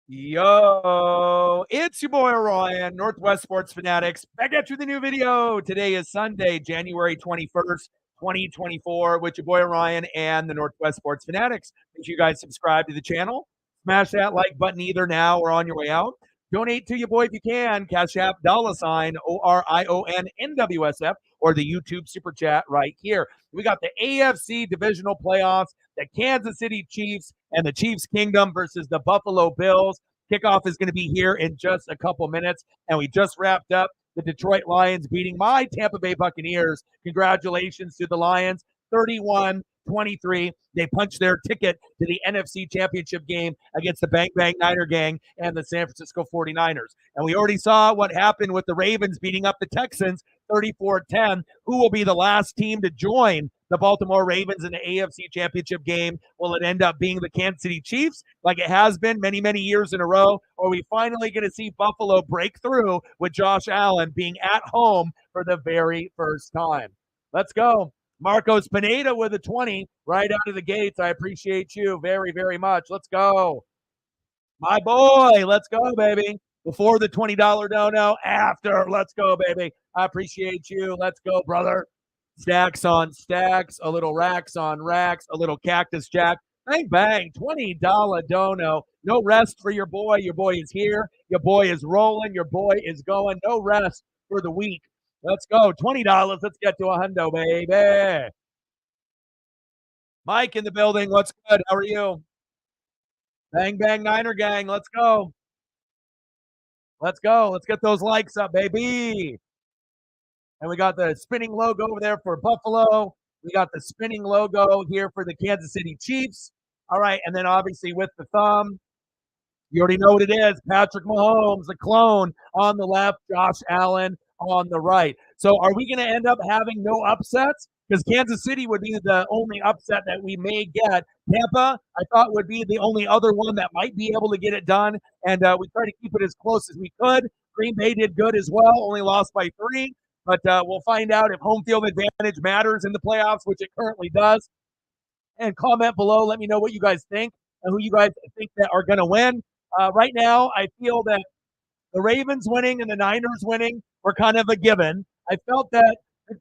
Yo, it's your boy Ryan, Northwest Sports Fanatics, back at you with a new video. Today is Sunday, January 21st, 2024, with your boy Ryan and the Northwest Sports Fanatics. Make sure you guys subscribe to the channel. Smash that like button either now or on your way out. Donate to your boy if you can. Cash App, $ ORION NWSF, or the YouTube Super Chat right here. We got the AFC Divisional Playoffs, the Kansas City Chiefs and the Chiefs Kingdom versus the Buffalo Bills. Kickoff is going to be here in just a couple minutes, and we just wrapped up the Detroit Lions beating my Tampa Bay Buccaneers. Congratulations to the Lions, 31-23. They punched their ticket to the NFC Championship game against the Bang Bang Niner Gang and the San Francisco 49ers. And we already saw what happened with the Ravens beating up the Texans 34-10. Who will be the last team to join the Baltimore Ravens in the AFC Championship game? Will it end up being the Kansas City Chiefs like it has been many, many years in a row? Or are we finally going to see Buffalo break through with Josh Allen being at home for the very first time? Let's go. Marcos Pineda with a 20 right out of the gates. I appreciate you very, very much. Let's go. My boy, let's go, baby. Before the $20 dono, after, let's go, baby. I appreciate you. Let's go, brother. Stacks on stacks, a little racks on racks, a little cactus jack. Bang, bang, $20 dono. No rest for your boy. Your boy is here. Your boy is rolling. Your boy is going. No rest for the week. Let's go. $20. Let's get to a hundo, baby. Mike in the building. What's good? How are you? Bang, bang, Niner gang. Let's go. Let's go. Let's get those likes up, baby. And we got the spinning logo over there for Buffalo. We got the spinning logo here for the Kansas City Chiefs. All right. And then obviously with the thumb, you already know what it is. Patrick Mahomes, the clone on the left, Josh Allen on the right. So are we going to end up having no upsets? Because Kansas City would be the only upset that we may get. Tampa, I thought, would be the only other one that might be able to get it done. And we try to keep it as close as we could. Green Bay did good as well, only lost by 3. But we'll find out if home field advantage matters in the playoffs, which it currently does. And comment below. Let me know what you guys think and who you guys think that are going to win. Right now, I feel that the Ravens winning and the Niners winning were kind of a given. I felt that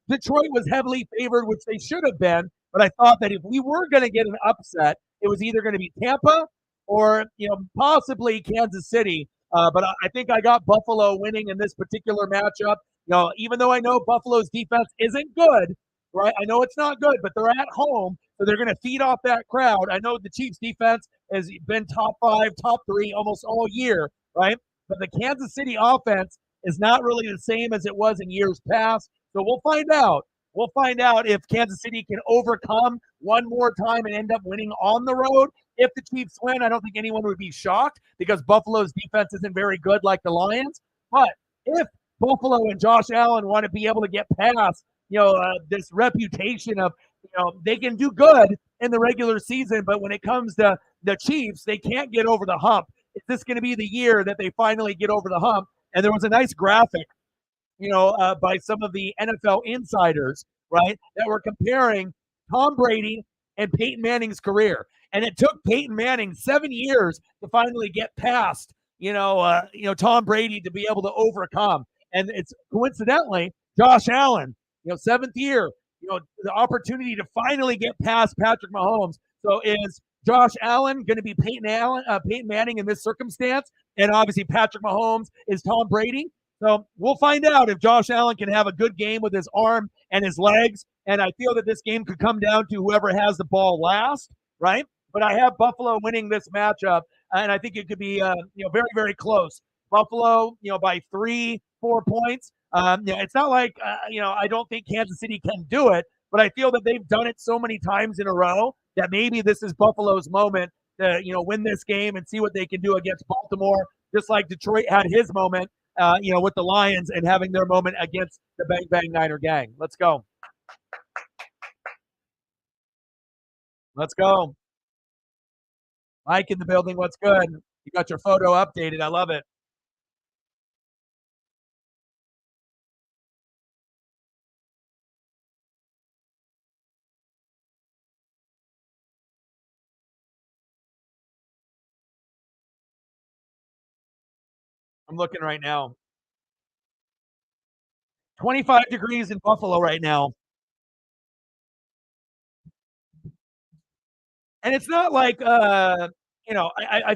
Detroit was heavily favored, which they should have been. But I thought that if we were going to get an upset, it was either going to be Tampa or possibly Kansas City. But I think I got Buffalo winning in this particular matchup. Even though I know Buffalo's defense isn't good, right? I know it's not good, but they're at home, so they're going to feed off that crowd. I know the Chiefs' defense has been top 5, top 3 almost all year, right? But the Kansas City offense is not really the same as it was in years past. So we'll find out. We'll find out if Kansas City can overcome one more time and end up winning on the road. If the Chiefs win, I don't think anyone would be shocked because Buffalo's defense isn't very good like the Lions. But if Buffalo and Josh Allen want to be able to get past, this reputation of, they can do good in the regular season, but when it comes to the Chiefs, they can't get over the hump. Is this going to be the year that they finally get over the hump? And there was a nice graphic, by some of the NFL insiders, right, that were comparing Tom Brady and Peyton Manning's career. And it took Peyton Manning 7 years to finally get past, Tom Brady to be able to overcome. And it's coincidentally Josh Allen, 7th year, the opportunity to finally get past Patrick Mahomes. So is Josh Allen going to be Peyton Manning in this circumstance? And obviously Patrick Mahomes is Tom Brady. So we'll find out if Josh Allen can have a good game with his arm and his legs. And I feel that this game could come down to whoever has the ball last, right? But I have Buffalo winning this matchup, and I think it could be, very, very close. Buffalo, by 3, 4 points. It's not like, I don't think Kansas City can do it, but I feel that they've done it so many times in a row that maybe this is Buffalo's moment to, win this game and see what they can do against Baltimore, just like Detroit had his moment, with the Lions and having their moment against the Bang Bang Niner gang. Let's go. Let's go. Mike in the building. What's good? You got your photo updated. I love it. I'm looking right now. 25 degrees in Buffalo right now. And it's not like, I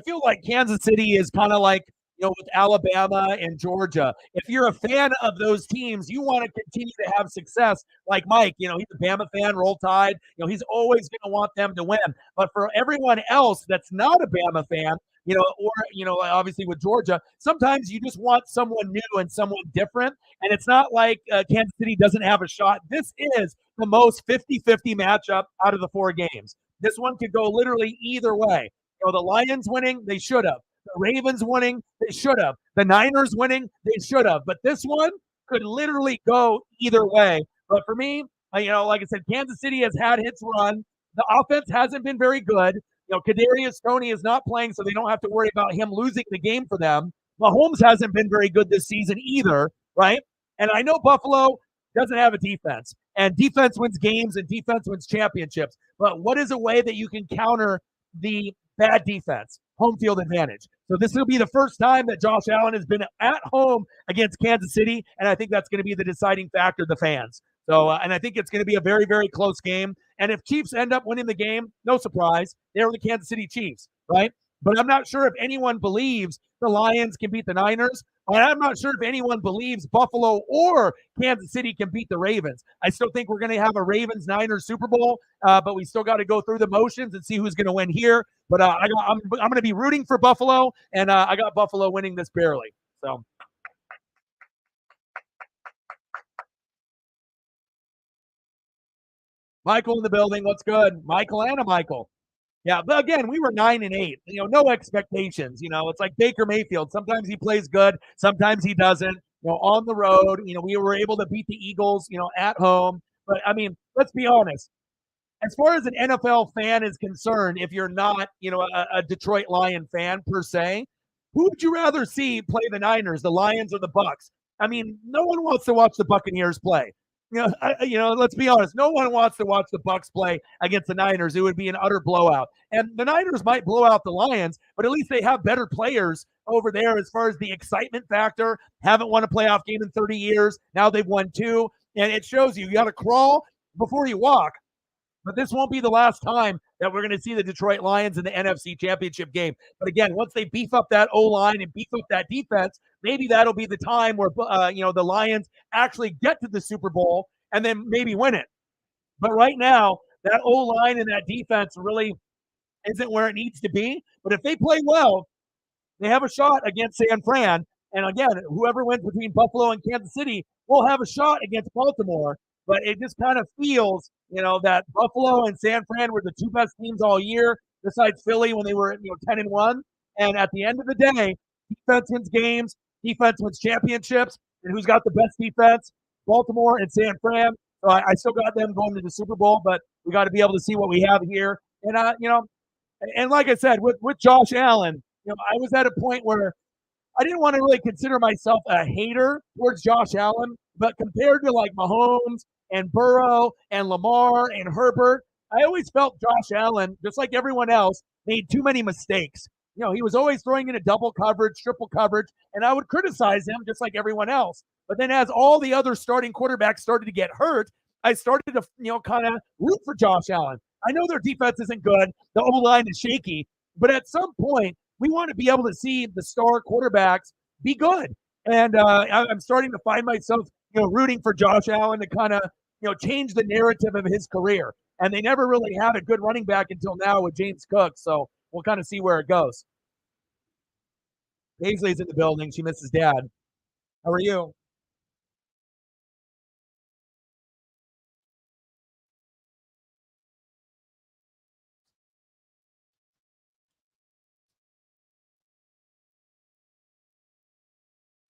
feel like Kansas City is kind of like, with Alabama and Georgia. If you're a fan of those teams, you want to continue to have success. Like Mike, he's a Bama fan, Roll Tide. He's always going to want them to win. But for everyone else that's not a Bama fan, or obviously with Georgia, sometimes you just want someone new and someone different. And it's not like Kansas City doesn't have a shot. This is the most 50-50 matchup out of the 4 games. This one could go literally either way. The Lions winning, they should have. The Ravens winning, they should have. The Niners winning, they should have. But this one could literally go either way. But for me, like I said, Kansas City has had its run. The offense hasn't been very good. Kadarius Toney is not playing, so they don't have to worry about him losing the game for them. Mahomes hasn't been very good this season either, right? And I know Buffalo doesn't have a defense, and defense wins games and defense wins championships. But what is a way that you can counter the bad defense? Home field advantage. So this will be the first time that Josh Allen has been at home against Kansas City, and I think that's going to be the deciding factor, the fans. So, and I think it's going to be a very, very close game. And if Chiefs end up winning the game, no surprise, they're the Kansas City Chiefs, right? But I'm not sure if anyone believes the Lions can beat the Niners. And I'm not sure if anyone believes Buffalo or Kansas City can beat the Ravens. I still think we're going to have a Ravens-Niners Super Bowl, but we still got to go through the motions and see who's going to win here. But I'm going to be rooting for Buffalo, and I got Buffalo winning this barely. So. Michael in the building. What's good? Michael and a Michael. Yeah, but again, we were 9-8. No expectations. It's like Baker Mayfield. Sometimes he plays good, sometimes he doesn't. On the road, we were able to beat the Eagles, at home. But I mean, let's be honest. As far as an NFL fan is concerned, if you're not, a Detroit Lion fan per se, who would you rather see play the Niners, the Lions, or the Bucks? I mean, no one wants to watch the Buccaneers play. Let's be honest. No one wants to watch the Bucks play against the Niners. It would be an utter blowout. And the Niners might blow out the Lions, but at least they have better players over there as far as the excitement factor. Haven't won a playoff game in 30 years. Now they've won 2. And it shows you got to crawl before you walk. But this won't be the last time that we're going to see the Detroit Lions in the NFC Championship game. But again, once they beef up that O-line and beef up that defense, maybe that'll be the time where the Lions actually get to the Super Bowl and then maybe win it. But right now, that O-line and that defense really isn't where it needs to be. But if they play well, they have a shot against San Fran. And again, whoever wins between Buffalo and Kansas City will have a shot against Baltimore. But it just kind of feels, that Buffalo and San Fran were the 2 best teams all year, besides Philly when they were, 10-1. And at the end of the day, defense wins games, defense wins championships. And who's got the best defense? Baltimore and San Fran. So I still got them going to the Super Bowl, but we got to be able to see what we have here. And and like I said, with Josh Allen, I was at a point where I didn't want to really consider myself a hater towards Josh Allen, but compared to like Mahomes and Burrow and Lamar and Herbert, I always felt Josh Allen, just like everyone else, made too many mistakes. He was always throwing into double coverage, triple coverage, and I would criticize him just like everyone else. But then as all the other starting quarterbacks started to get hurt, I started to, kind of root for Josh Allen. I know their defense isn't good. The O-line is shaky. But at some point, we want to be able to see the star quarterbacks be good. And I'm starting to find myself, rooting for Josh Allen to kind of, change the narrative of his career. And they never really had a good running back until now with James Cook. So we'll kind of see where it goes. Paisley's in the building. She misses dad. How are you?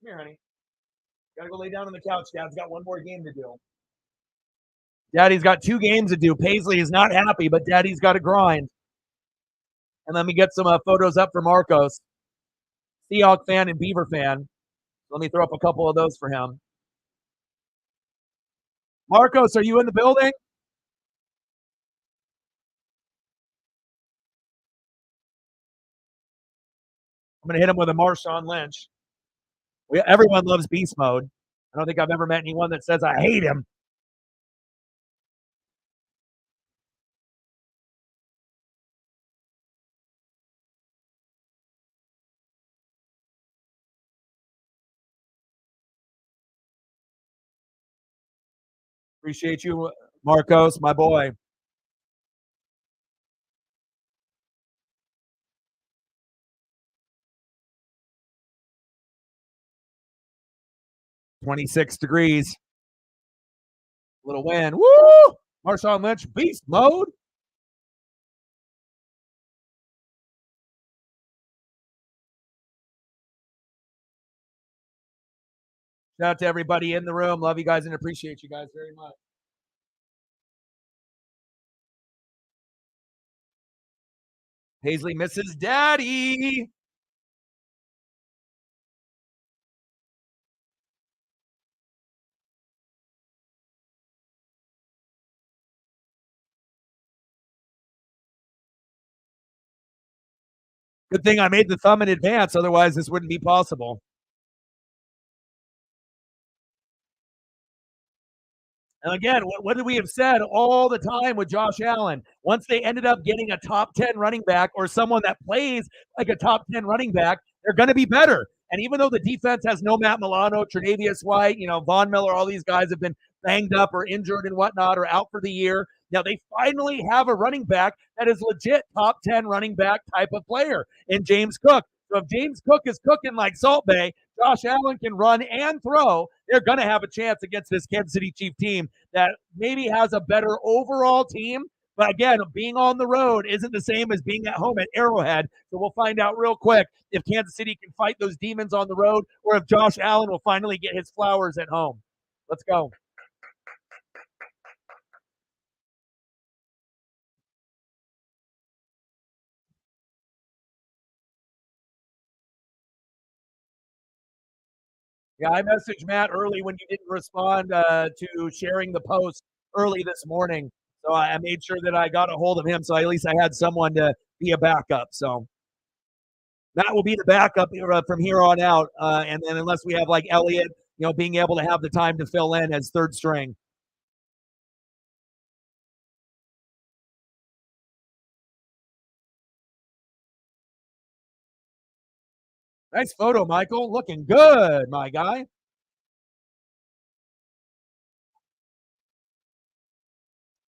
Come here, honey. Gotta go lay down on the couch. Dad's got one more game to do. Daddy's got 2 games to do. Paisley is not happy, but Daddy's got to grind. And let me get some photos up for Marcos, Seahawk fan and Beaver fan. Let me throw up a couple of those for him. Marcos, are you in the building? I'm going to hit him with a Marshawn Lynch. Everyone loves beast mode. I don't think I've ever met anyone that says I hate him. Appreciate you, Marcos, my boy. 26 degrees. Little wind. Woo! Marshawn Lynch, beast mode. Shout out to everybody in the room. Love you guys and appreciate you guys very much. Paisley misses daddy. Good thing I made the thumb in advance. Otherwise, this wouldn't be possible. And again, what did we have said all the time with Josh Allen? Once they ended up getting a top 10 running back or someone that plays like a top 10 running back, they're going to be better. And even though the defense has no Matt Milano, Tre'Davious White, Von Miller, all these guys have been banged up or injured and whatnot or out for the year. Now they finally have a running back that is legit top 10 running back type of player in James Cook. So if James Cook is cooking like Salt Bay, Josh Allen can run and throw. They're going to have a chance against this Kansas City Chief team that maybe has a better overall team. But again, being on the road isn't the same as being at home at Arrowhead. So we'll find out real quick if Kansas City can fight those demons on the road or if Josh Allen will finally get his flowers at home. Let's go. Yeah, I messaged Matt early when you didn't respond to sharing the post early this morning. So I made sure that I got a hold of him. So at least I had someone to be a backup. So Matt will be the backup from here on out. And then unless we have like Elliott, being able to have the time to fill in as third string. Nice photo, Michael. Looking good, my guy.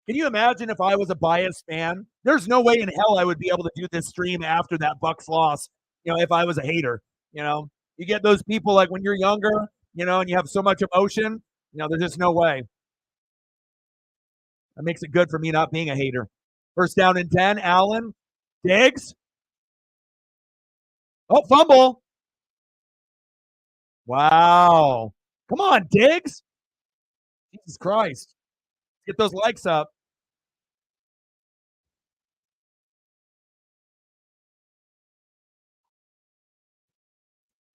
Can you imagine if I was a biased fan? There's no way in hell I would be able to do this stream after that Bucks loss. If I was a hater, you get those people like when you're younger, and you have so much emotion, there's just no way. That makes it good for me not being a hater. First down and 10, Allen, Diggs. Oh, fumble. Wow. Come on, Diggs. Jesus Christ. Get those likes up.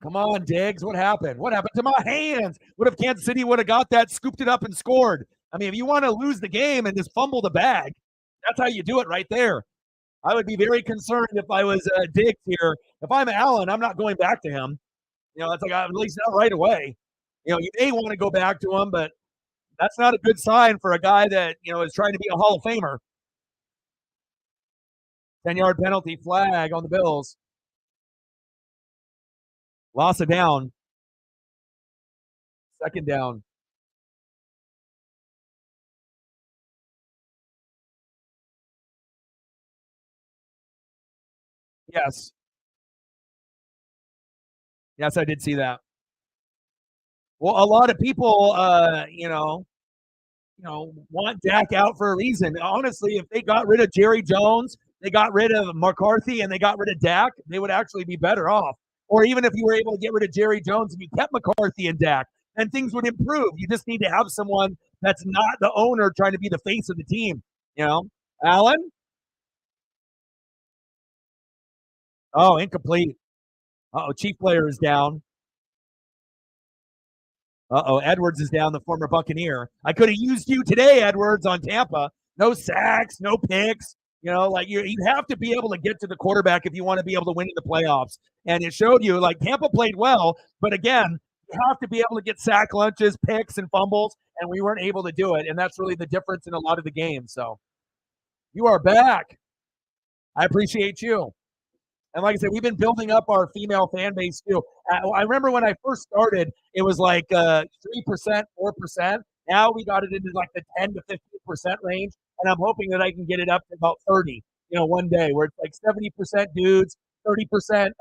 Come on, Diggs. What happened? What happened to my hands? What if Kansas City would have got that, scooped it up, and scored? I mean, if you want to lose the game and just fumble the bag, that's how you do it right there. I would be very concerned if I was Diggs here. If I'm Allen, I'm not going back to him. That's like at least not right away. You may want to go back to him, but that's not a good sign for a guy that is trying to be a Hall of Famer. 10-yard penalty flag on the Bills. Loss of down. Second down. Yes. Yes, I did see that. Well, a lot of people, want Dak out for a reason. Honestly, if they got rid of Jerry Jones, they got rid of McCarthy, and they got rid of Dak, they would actually be better off. Or even if you were able to get rid of Jerry Jones and you kept McCarthy and Dak, then things would improve. You just need to have someone that's not the owner trying to be the face of the team. Allen? Oh, incomplete. Chief player is down. Edwards is down, the former Buccaneer. I could have used you today, Edwards, on Tampa. No sacks, no picks. You have to be able to get to the quarterback if you want to be able to win in the playoffs. And it showed you, like, Tampa played well, but again, You have to be able to get sack lunches, picks, and fumbles, and we weren't able to do it. And that's really the difference in a lot of the games. So you are back. I appreciate you. And like I said, we've been building up our female fan base too. I remember when I first started, it was like 3%, 4%. Now we got it into like the 10 to 15% range, and I'm hoping that I can get it up to about 30. One day where it's like 70% dudes, 30%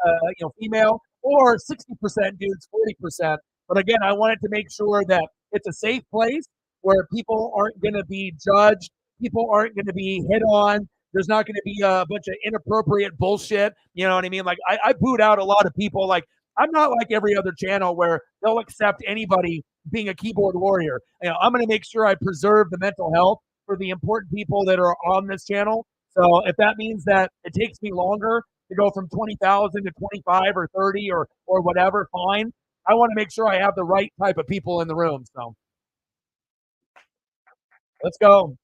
female, or 60% dudes, 40%. But again, I wanted to make sure that it's a safe place where people aren't going to be judged, people aren't going to be hit on, there's not going to be a bunch of inappropriate bullshit. You know what I mean? Like I boot out a lot of people. Like I'm not like every other channel where they'll accept anybody being a keyboard warrior. I'm going to make sure I preserve the mental health for the important people that are on this channel. So if that means that it takes me longer to go from 20,000 to 25 or 30 or whatever, fine. I want to make sure I have the right type of people in the room. So let's go.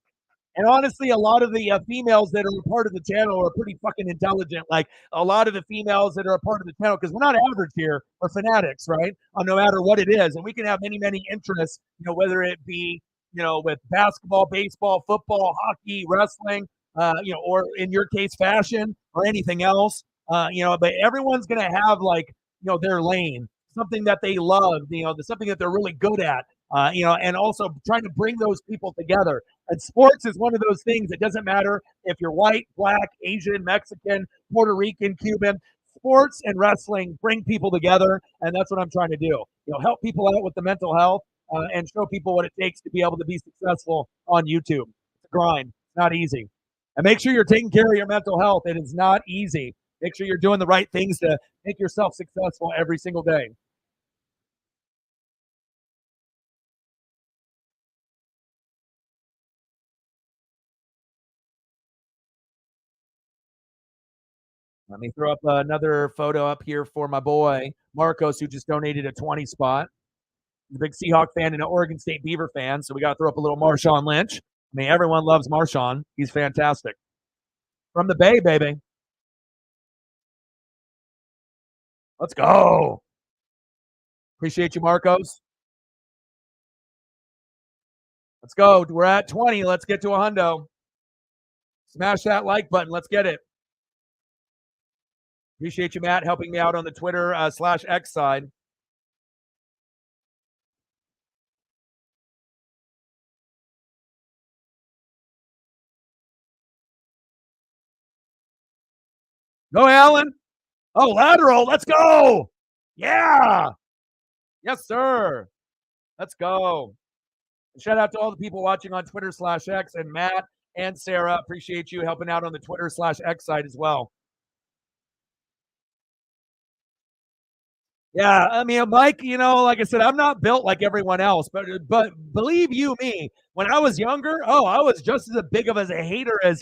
And honestly, a lot of the females that are a part of the channel are pretty fucking intelligent. Like a lot of the females that are a part of the channel, because we're not average here, we're fanatics, right? No matter what it is. And we can have many, many interests, whether it be, with basketball, baseball, football, hockey, wrestling, or in your case, fashion or anything else. But everyone's going to have like, their lane, something that they love, something that they're really good at. And also trying to bring those people together. And sports is one of those things. It doesn't matter if you're white, black, Asian, Mexican, Puerto Rican, Cuban. Sports and wrestling bring people together, and that's what I'm trying to do. Help people out with the mental health and show people what it takes to be able to be successful on YouTube. It's a grind. It's not easy. And make sure you're taking care of your mental health. It is not easy. Make sure you're doing the right things to make yourself successful every single day. Let me throw up another photo up here for my boy, Marcos, who just donated a 20 spot. He's a big Seahawk fan and an Oregon State Beaver fan, so we got to throw up a little Marshawn Lynch. I mean, everyone loves Marshawn. He's fantastic. From the Bay, baby. Let's go. Appreciate you, Marcos. Let's go. We're at 20. Let's get to a hundo. Smash that like button. Let's get it. Appreciate you, Matt, helping me out on the Twitter /X side. Go, Alan. Oh, lateral. Let's go. Yeah. Yes, sir. Let's go. Shout out to all the people watching on Twitter /X and Matt and Sarah. Appreciate you helping out on the Twitter /X side as well. Yeah, I mean, Mike, like I said, I'm not built like everyone else, but believe you me, when I was younger, I was just as big of as a hater as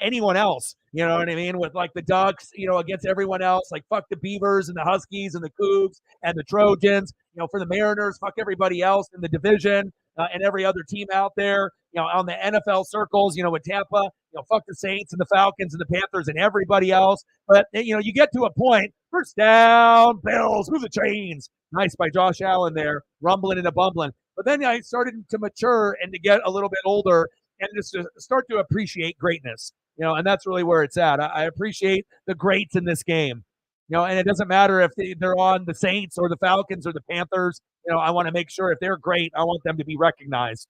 anyone else. You know what I mean? With like the Ducks, against everyone else, like fuck the Beavers and the Huskies and the Cougs and the Trojans. For the Mariners, fuck everybody else in the division and every other team out there. On the NFL circles, with Tampa, fuck the Saints and the Falcons and the Panthers and everybody else. But you get to a point. First down, Bills, move the chains. Nice by Josh Allen there, rumbling and a bumbling. But then I started to mature and to get a little bit older and just to start to appreciate greatness. And that's really where it's at. I appreciate the greats in this game. And it doesn't matter if they're on the Saints or the Falcons or the Panthers. I want to make sure if they're great, I want them to be recognized.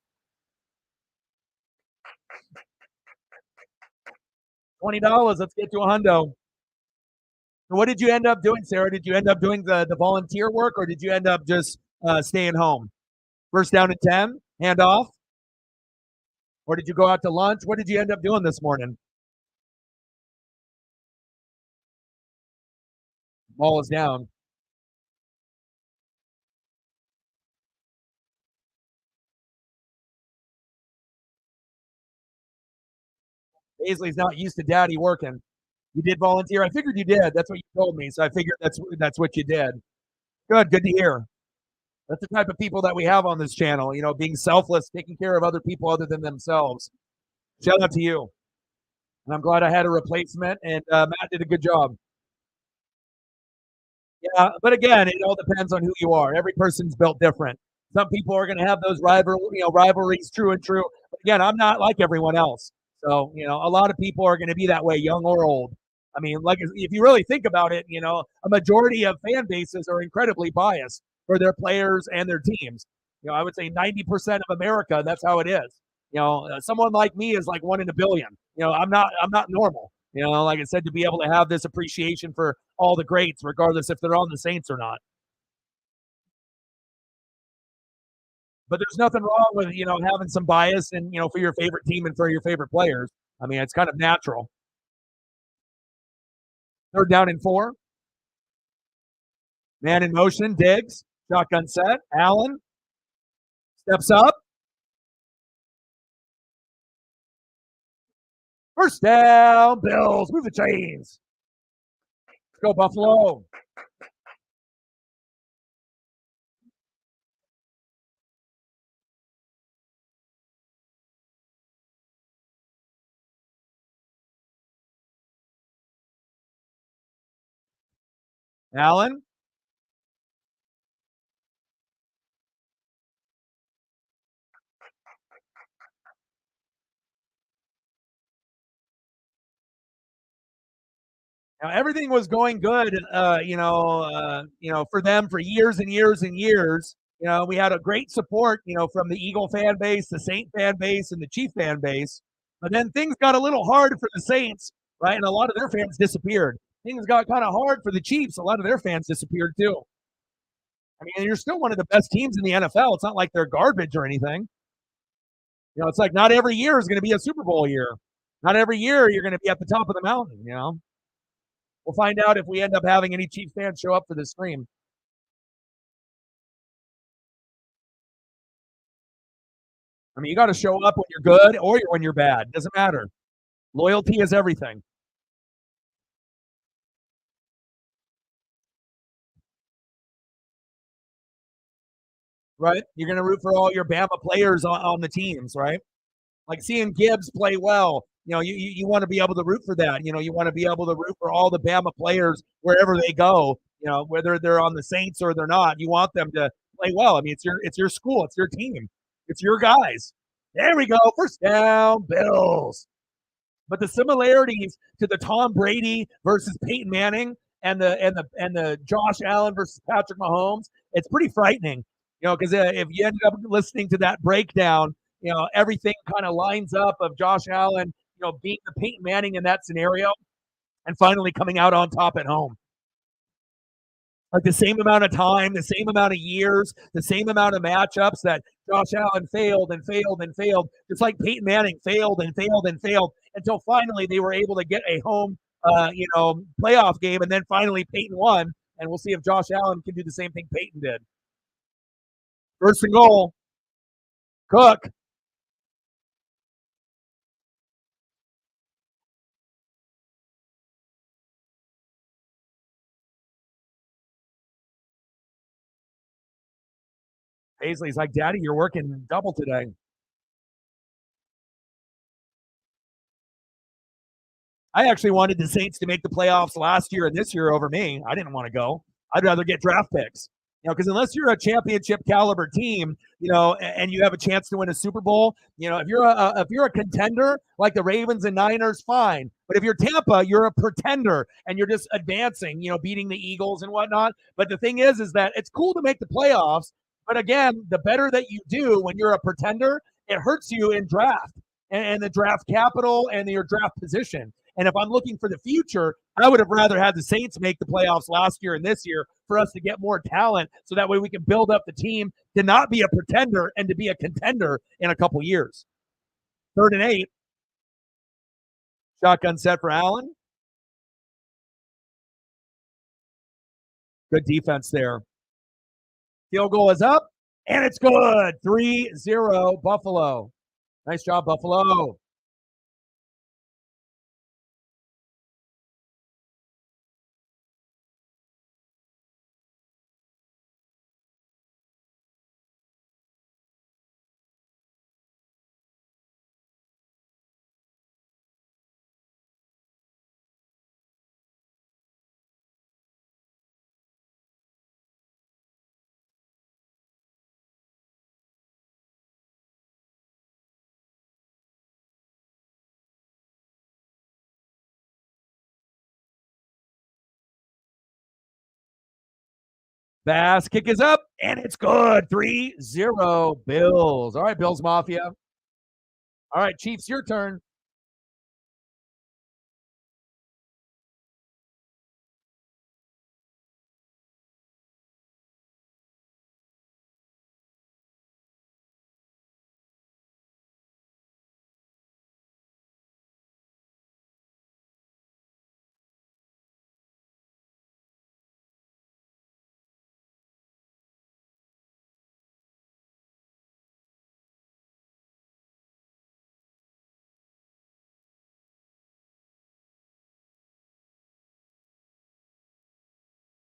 $20. Let's get to a hundo. What did you end up doing, Sarah? Did you end up doing the volunteer work, or did you end up just staying home? First down and 10, hand off? Or did you go out to lunch? What did you end up doing this morning? Ball is down. Paisley's not used to daddy working. You did volunteer? I figured you did. That's what you told me. So I figured that's what you did. Good to hear. That's the type of people that we have on this channel, being selfless, taking care of other people other than themselves. Shout out to you. And I'm glad I had a replacement, and Matt did a good job. Yeah, but again, it all depends on who you are. Every person's built different. Some people are going to have those rivalries, true and true. But again, I'm not like everyone else. So, a lot of people are going to be that way, young or old. I mean, like if you really think about it, a majority of fan bases are incredibly biased for their players and their teams. I would say 90% of America, that's how it is. Someone like me is like one in a billion. I'm not normal. Like I said, to be able to have this appreciation for all the greats, regardless if they're on the Saints or not. But there's nothing wrong with having some bias and for your favorite team and for your favorite players. I mean, it's kind of natural. Third down and 4. Man in motion. Diggs. Shotgun set. Allen steps up. First down. Bills. Move the chains. Let's go Buffalo. Allen. Now, everything was going good, for them for years and years and years. We had a great support, from the Eagle fan base, the Saint fan base, and the Chief fan base. But then things got a little hard for the Saints, right? And a lot of their fans disappeared. Things got kind of hard for the Chiefs. A lot of their fans disappeared too. I mean, you're still one of the best teams in the NFL. It's not like they're garbage or anything. It's like not every year is going to be a Super Bowl year. Not every year you're going to be at the top of the mountain. We'll find out if we end up having any Chiefs fans show up for this stream. I mean, you got to show up when you're good or when you're bad. Doesn't matter. Loyalty is everything, right? You're going to root for all your Bama players on the teams, right? Like seeing Gibbs play well. You want to be able to root for that. You want to be able to root for all the Bama players wherever they go. Whether they're on the Saints or they're not. You want them to play well. I mean, it's your school, it's your team, it's your guys. There we go. First down, Bills. But the similarities to the Tom Brady versus Peyton Manning and the Josh Allen versus Patrick Mahomes, it's pretty frightening. Because if you ended up listening to that breakdown, everything kind of lines up of Josh Allen, beating the Peyton Manning in that scenario, and finally coming out on top at home. Like the same amount of time, the same amount of years, the same amount of matchups that Josh Allen failed and failed and failed, just like Peyton Manning failed and failed and failed until finally they were able to get a home, playoff game, and then finally Peyton won. And we'll see if Josh Allen can do the same thing Peyton did. First and goal, Cook. Paisley's like, Daddy, you're working double today. I actually wanted the Saints to make the playoffs last year and this year over me. I didn't want to go. I'd rather get draft picks. Because unless you're a championship caliber team, and you have a chance to win a Super Bowl, if you're a contender like the Ravens and Niners, fine. But if you're Tampa, you're a pretender and you're just advancing, beating the Eagles and whatnot. But the thing is that it's cool to make the playoffs. But again, the better that you do when you're a pretender, it hurts you in draft and the draft capital and your draft position. And if I'm looking for the future, I would have rather had the Saints make the playoffs last year and this year for us to get more talent so that way we can build up the team to not be a pretender and to be a contender in a couple years. 3rd and 8. Shotgun set for Allen. Good defense there. Field goal is up, and it's good. 3-0 Buffalo. Nice job, Buffalo. Fast kick is up, and it's good. 3-0 Bills. All right, Bills Mafia. All right, Chiefs, your turn.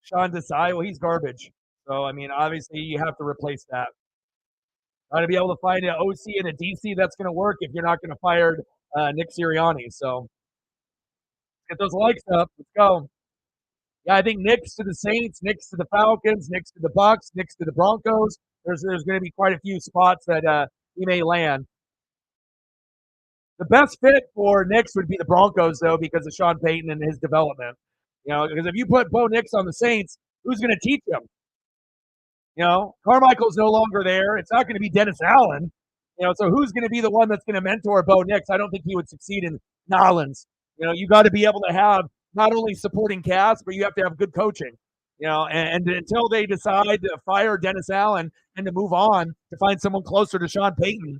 Sean Desai, well, he's garbage. So, I mean, obviously, you have to replace that. Got to be able to find an OC and a DC that's going to work if you're not going to fire Nick Sirianni. So, get those likes up. Let's go. Yeah, I think Knicks to the Saints, Knicks to the Falcons, Knicks to the Bucks, Knicks to the Broncos. There's going to be quite a few spots that he may land. The best fit for Knicks would be the Broncos, though, because of Sean Payton and his development. Because if you put Bo Nix on the Saints, who's going to teach him? Carmichael's no longer there. It's not going to be Dennis Allen. So who's going to be the one that's going to mentor Bo Nix? I don't think he would succeed in Nolans. You got to be able to have not only supporting cast, but you have to have good coaching. And until they decide to fire Dennis Allen and to move on to find someone closer to Sean Payton,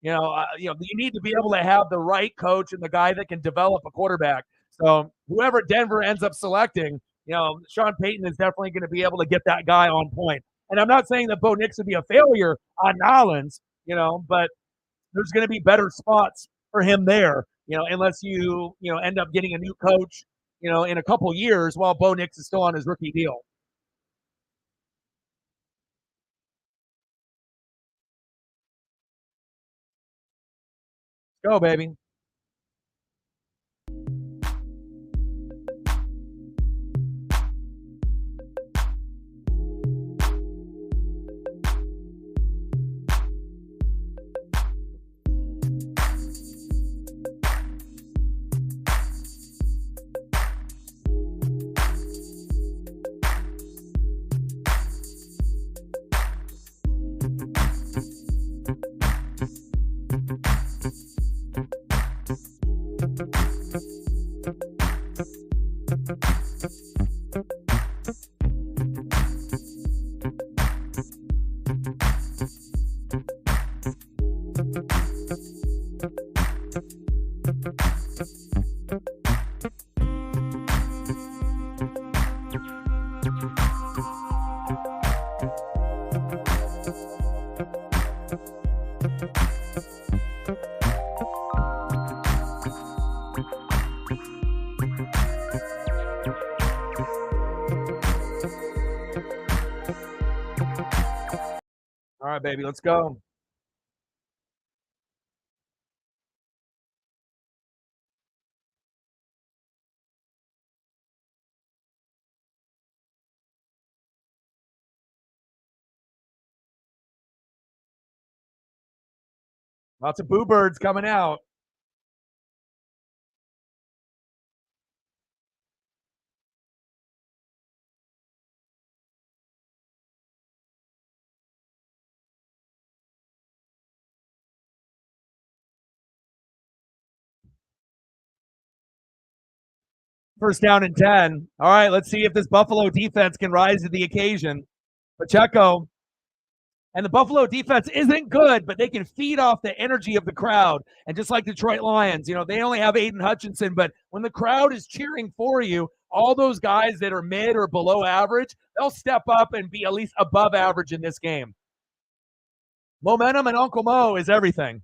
you need to be able to have the right coach and the guy that can develop a quarterback. So whoever Denver ends up selecting, Sean Payton is definitely going to be able to get that guy on point. And I'm not saying that Bo Nix would be a failure on Nolans, but there's going to be better spots for him there, unless you end up getting a new coach, in a couple years while Bo Nix is still on his rookie deal. Go, baby. All right, baby, let's go. Lots of boo birds coming out. First down and 10. All right, let's see if this Buffalo defense can rise to the occasion. Pacheco and the Buffalo defense isn't good, but they can feed off the energy of the crowd. And just like Detroit Lions, they only have Aiden Hutchinson, but when the crowd is cheering for you, all those guys that are mid or below average, they'll step up and be at least above average in this game. Momentum and Uncle Mo is everything.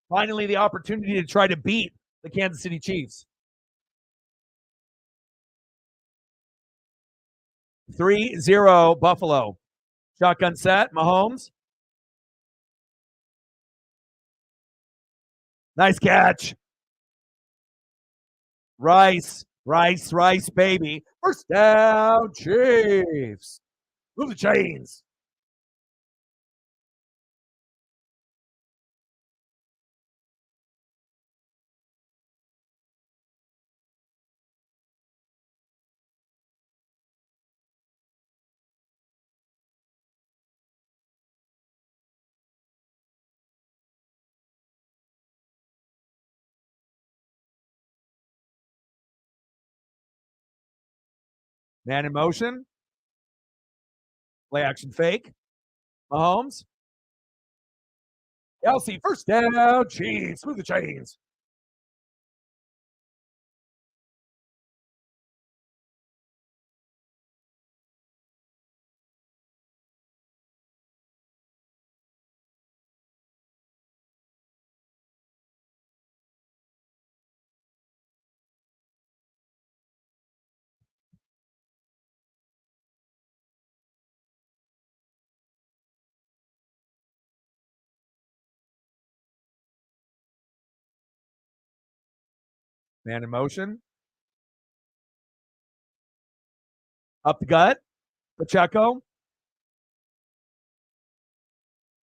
Finally, the opportunity to try to beat the Kansas City Chiefs. 3-0 Buffalo. Shotgun set, Mahomes. Nice catch. Rice, baby. First down, Chiefs. Move the chains. Man in motion. Play action fake. Mahomes. Kelsey, first down. Chiefs, move the chains. Man in motion. Up the gut. Pacheco.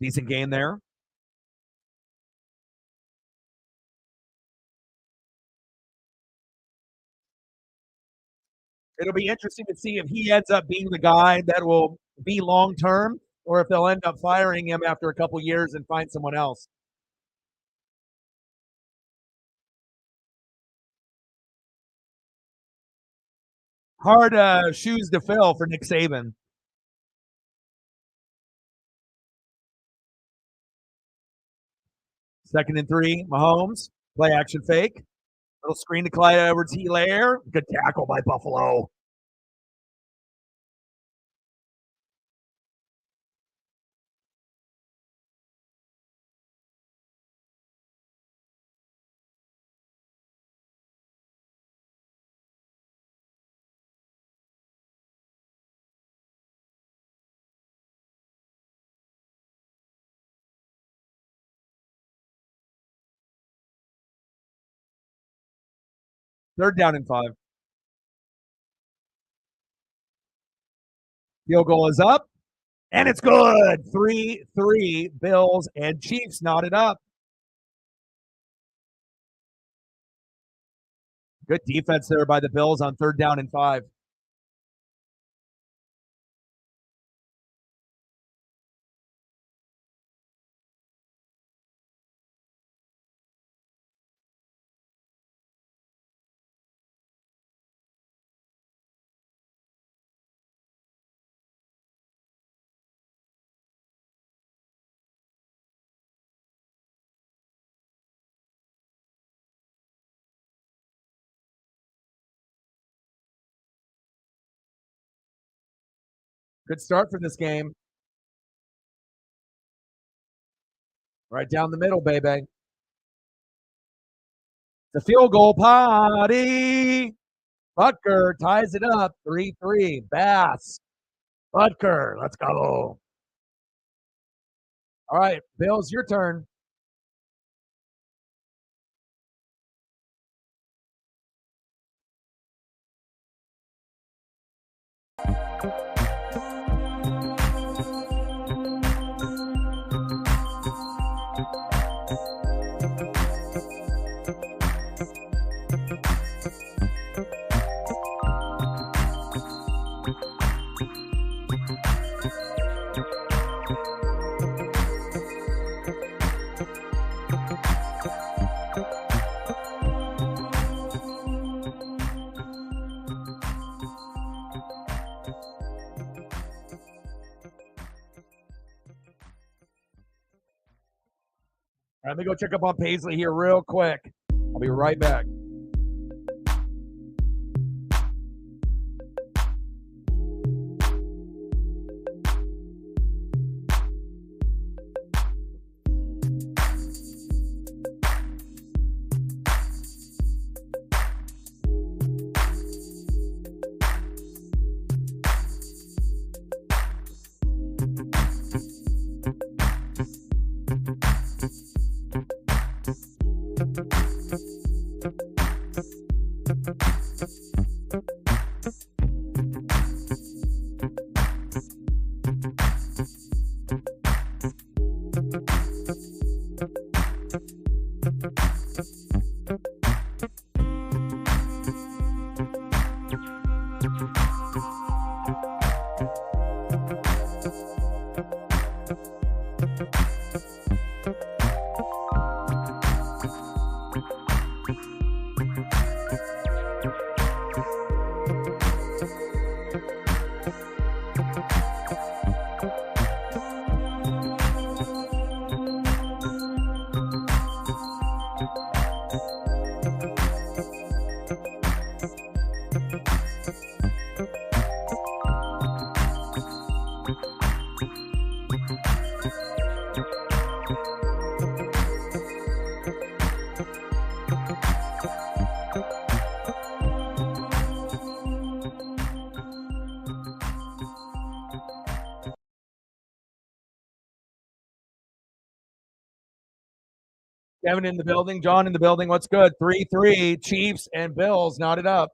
Decent game there. It'll be interesting to see if he ends up being the guy that will be long term, or if they'll end up firing him after a couple years and find someone else. Hard shoes to fill for Nick Saban. Second and 3, Mahomes. Play action fake. Little screen to Clyde Edwards-Helaire. Good tackle by Buffalo. Third down and 5. Field goal is up, and it's good. 3-3, Bills and Chiefs knotted up. Good defense there by the Bills on third down and 5. Good start for this game. Right down the middle, baby. The field goal party. Butker ties it up. 3-3. Bass. Butker. Let's go. All right, Bills, your turn. All right, let me go check up on Paisley here real quick. I'll be right back. Kevin in the building, John in the building. What's good? 3-3, Chiefs and Bills knotted up.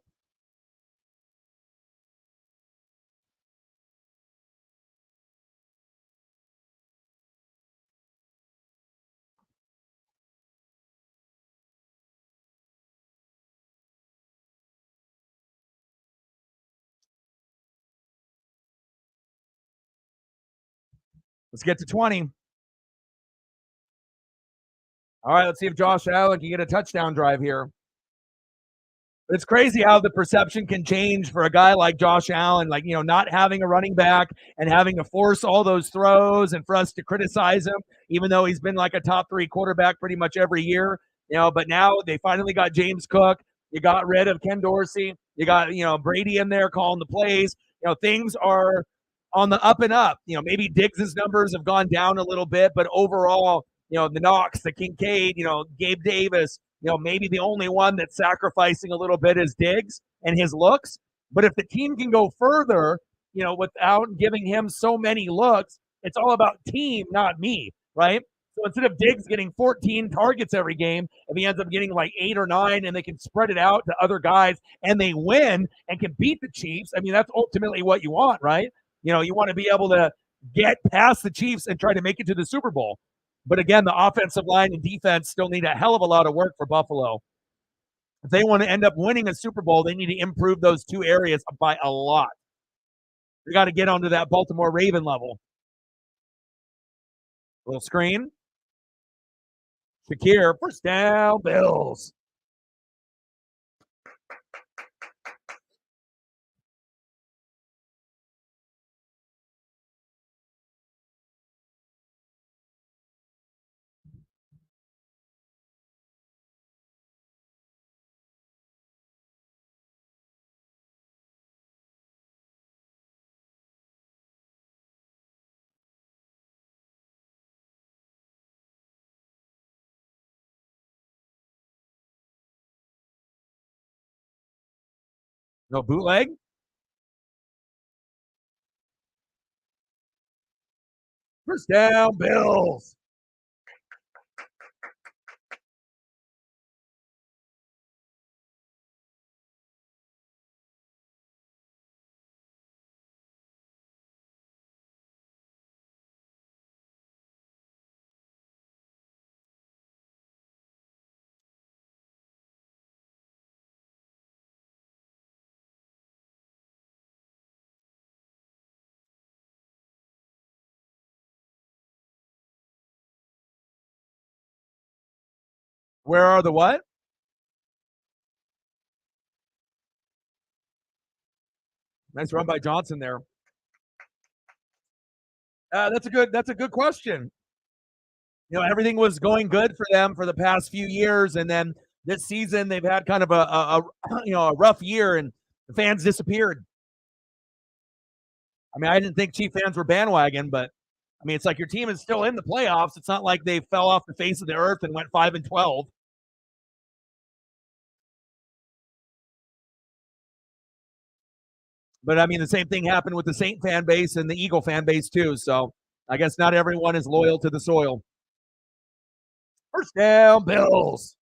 Let's get to 20. All right, let's see if Josh Allen can get a touchdown drive here. It's crazy how the perception can change for a guy like Josh Allen, like, not having a running back and having to force all those throws and for us to criticize him, even though he's been like a top 3 quarterback pretty much every year. But now they finally got James Cook. You got rid of Ken Dorsey. You got, Brady in there calling the plays. Things are on the up and up. Maybe Diggs' numbers have gone down a little bit, but overall, the Knox, the Kincaid, Gabe Davis, maybe the only one that's sacrificing a little bit is Diggs and his looks. But if the team can go further, without giving him so many looks, it's all about team, not me, right? So instead of Diggs getting 14 targets every game, if he ends up getting like 8 or 9 and they can spread it out to other guys and they win and can beat the Chiefs, I mean, that's ultimately what you want, right? You want to be able to get past the Chiefs and try to make it to the Super Bowl. But again, the offensive line and defense still need a hell of a lot of work for Buffalo. If they want to end up winning a Super Bowl, they need to improve those 2 areas by a lot. They got to get onto that Baltimore Raven level. Little screen. Shakir, first down, Bills. No bootleg. First down, Bills. Where are the what? Nice run by Johnson there. That's a good question. Everything was going good for them for the past few years, and then this season they've had kind of a rough year, and the fans disappeared. I mean, I didn't think Chief fans were bandwagon, but I mean, it's like your team is still in the playoffs. It's not like they fell off the face of the earth and went 5-12. But I mean, the same thing happened with the Saint fan base and the Eagle fan base too. So I guess not everyone is loyal to the soil. First down, Bills.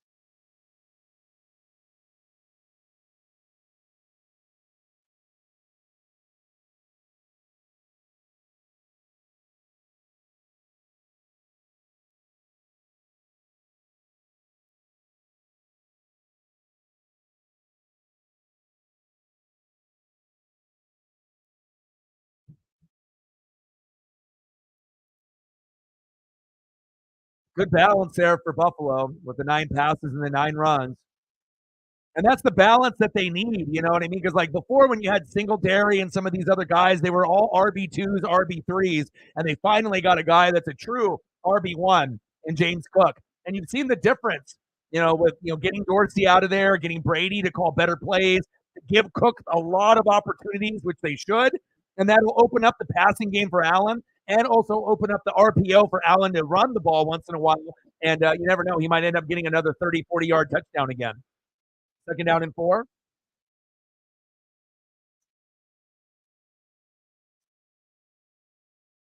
Good balance there for Buffalo with the 9 passes and the 9 runs. And that's the balance that they need, you know what I mean? Because like before, when you had Singletary and some of these other guys, they were all RB2s, RB3s, and they finally got a guy that's a true RB1 in James Cook. And you've seen the difference, with getting Dorsey out of there, getting Brady to call better plays, to give Cook a lot of opportunities, which they should, and that'll open up the passing game for Allen, and also open up the RPO for Allen to run the ball once in a while. And you never know, he might end up getting another 30, 40-yard touchdown again. 2nd down and 4.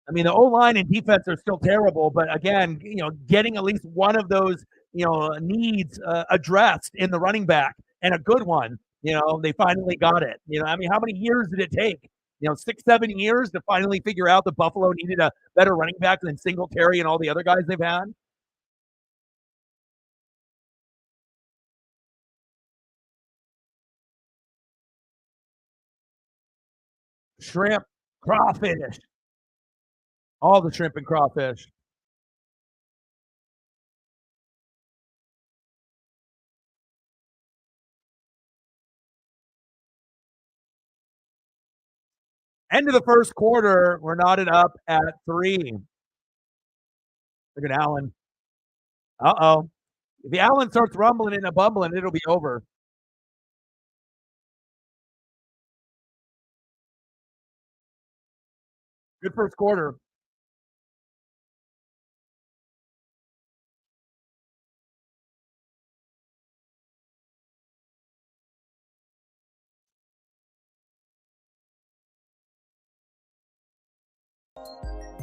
I mean, the O-line and defense are still terrible, but again, getting at least one of those needs addressed in the running back, and a good one. They finally got it. I mean, how many years did it take? 6, 7 years to finally figure out that Buffalo needed a better running back than Singletary and all the other guys they've had. Shrimp, crawfish, all the shrimp and crawfish. End of the first quarter, we're knotted up at 3. Look at Allen. Uh-oh. If the Allen starts rumbling and bumbling, it'll be over. Good first quarter.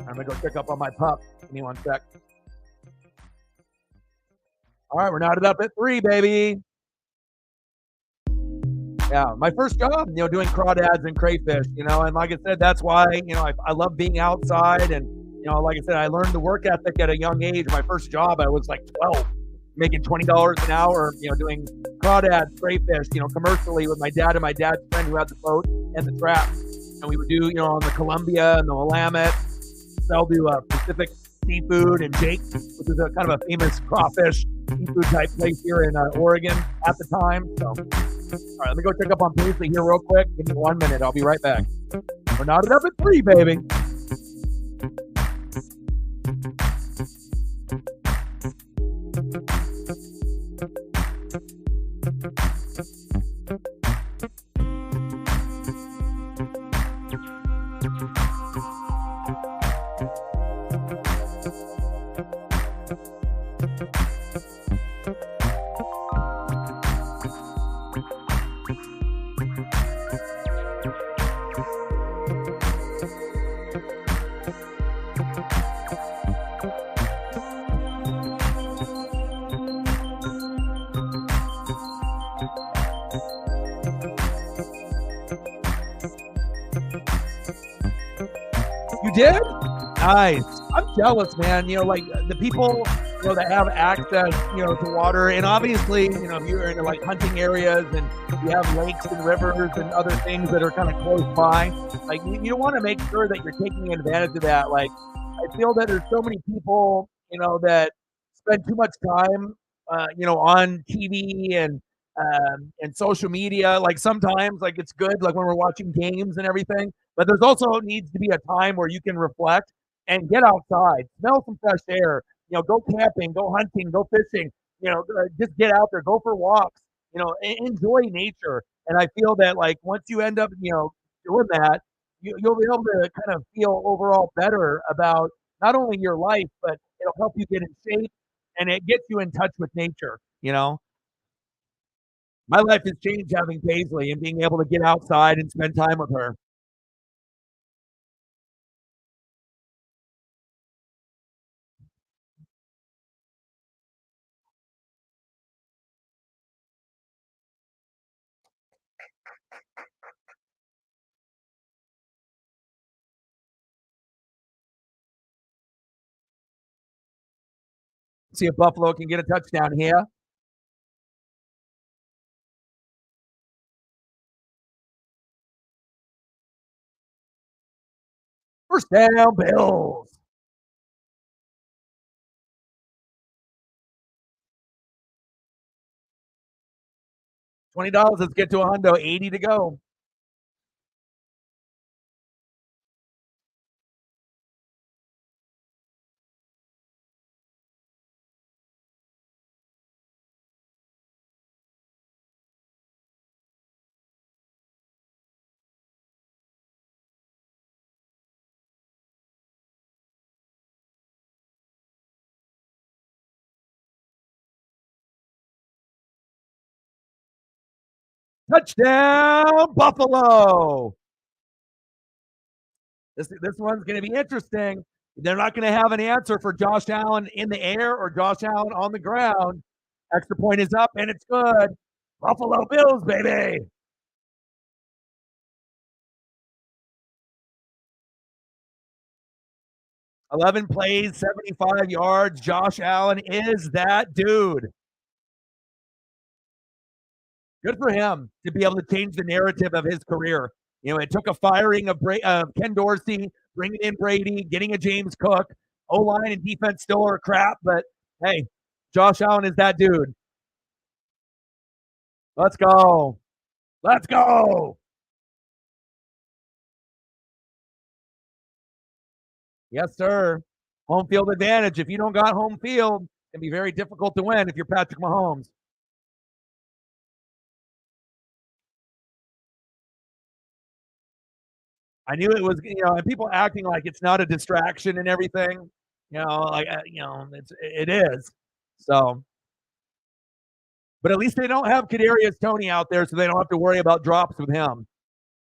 I'm going to go check up on my pup. Give me one sec. All right, we're knotted up at 3, baby. Yeah, my first job, doing crawdads and crayfish, and like I said, that's why, I love being outside. And, like I said, I learned the work ethic at a young age. My first job, I was like 12, making $20 an hour, doing crawdads, crayfish, commercially with my dad and my dad's friend who had the boat and the trap. And we would do, on the Columbia and the Willamette, sell to Pacific Seafood and Jake's, which is a kind of a famous crawfish seafood type place here in Oregon at the time. So, all right, let me go check up on Paisley here real quick. Give me 1 minute. I'll be right back. We're knotted up at 3, baby. You did? Nice. I'm jealous, man. Like the people, that have access, to water. And obviously, if you're in like hunting areas and you have lakes and rivers and other things that are kind of close by, like you want to make sure that you're taking advantage of that. Like I feel that there's so many people, that spend too much time, on TV and social media. Like sometimes, like it's good, like when we're watching games and everything. But there's also needs to be a time where you can reflect and get outside, smell some fresh air. Go camping, go hunting, go fishing. Just get out there, go for walks. Enjoy nature. And I feel that like once you end up, doing that, you'll be able to kind of feel overall better about not only your life, but it'll help you get in shape and it gets you in touch with nature. My life has changed having Paisley and being able to get outside and spend time with her. See if Buffalo can get a touchdown here. First down, Bills. $20. Let's get to a hundo. 80 to go. Touchdown, Buffalo. This one's going to be interesting. They're not going to have an answer for Josh Allen in the air or Josh Allen on the ground. Extra point is up, and it's good. Buffalo Bills, baby. "11 plays, 75 yards. Josh Allen is that dude." Good for him to be able to change the narrative of his career. You know, it took a firing of Ken Dorsey, bringing in Brady, getting a James Cook. O-line and defense still are crap, but hey, Josh Allen is that dude. Let's go. Let's go. Yes, sir. Home field advantage. If you don't got home field, it can be very difficult to win if you're Patrick Mahomes. I knew it was, and people acting like it's not a distraction and everything. It is. So, but at least they don't have Kadarius Toney out there, so they don't have to worry about drops with him.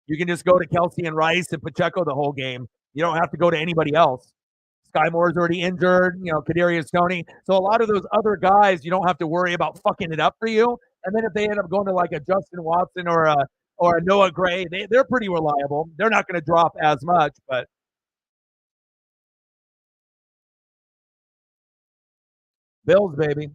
You can just go to Kelsey and Rice and Pacheco the whole game. You don't have to go to anybody else. Sky Moore's already injured, Kadarius Toney. So a lot of those other guys, you don't have to worry about fucking it up for you. And then if they end up going to like a Justin Watson or a Noah Gray, they're pretty reliable. They're not going to drop as much, but Bills, baby.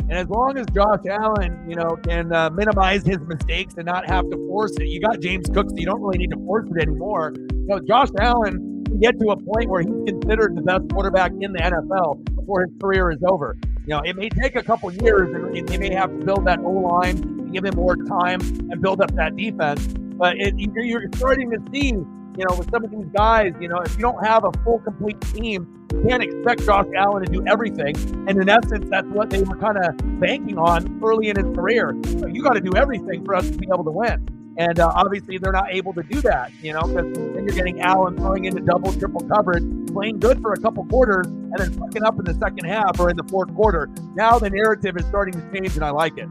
And as long as Josh Allen, can minimize his mistakes and not have to force it, you got James Cook, so you don't really need to force it anymore. Josh Allen can get to a point where he's considered the best quarterback in the NFL before his career is over. It may take a couple years, and they may have to build that O-line, give him more time, and build up that defense. But you're starting to see, with some of these guys, if you don't have a full, complete team, you can't expect Josh Allen to do everything. And in essence, that's what they were kind of banking on early in his career. So you got to do everything for us to be able to win. And obviously, they're not able to do that, because then you're getting Allen throwing into double, triple coverage, playing good for a couple quarters, and then fucking up in the second half or in the fourth quarter. Now the narrative is starting to change, and I like it.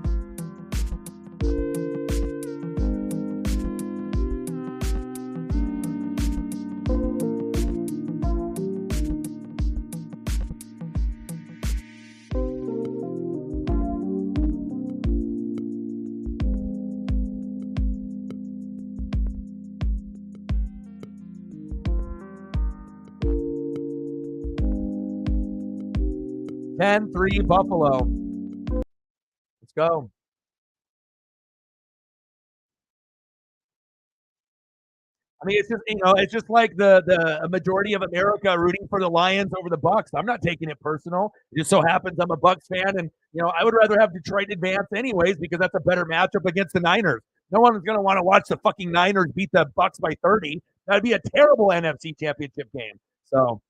Ten-three Buffalo. Let's go. I mean, it's just like the majority of America rooting for the Lions over the Bucks. I'm not taking it personal. It just so happens I'm a Bucks fan, and I would rather have Detroit advance anyways because that's a better matchup against the Niners. No one's going to want to watch the fucking Niners beat the Bucks by 30. That'd be a terrible NFC Championship game. So,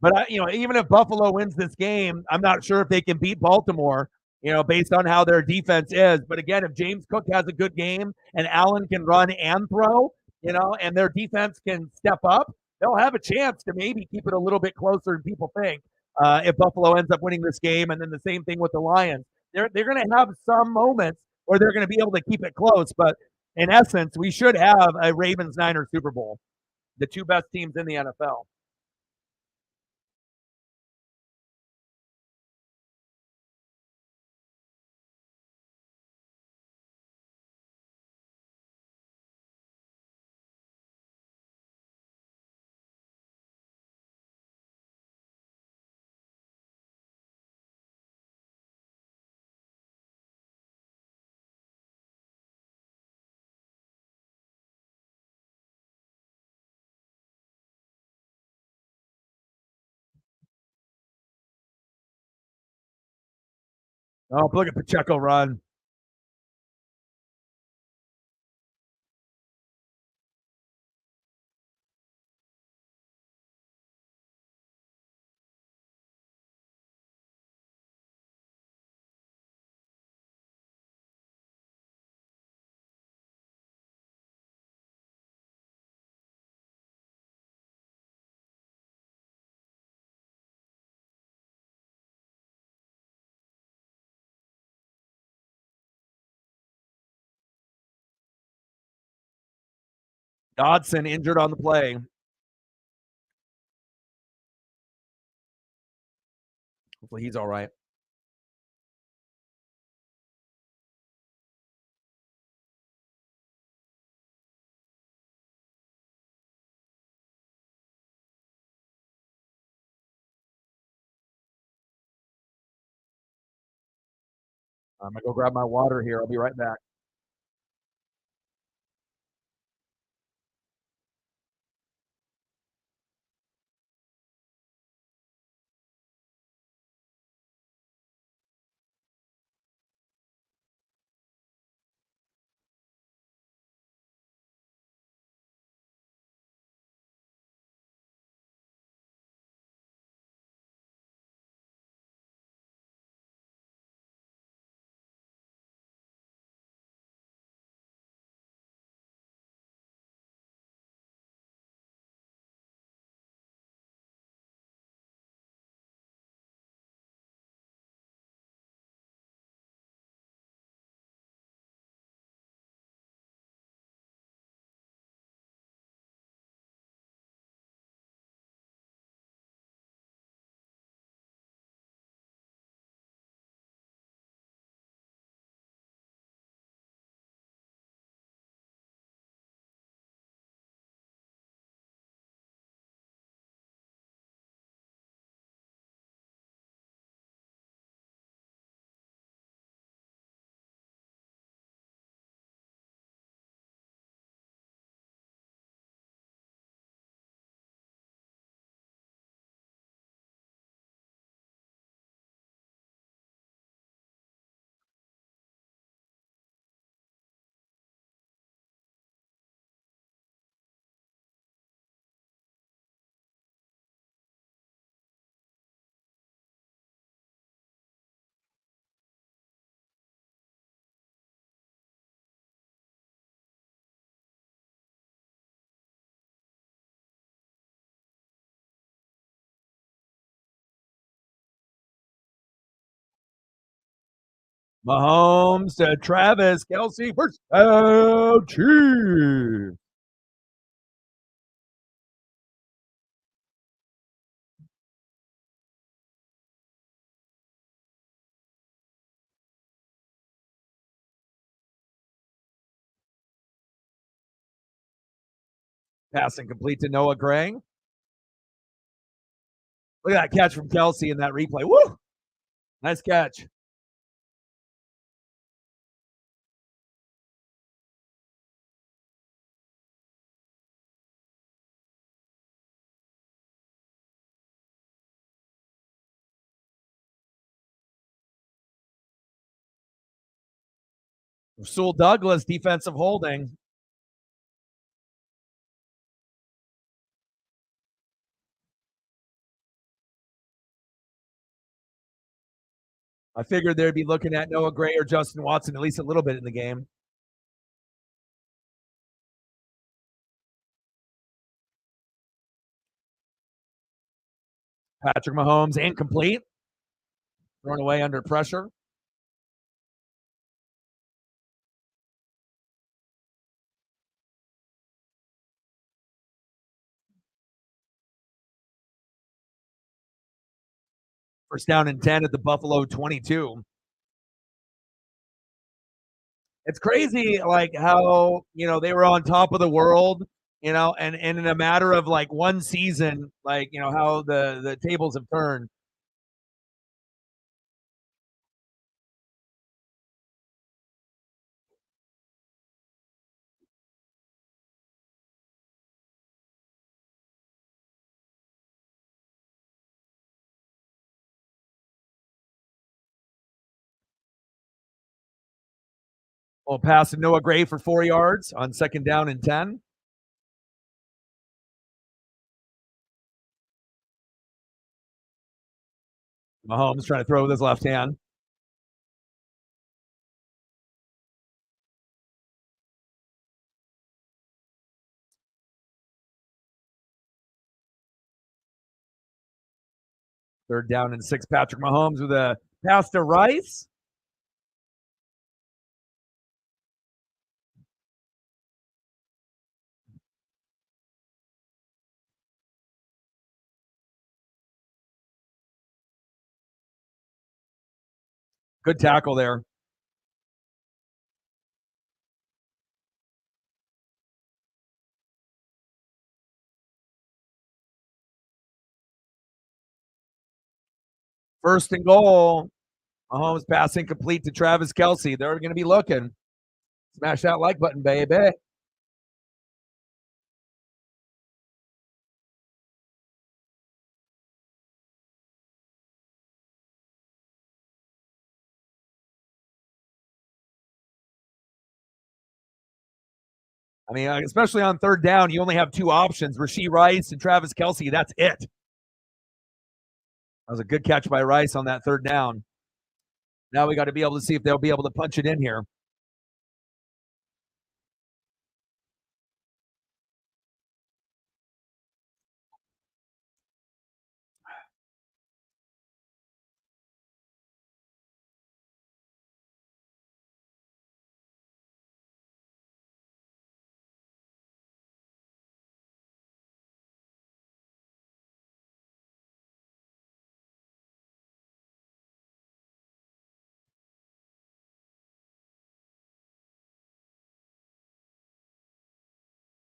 but even if Buffalo wins this game, I'm not sure if they can beat Baltimore. Based on how their defense is. But again, if James Cook has a good game and Allen can run and throw, and their defense can step up, they'll have a chance to maybe keep it a little bit closer than people think. If Buffalo ends up winning this game, and then the same thing with the Lions, they're going to have some moments where they're going to be able to keep it close. But In essence, we should have a Ravens-Niners Super Bowl, the two best teams in the NFL. Oh, look at Pacheco run. Dodson injured on the play. Hopefully he's all right. I'm going to go grab my water here. I'll be right back. Mahomes to Travis Kelce. First down, Chiefs. Passing complete to Noah Gray. Look at that catch from Kelce in that replay. Woo! Nice catch. Rasul Douglas, defensive holding. I figured they'd be looking at Noah Gray or Justin Watson at least a little bit in the game. Patrick Mahomes, incomplete. Thrown away under pressure. First down and 10 at the Buffalo 22. It's crazy, like how they were on top of the world, and in a matter of like one season, like how the tables have turned. Well, pass to Noah Gray for 4 yards on second down and 10. Mahomes trying to throw with his left hand. Third down and 6. Patrick Mahomes with a pass to Rice. Good tackle there. First and goal. Mahomes pass incomplete to Travis Kelce. They're going to be looking. Smash that like button, baby. I mean, especially on third down, you only have two options: Rashee Rice and Travis Kelce. That's it. That was a good catch by Rice on that third down. Now we got to be able to see if they'll be able to punch it in here.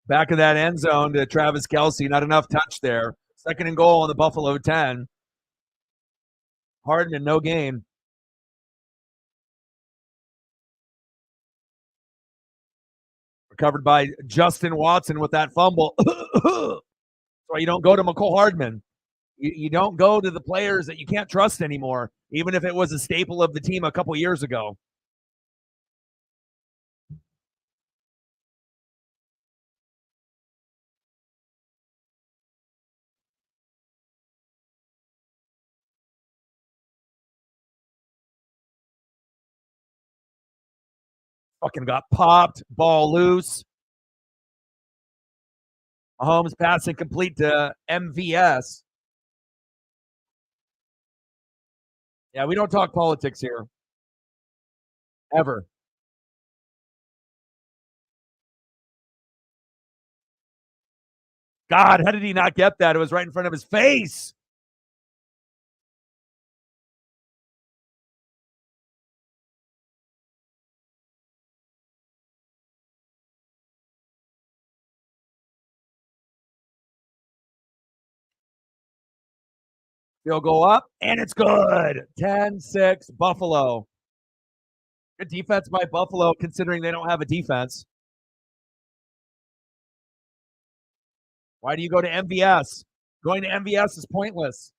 Back of that end zone to Travis Kelce. Not enough touch there. Second and goal on the Buffalo 10. Hardman, no gain. Recovered by Justin Watson with that fumble. That's why you don't go to McCole Hardman. You don't go to the players that you can't trust anymore, even if it was a staple of the team a couple years ago. Fucking got popped, ball loose. Mahomes passing complete to MVS. Yeah, we don't talk politics here. Ever. God, how did he not get that? It was right in front of his face. He'll go up, and it's good. 10-6, Buffalo. Good defense by Buffalo, considering they don't have a defense. Why do you go to MVS? Going to MVS is pointless.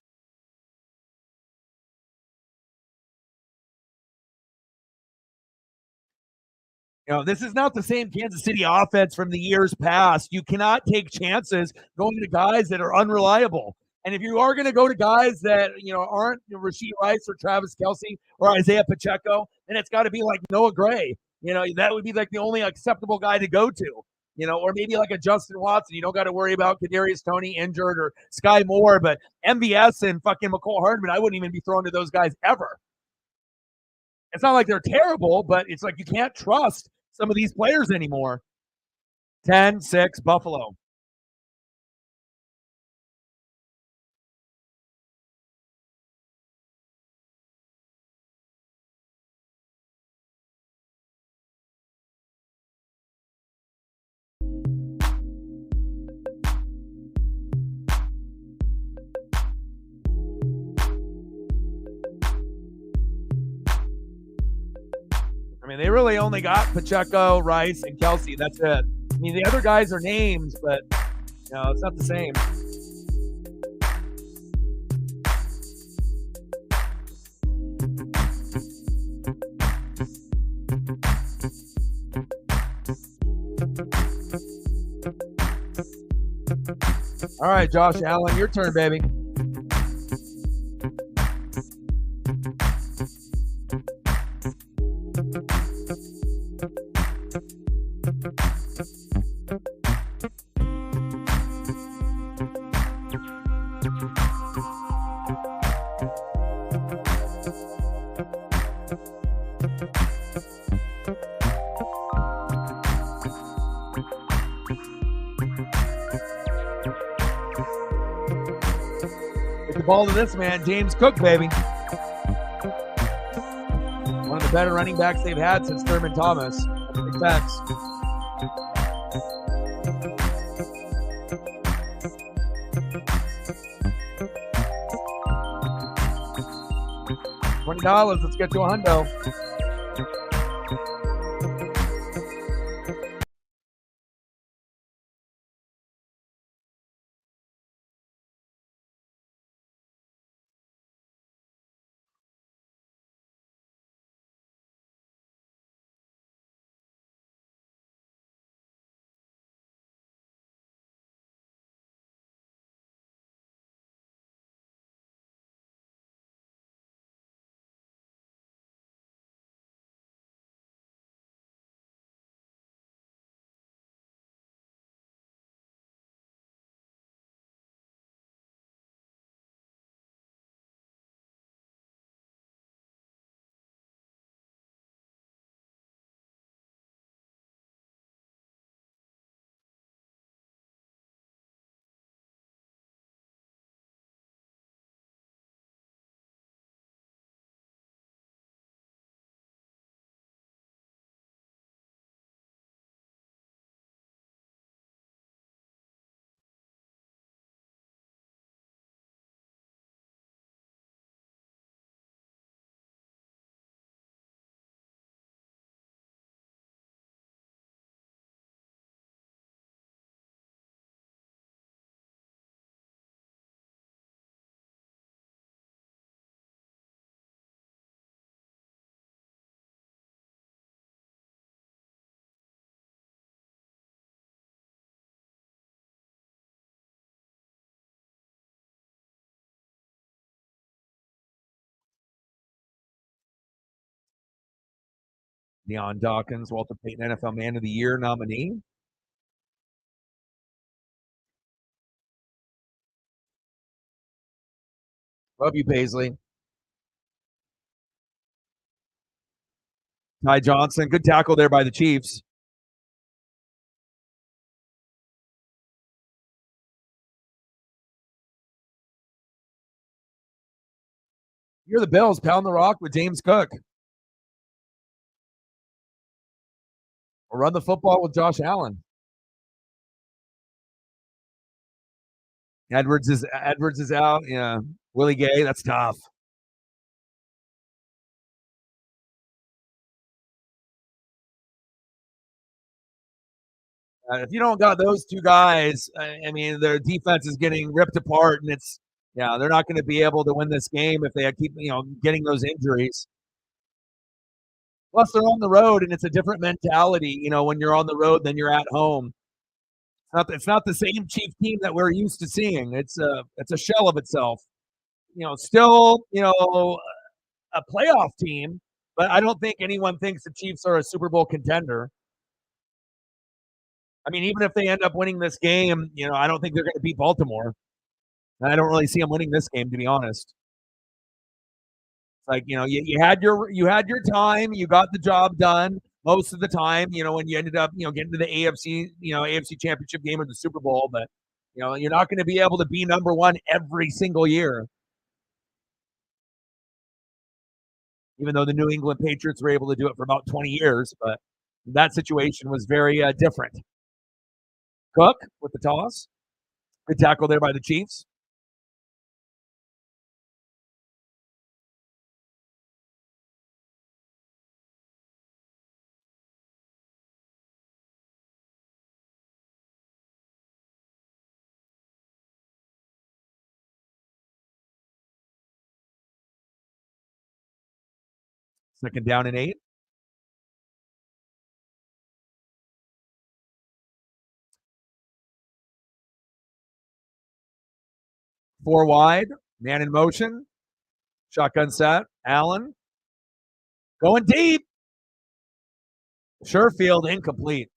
This is not the same Kansas City offense from the years past. You cannot take chances going to guys that are unreliable. And if you are going to go to guys that aren't Rashee Rice or Travis Kelce or Isaiah Pacheco, then it's got to be like Noah Gray. That would be like the only acceptable guy to go to. Or maybe like a Justin Watson. You don't got to worry about Kadarius Toney injured or Sky Moore, but MVS and fucking McCole Hardman, I wouldn't even be thrown to those guys ever. It's not like they're terrible, but it's like you can't trust some of these players anymore. 10-6, Buffalo. I mean, they really only got Pacheco, Rice, and Kelsey. That's it. I mean, the other guys are names, but it's not the same. All right, Josh Allen, your turn, baby. Get the ball to this man, James Cook, baby. One of the better running backs they've had since Thurman Thomas. Big facts. $20. Let's get to a hundo. Deion Dawkins, Walter Payton NFL Man of the Year nominee. Love you, Paisley. Ty Johnson, good tackle there by the Chiefs. You're the Bills. Pound the rock with James Cook. Or run the football with Josh Allen. Edwards is out. Yeah. Willie Gay, that's tough. If you don't got those two guys, I mean, their defense is getting ripped apart, and they're not going to be able to win this game if they keep getting those injuries. Plus, they're on the road, and it's a different mentality. When you're on the road than you're at home. It's not the same Chief team that we're used to seeing. It's a shell of itself. Still a playoff team, but I don't think anyone thinks the Chiefs are a Super Bowl contender. I mean, even if they end up winning this game, I don't think they're going to beat Baltimore. And I don't really see them winning this game, to be honest. It's like, you had your time, you got the job done most of the time, when you ended up, getting to the AFC Championship game or the Super Bowl, but you're not going to be able to be number one every single year. Even though the New England Patriots were able to do it for about 20 years, but that situation was very different. Cook with the toss. Good tackle there by the Chiefs. Second down and 8. Four wide. Man in motion. Shotgun set. Allen. Going deep. Sherfield incomplete.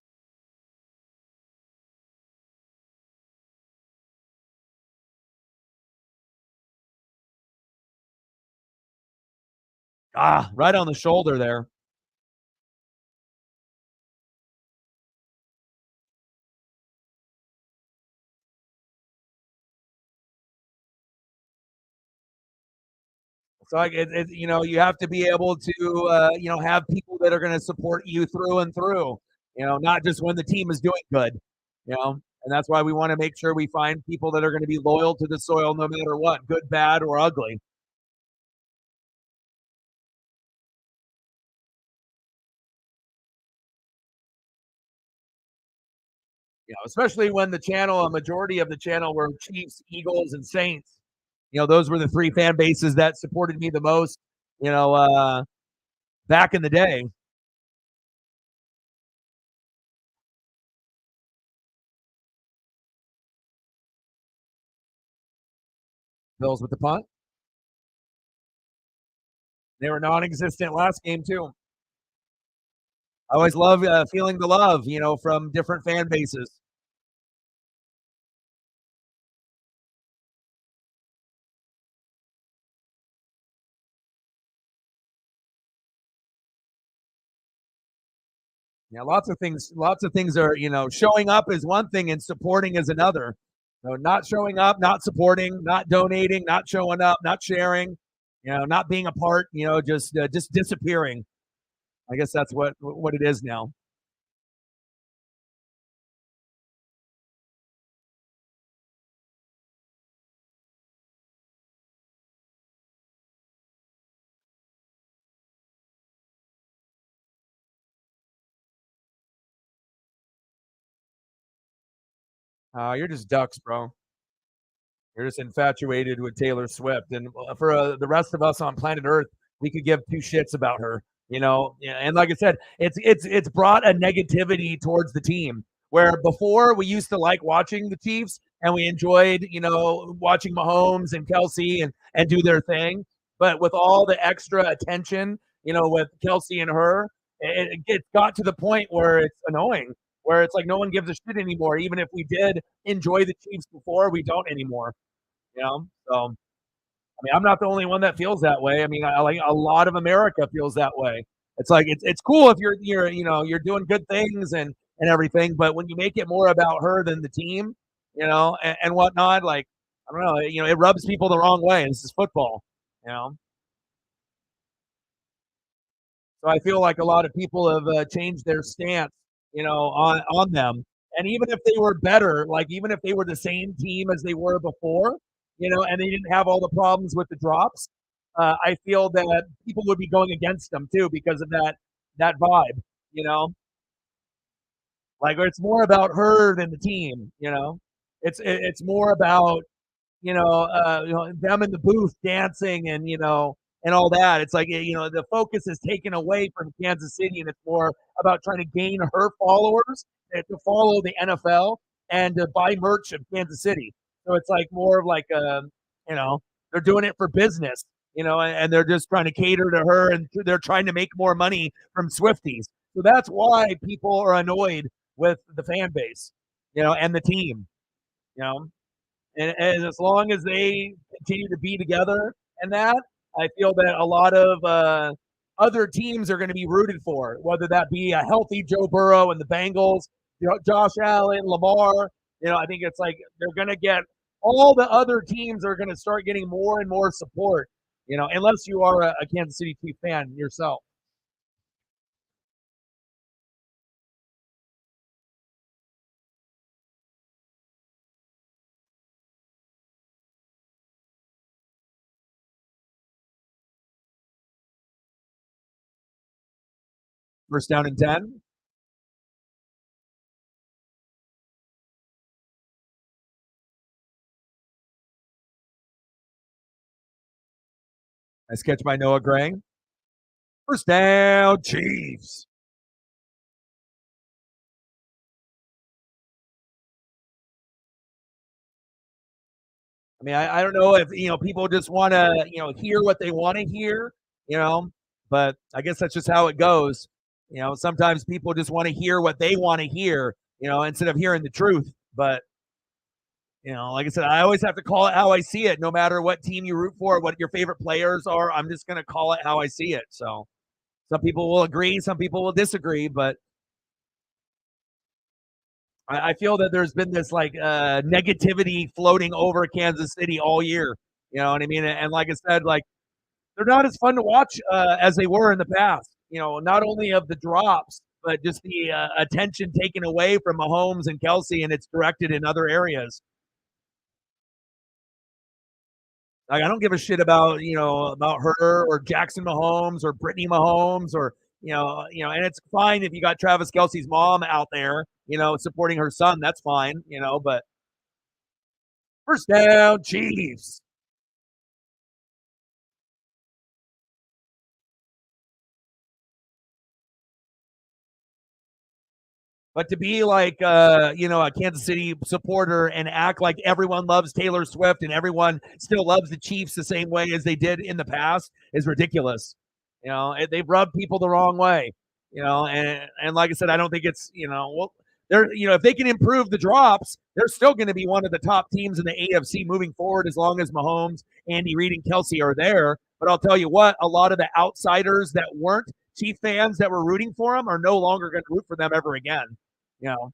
Right on the shoulder there. So you have to be able to have people that are going to support you through and through. Not just when the team is doing good. And that's why we want to make sure we find people that are going to be loyal to the soil no matter what, good, bad, or ugly. Especially when a majority of the channel were Chiefs, Eagles, and Saints. Those were the three fan bases that supported me the most. Back in the day. Bills with the punt. They were non-existent last game too. I always love feeling the love, from different fan bases. Yeah, lots of things are, showing up is one thing and supporting is another. Not showing up, not supporting, not donating, not showing up, not sharing, not being a part, just disappearing. I guess that's what it is now. You're just ducks, bro. You're just infatuated with Taylor Swift, and for the rest of us on planet Earth, we could give two shits about her. Yeah, and like I said, it's brought a negativity towards the team. Where before we used to like watching the Chiefs and we enjoyed, watching Mahomes and Kelsey and do their thing. But with all the extra attention, with Kelsey and her, it got to the point where it's annoying. Where it's like no one gives a shit anymore. Even if we did enjoy the Chiefs before, we don't anymore. So I'm not the only one that feels that way. I like a lot of America feels that way. It's like it's cool if you're doing good things and everything, but when you make it more about her than the team, and whatnot, like I don't know, it rubs people the wrong way. This is football, you know. So I feel like a lot of people have changed their stance, on them. And even if they were better, like even if they were the same team as they were before, and they didn't have all the problems with the drops, I feel that people would be going against them too because of that vibe, you know. Like it's more about her than the team, It's more about them in the booth dancing and and all that. It's like the focus is taken away from Kansas City, and it's more about trying to gain her followers to follow the NFL and to buy merch of Kansas City. So it's like more of like you know they're doing it for business, and they're just trying to cater to her, and they're trying to make more money from Swifties. So that's why people are annoyed with the fan base, and the team, you know. And as long as they continue to be together and that, I feel that a lot of other teams are going to be rooted for, whether that be a healthy Joe Burrow and the Bengals, Josh Allen, Lamar. I think it's like they're going to get all the other teams are going to start getting more and more support. Unless you are a Kansas City Chief fan yourself. First down and 10. Nice catch by Noah Gray. First down, Chiefs. I mean, I don't know if people just want to hear what they want to hear, you know, but I guess that's just how it goes. Sometimes people just want to hear what they want to hear, instead of hearing the truth. But like I said, I always have to call it how I see it, no matter what team you root for, what your favorite players are. I'm just going to call it how I see it. So some people will agree, some people will disagree, but I feel that there's been this like negativity floating over Kansas City all year. You know what I mean? And like I said, like they're not as fun to watch as they were in the past. Not only of the drops, but just the attention taken away from Mahomes and Kelsey, and it's directed in other areas. Like I don't give a shit about about her or Jackson Mahomes or Brittany Mahomes or and it's fine if you got Travis Kelsey's mom out there, supporting her son. That's fine, but first down, Chiefs. But to be like, a Kansas City supporter and act like everyone loves Taylor Swift and everyone still loves the Chiefs the same way as they did in the past is ridiculous. They've rubbed people the wrong way. And like I said, I don't think it's well, they're if they can improve the drops, they're still going to be one of the top teams in the AFC moving forward as long as Mahomes, Andy Reid, and Kelsey are there. But I'll tell you what, a lot of the outsiders that weren't Chief fans that were rooting for them are no longer going to root for them ever again. You know,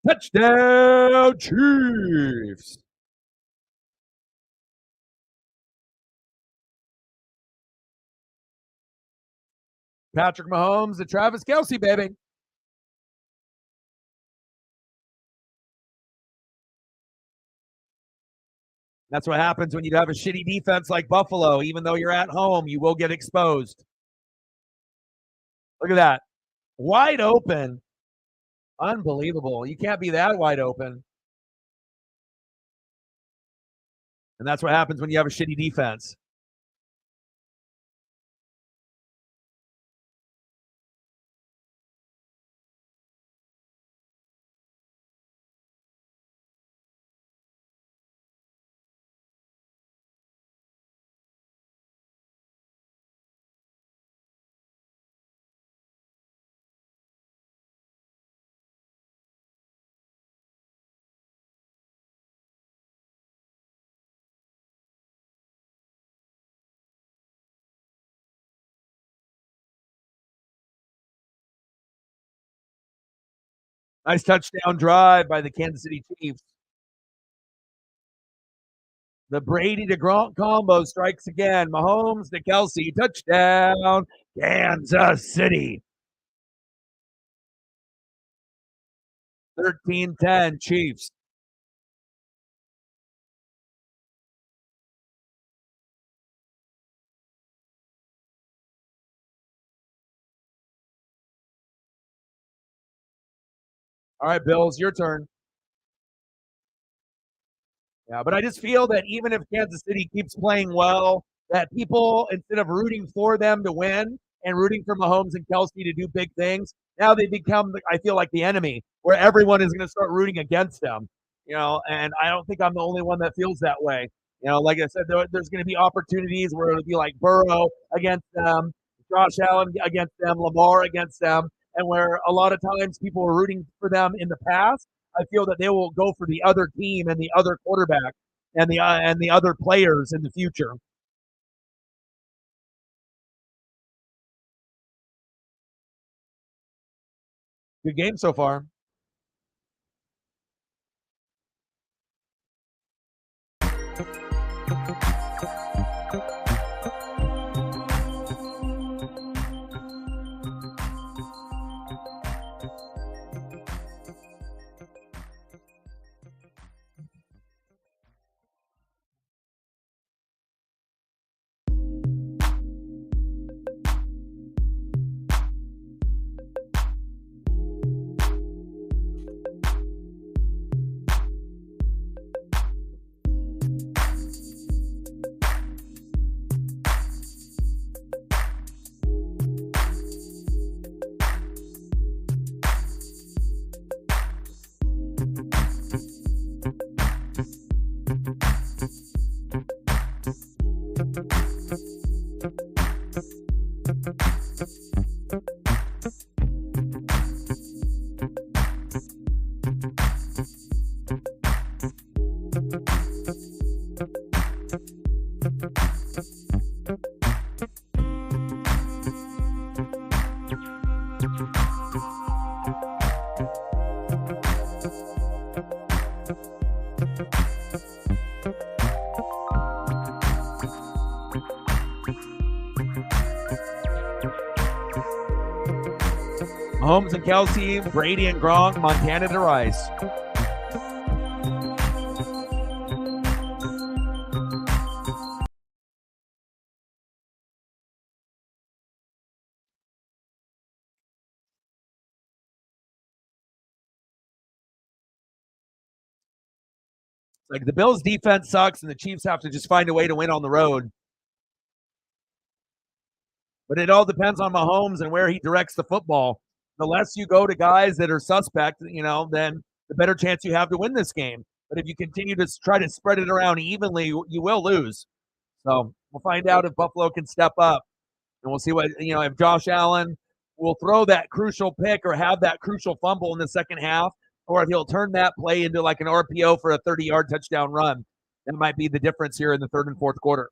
touchdown Chiefs. Patrick Mahomes and Travis Kelsey, baby. That's what happens when you have a shitty defense like Buffalo. Even though you're at home, you will get exposed. Look at that. Wide open. Unbelievable. You can't be that wide open. And that's what happens when you have a shitty defense. Nice touchdown drive by the Kansas City Chiefs. The Brady to Gronk combo strikes again. Mahomes to Kelsey. Touchdown, Kansas City. 13-10 Chiefs. All right, Bills, your turn. Yeah, but I just feel that even if Kansas City keeps playing well, that people, instead of rooting for them to win and rooting for Mahomes and Kelsey to do big things, now they become, I feel like, the enemy, where everyone is going to start rooting against them. And I don't think I'm the only one that feels that way. Like I said, there's going to be opportunities where it'll be like Burrow against them, Josh Allen against them, Lamar against them, and where a lot of times people were rooting for them in the past, I feel that they will go for the other team and the other quarterback and the other players in the future. Good game so far. Mahomes and Kelsey, Brady and Gronk, Montana to Rice. Like the Bills' defense sucks, and the Chiefs have to just find a way to win on the road. But it all depends on Mahomes and where he directs the football. The less you go to guys that are suspect, then the better chance you have to win this game. But if you continue to try to spread it around evenly, you will lose. So we'll find out if Buffalo can step up, and we'll see if Josh Allen will throw that crucial pick or have that crucial fumble in the second half, or if he'll turn that play into like an RPO for a 30-yard touchdown run. That might be the difference here in the third and fourth quarter.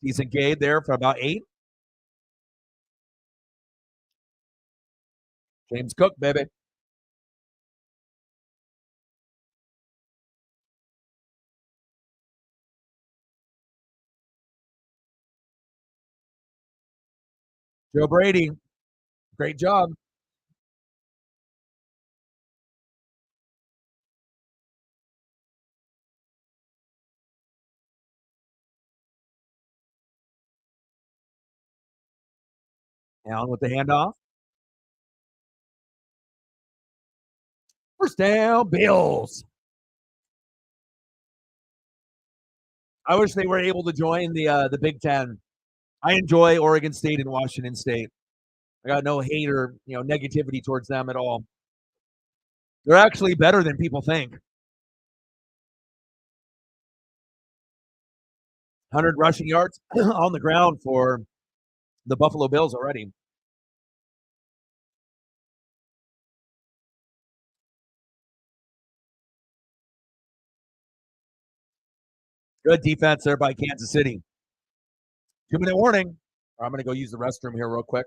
Decent Gabe there for about 8. James Cook, baby. Joe Brady, great job. Allen with the handoff. First down, Bills. I wish they were able to join the Big Ten. I enjoy Oregon State and Washington State. I got no hate or negativity towards them at all. They're actually better than people think. 100 rushing yards on the ground for the Buffalo Bills already. Good defense there by Kansas City. 2-minute warning. I'm going to go use the restroom here real quick.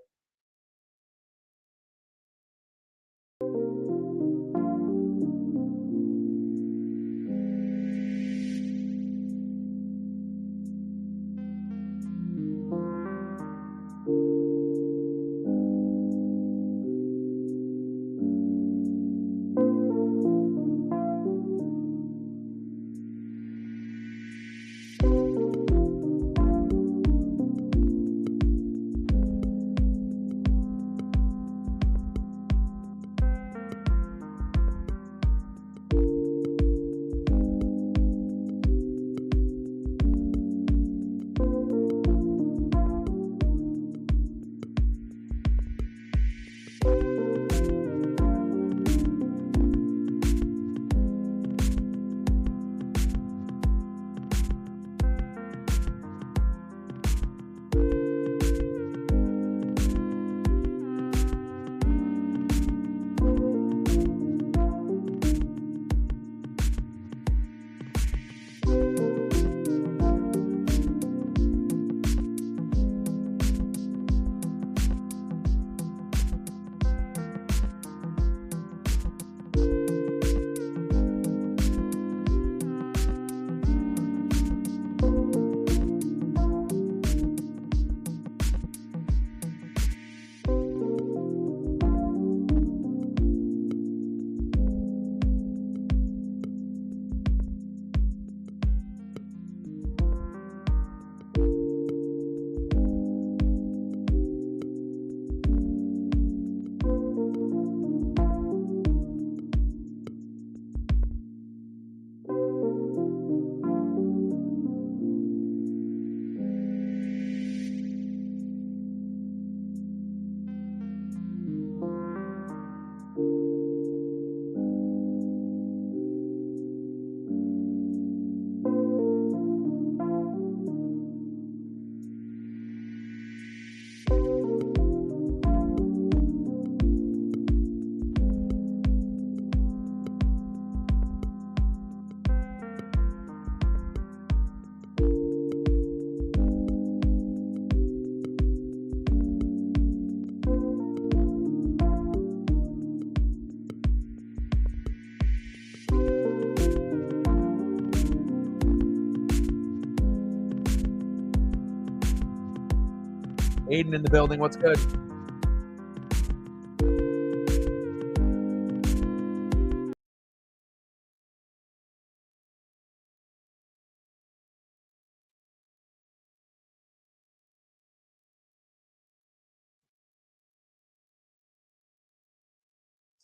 Aiden in the building. What's good?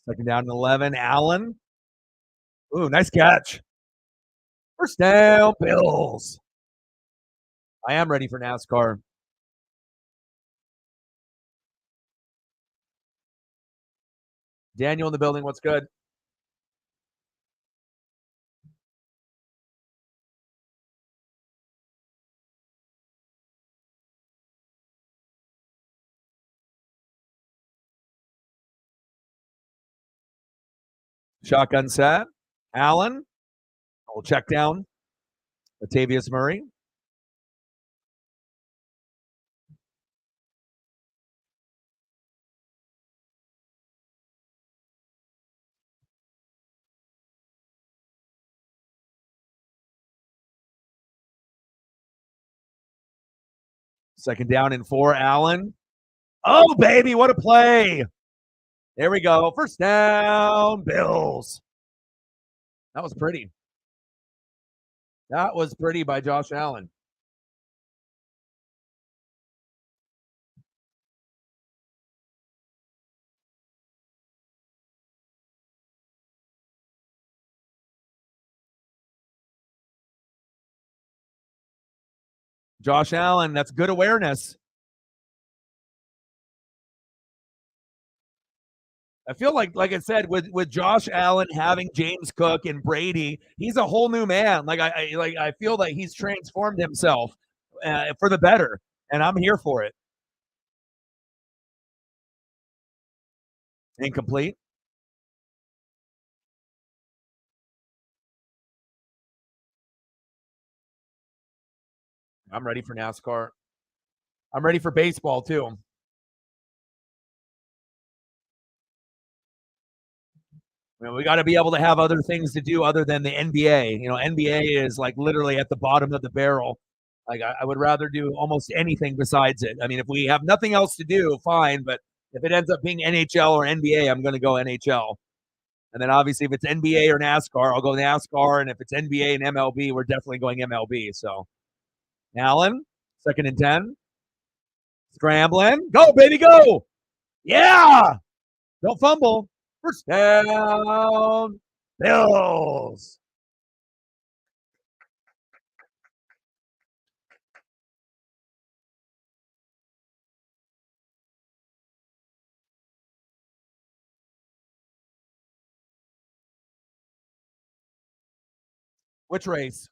Second down and 11. Allen. Ooh, nice catch. First down, Bills. I am ready for NASCAR. Daniel in the building. What's good? Shotgun set. Allen. We'll check down. Latavius Murray. Second down and 4. Allen. Oh, baby, what a play. There we go. First down, Bills. That was pretty. That was pretty by Josh Allen. Josh Allen, that's good awareness. I feel like I said, with Josh Allen having James Cook and Brady, he's a whole new man. I feel that he's transformed himself for the better, and I'm here for it. Incomplete. I'm ready for NASCAR. I'm ready for baseball too. We got to be able to have other things to do other than the NBA. NBA is like literally at the bottom of the barrel. Like I would rather do almost anything besides it. I mean, if we have nothing else to do, fine. But if it ends up being NHL or NBA, I'm going to go NHL. And then obviously if it's NBA or NASCAR, I'll go NASCAR. And if it's NBA and MLB, we're definitely going MLB. So Allen, 2nd and 10. Scrambling. Go, baby, go. Yeah. Don't fumble. First down, Bills. Which race?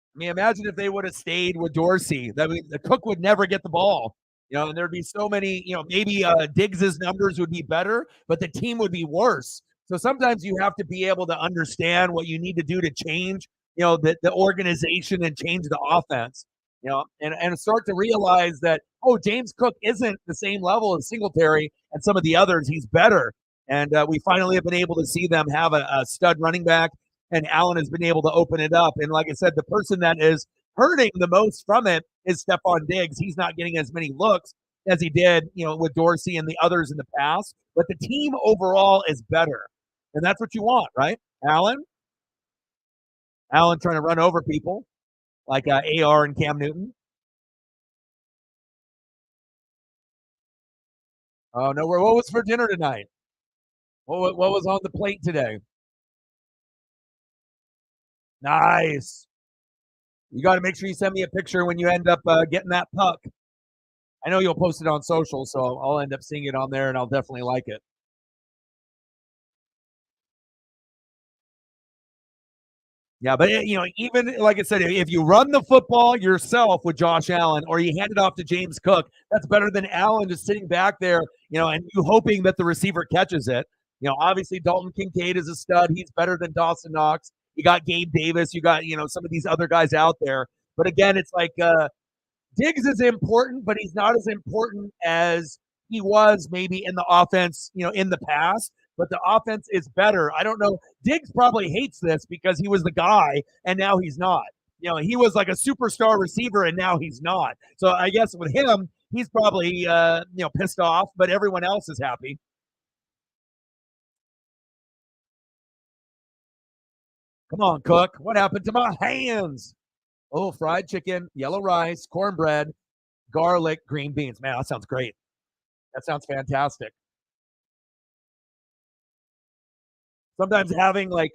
I mean, imagine if they would have stayed with Dorsey. The Cook would never get the ball. And there'd be so many, maybe Diggs's numbers would be better, but the team would be worse. So sometimes you have to be able to understand what you need to do to change, the organization and change the offense, and start to realize that, James Cook isn't the same level as Singletary and some of the others. He's better. And we finally have been able to see them have a stud running back, and Allen has been able to open it up. And like I said, the person that is hurting the most from it is Stephon Diggs. He's not getting as many looks as he did, with Dorsey and the others in the past. But the team overall is better. And that's what you want, right? Allen trying to run over people like AR and Cam Newton. Oh, no. What was for dinner tonight? What was on the plate today? Nice. You got to make sure you send me a picture when you end up getting that puck. I know you'll post it on social, so I'll end up seeing it on there, and I'll definitely like it. Yeah, but even like I said, if you run the football yourself with Josh Allen, or you hand it off to James Cook, that's better than Allen just sitting back there, and you hoping that the receiver catches it. Obviously Dalton Kincaid is a stud. He's better than Dawson Knox. You got Gabe Davis. You got some of these other guys out there. But again, it's like Diggs is important, but he's not as important as he was maybe in the offense, in the past. But the offense is better. I don't know. Diggs probably hates this because he was the guy, and now he's not. He was like a superstar receiver, and now he's not. So I guess with him, he's probably pissed off, but everyone else is happy. Come on, Cook. What happened to my hands? Oh, fried chicken, yellow rice, cornbread, garlic, green beans. Man, that sounds great. That sounds fantastic. Sometimes having like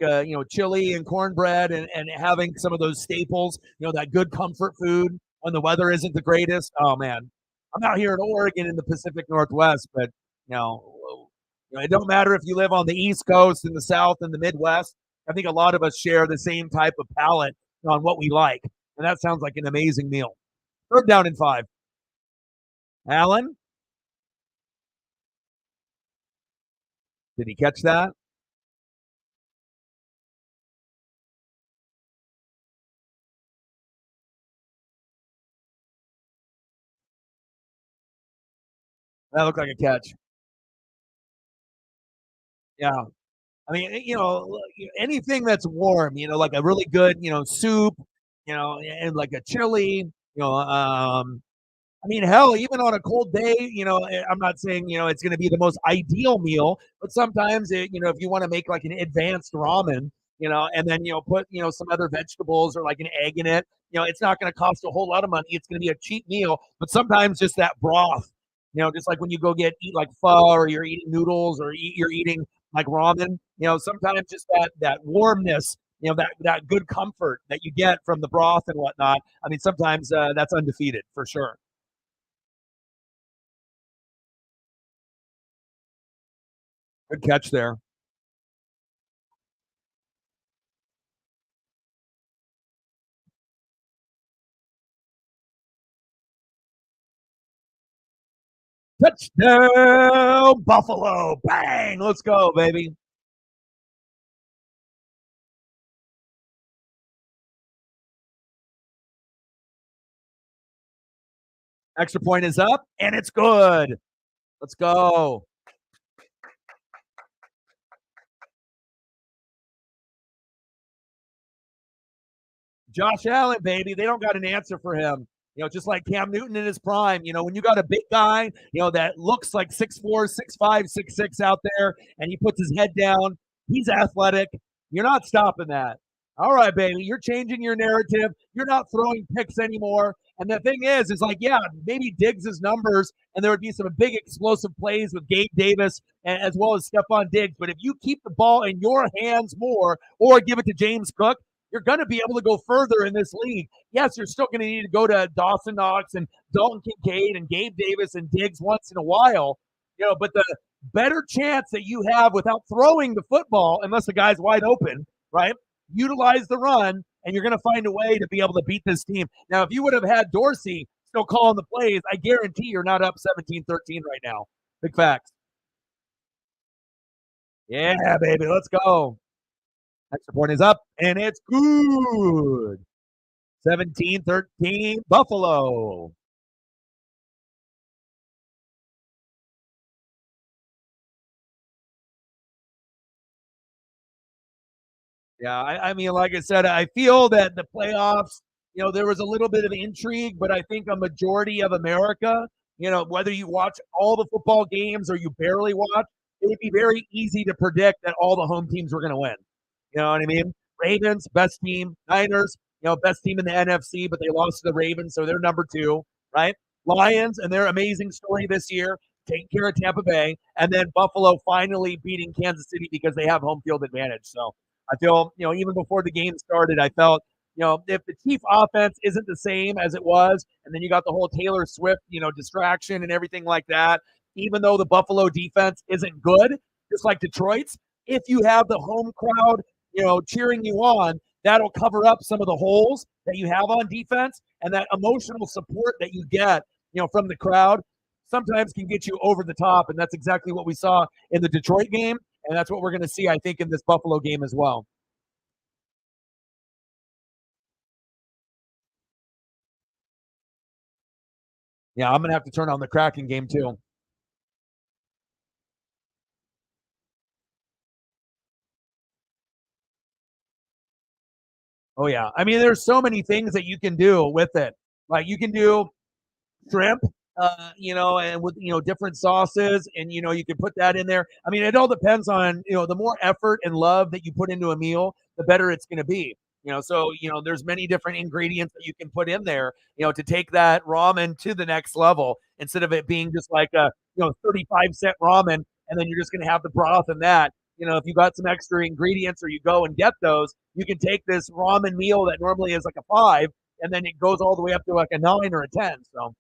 chili and cornbread and having some of those staples, that good comfort food when the weather isn't the greatest. Oh man, I'm out here in Oregon in the Pacific Northwest, but you know, it don't matter if you live on the East Coast, in the South, in the Midwest. I think a lot of us share the same type of palate on what we like, and that sounds like an amazing meal. Third down and 5. Allen, did he catch that? That looked like a catch. Yeah. I mean, anything that's warm, like a really good, soup, and like a chili, I mean, hell, even on a cold day, I'm not saying, it's going to be the most ideal meal, but sometimes, if you want to make like an advanced ramen, and then, put, some other vegetables or like an egg in it, it's not going to cost a whole lot of money. It's going to be a cheap meal, but sometimes just that broth, just like when you go eat like pho or you're eating noodles or you're eating like ramen, sometimes just that warmness, that good comfort that you get from the broth and whatnot. I mean, sometimes that's undefeated for sure. Good catch there. Touchdown, Buffalo. Bang. Let's go, baby. Extra point is up, and it's good. Let's go. Josh Allen, baby. They don't got an answer for him. Just like Cam Newton in his prime. When you got a big guy, that looks like 6'4, 6'5, 6'6 out there, and he puts his head down, he's athletic. You're not stopping that. All right, baby. You're changing your narrative. You're not throwing picks anymore. And the thing is like, yeah, maybe Diggs' numbers, and there would be some big explosive plays with Gabe Davis as well as Stephon Diggs. But if you keep the ball in your hands more or give it to James Cook, you're going to be able to go further in this league. Yes, you're still going to need to go to Dawson Knox and Dalton Kincaid and Gabe Davis and Diggs once in a while, but the better chance that you have without throwing the football, unless the guy's wide open, right? Utilize the run, and you're going to find a way to be able to beat this team. Now, if you would have had Dorsey still calling the plays, I guarantee you're not up 17-13 right now. Big facts. Yeah, baby, let's go. Extra point is up, and it's good. 17-13, Buffalo. Yeah, I mean, like I said, I feel that the playoffs, there was a little bit of intrigue, but I think a majority of America, whether you watch all the football games or you barely watch, it would be very easy to predict that all the home teams were going to win. You know what I mean? Ravens, best team. Niners, best team in the NFC, but they lost to the Ravens, so they're number 2, right? Lions and their amazing story this year, taking care of Tampa Bay, and then Buffalo finally beating Kansas City because they have home field advantage. So I feel, even before the game started, I felt, if the Chief offense isn't the same as it was, and then you got the whole Taylor Swift, distraction and everything like that, even though the Buffalo defense isn't good, just like Detroit's, if you have the home crowd, cheering you on, that'll cover up some of the holes that you have on defense, and that emotional support that you get, from the crowd sometimes can get you over the top. And that's exactly what we saw in the Detroit game. And that's what we're going to see, I think, in this Buffalo game as well. Yeah, I'm gonna have to turn on the Kraken game too. Oh yeah, I mean, there's so many things that you can do with it. Like you can do shrimp, and with different sauces, and you can put that in there. I mean, it all depends on the more effort and love that you put into a meal, the better it's going to be. So there's many different ingredients that you can put in there, to take that ramen to the next level instead of it being just like a 35-cent ramen, and then you're just going to have the broth and that. If you got some extra ingredients or you go and get those, you can take this ramen meal that normally is like a 5, and then it goes all the way up to like a 9 or a 10. So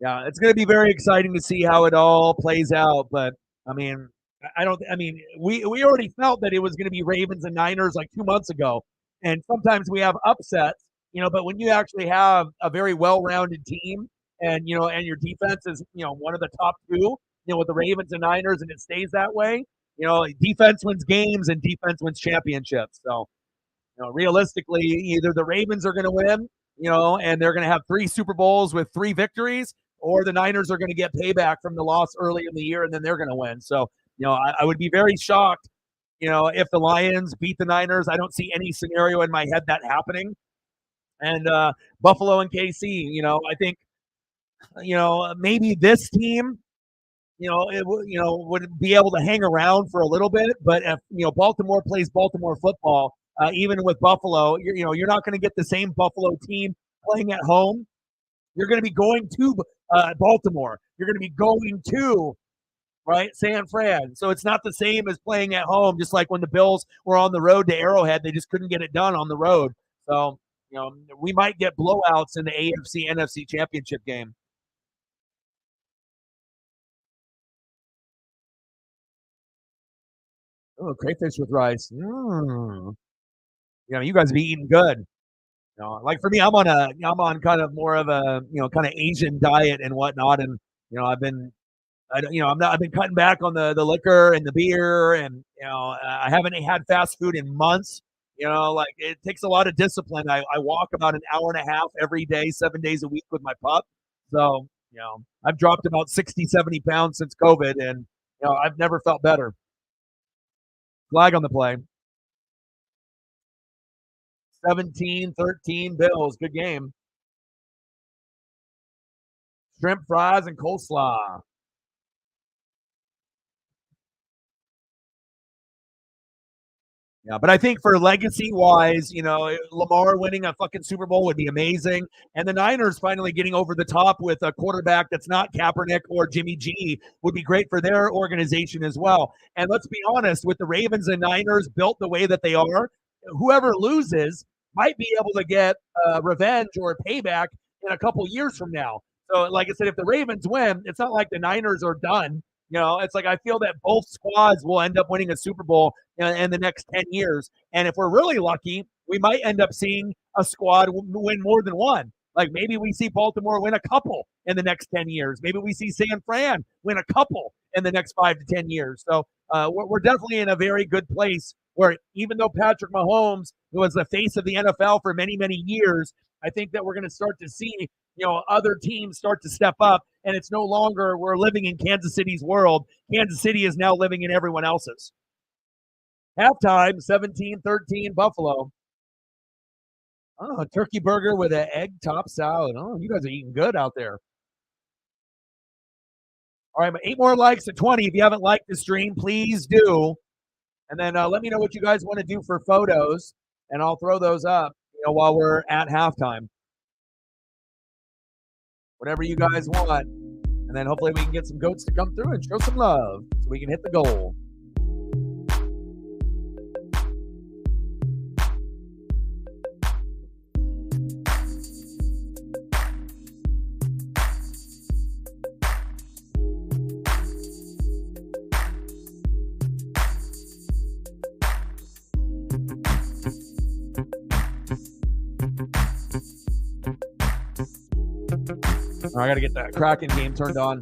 yeah, it's going to be very exciting to see how it all plays out. But I mean, I don't. I mean, we already felt that it was going to be Ravens and Niners like 2 months ago, and sometimes we have upsets, But when you actually have a very well-rounded team, and and your defense is one of the top two, with the Ravens and Niners, and it stays that way, defense wins games and defense wins championships. So realistically, either the Ravens are going to win, and they're going to have 3 Super Bowls with 3 victories, or the Niners are going to get payback from the loss early in the year, and then they're going to win. So, I would be very shocked, if the Lions beat the Niners. I don't see any scenario in my head that happening. And Buffalo and KC, I think, maybe this team, would be able to hang around for a little bit. But if Baltimore plays Baltimore football, even with Buffalo, you're not going to get the same Buffalo team playing at home. You're going to be going to Baltimore. You're going to be going to San Fran. So it's not the same as playing at home. Just like when the Bills were on the road to Arrowhead, they just couldn't get it done on the road. So we might get blowouts in the AFC NFC Championship game. Oh, crayfish with rice. You guys be eating good. Like for me, I'm on kind of more of a kind of Asian diet and whatnot, and I've been I've been cutting back on the liquor and the beer, and I haven't had fast food in months. Like it takes a lot of discipline. I walk about an hour and a half every day, 7 days a week with my pup. So I've dropped about 60, 70 pounds since COVID, and I've never felt better. Flag on the play. 17-13 Bills. Good game. Shrimp fries and coleslaw. Yeah, but I think for legacy-wise, Lamar winning a fucking Super Bowl would be amazing. And the Niners finally getting over the top with a quarterback that's not Kaepernick or Jimmy G would be great for their organization as well. And let's be honest, with the Ravens and Niners built the way that they are, whoever loses might be able to get revenge or payback in a couple years from now. So, like I said, if the Ravens win, it's not like the Niners are done. It's like I feel that both squads will end up winning a Super Bowl in the next 10 years. And if we're really lucky, we might end up seeing a squad win more than one. Like maybe we see Baltimore win a couple in the next 10 years. Maybe we see San Fran win a couple in the next 5 to 10 years. So we're definitely in a very good place where even though Patrick Mahomes was the face of the NFL for many, many years, I think that we're going to start to see other teams start to step up, and it's no longer we're living in Kansas City's world. Kansas City is now living in everyone else's. Halftime, 17-13 Buffalo. Oh, a turkey burger with an egg top salad. Oh, you guys are eating good out there. All right, 8 more likes at 20. If you haven't liked the stream, please do. And then let me know what you guys want to do for photos, and I'll throw those up while we're at halftime. Whatever you guys want. And then hopefully we can get some goats to come through and show some love so we can hit the goal. I got to get that Kraken game turned on.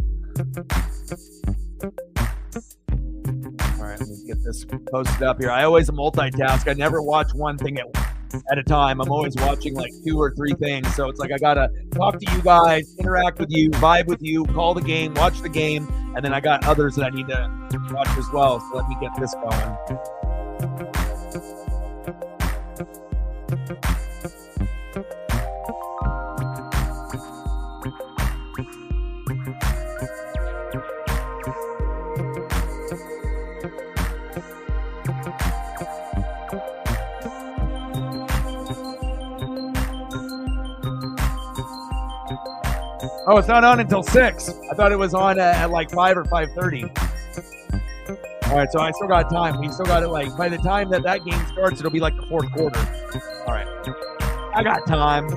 All right, let me get this posted up here. I always multitask. I never watch one thing at once. at a time. I'm always watching like 2 or 3 things. So it's like I gotta talk to you guys, interact with you, vibe with you, call the game, watch the game, and then I got others that I need to watch as well. So let me get this going. Oh, it's not on until 6. I thought it was on at like 5 or 5:30. All right, so I still got time. We still got it like by the time that game starts, it'll be like the 4th quarter. All right, I got time.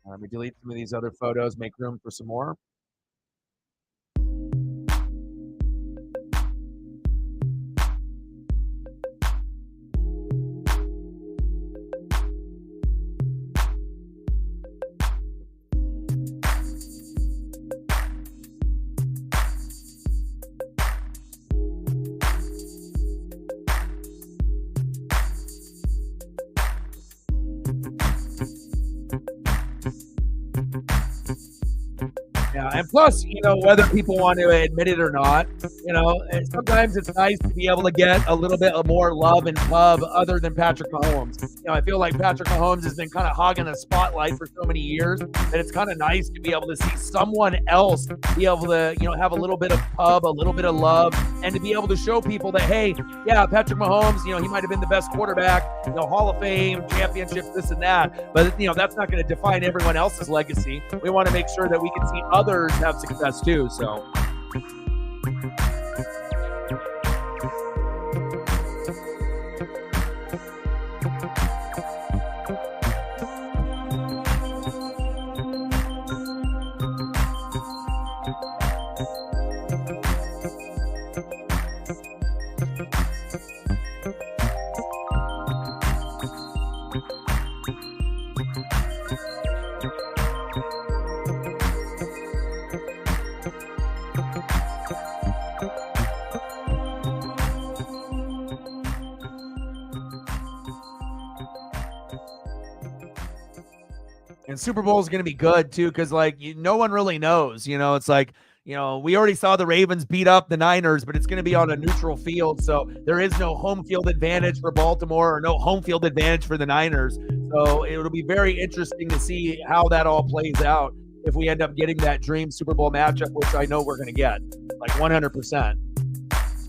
Let me delete some of these other photos, make room for some more. Yeah, and plus, whether people want to admit it or not, sometimes it's nice to be able to get a little bit of more love and pub other than Patrick Mahomes. I feel like Patrick Mahomes has been kind of hogging the spotlight for so many years that it's kind of nice to be able to see someone else be able to, have a little bit of pub, a little bit of love, and to be able to show people that, hey, yeah, Patrick Mahomes, he might have been the best quarterback, Hall of Fame, championships, this and that, but, that's not going to define everyone else's legacy. We want to make sure that we can see others have success too, so. And Super Bowl is going to be good too, because no one really knows. It's like we already saw the Ravens beat up the Niners, but it's going to be on a neutral field, so there is no home field advantage for Baltimore or no home field advantage for the Niners. So it'll be very interesting to see how that all plays out if we end up getting that dream Super Bowl matchup, which I know we're going to get, like 100%.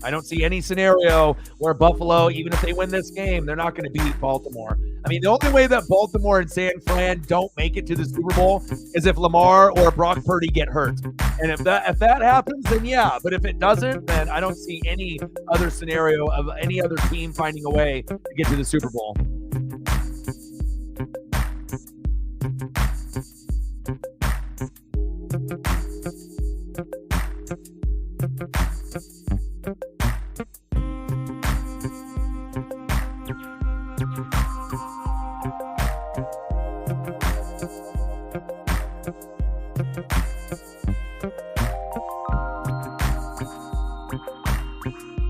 I don't see any scenario where Buffalo, even if they win this game, they're not going to beat Baltimore. I mean, the only way that Baltimore and San Fran don't make it to the Super Bowl is if Lamar or Brock Purdy get hurt. And if that happens, then yeah. But if it doesn't, then I don't see any other scenario of any other team finding a way to get to the Super Bowl.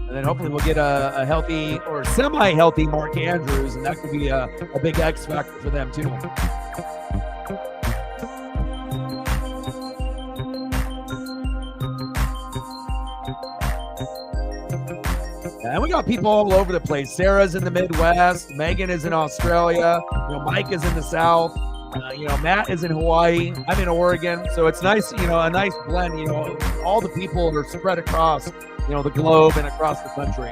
And then hopefully we'll get a healthy or semi-healthy Mark Andrews, and that could be a big X factor for them too. And we got people all over the place. Sarah's in the Midwest. Megan is in Australia. Mike is in the South. Matt is in Hawaii. I'm in Oregon. So it's nice, a nice blend. All the people are spread across, the globe and across the country.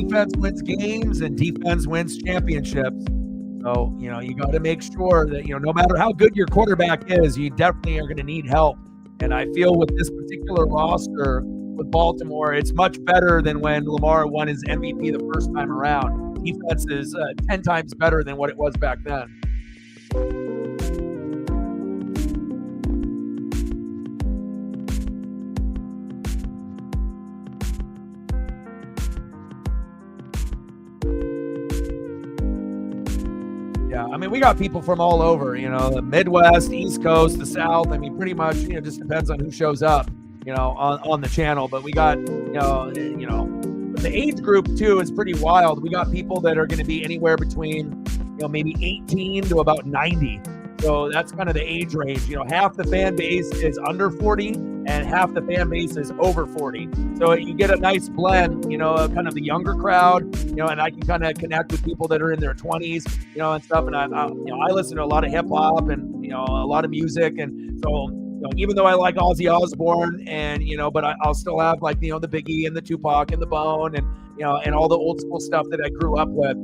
defense wins games and defense wins championships. So, you got to make sure that, no matter how good your quarterback is, you definitely are going to need help. And I feel with this particular roster with Baltimore, it's much better than when Lamar won his MVP the first time around. Defense is 10 times better than what it was back then. Yeah, I mean, we got people from all over, the Midwest, East Coast, the South. I mean, pretty much, just depends on who shows up, on the channel. But we got, the age group too is pretty wild. We got people that are going to be anywhere between, maybe 18 to about 90. So that's kind of the age range. Half the fan base is under 40 and half the fan base is over 40. So you get a nice blend, kind of the younger crowd, and I can kind of connect with people that are in their 20s, and stuff. And I listen to a lot of hip hop and, a lot of music. And so, even though I like Ozzy Osbourne and, but I'll still have like, the Biggie and the Tupac and the Bone and, and all the old school stuff that I grew up with.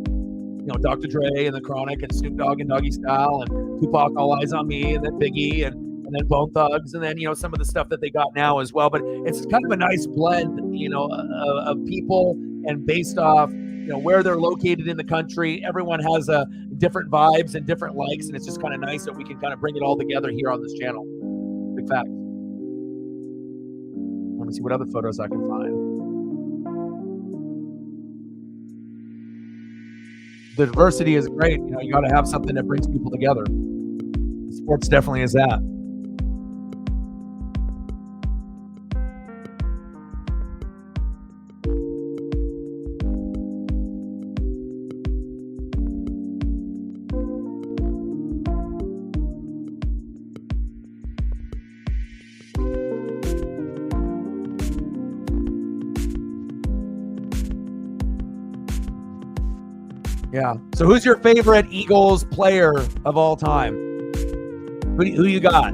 Dr. Dre and the Chronic and Snoop Dogg and Doggy Style and Tupac, All Eyes on Me, and then Biggie and then Bone Thugs, and then some of the stuff that they got now as well. But it's kind of a nice blend, of people, and based off where they're located in the country, everyone has different vibes and different likes, and it's just kind of nice that we can kind of bring it all together here on this channel. Big fact. Let me see what other photos I can find. The diversity is great. You got to have something that brings people together. Sports definitely is that. Yeah. So who's your favorite Eagles player of all time? Who you got?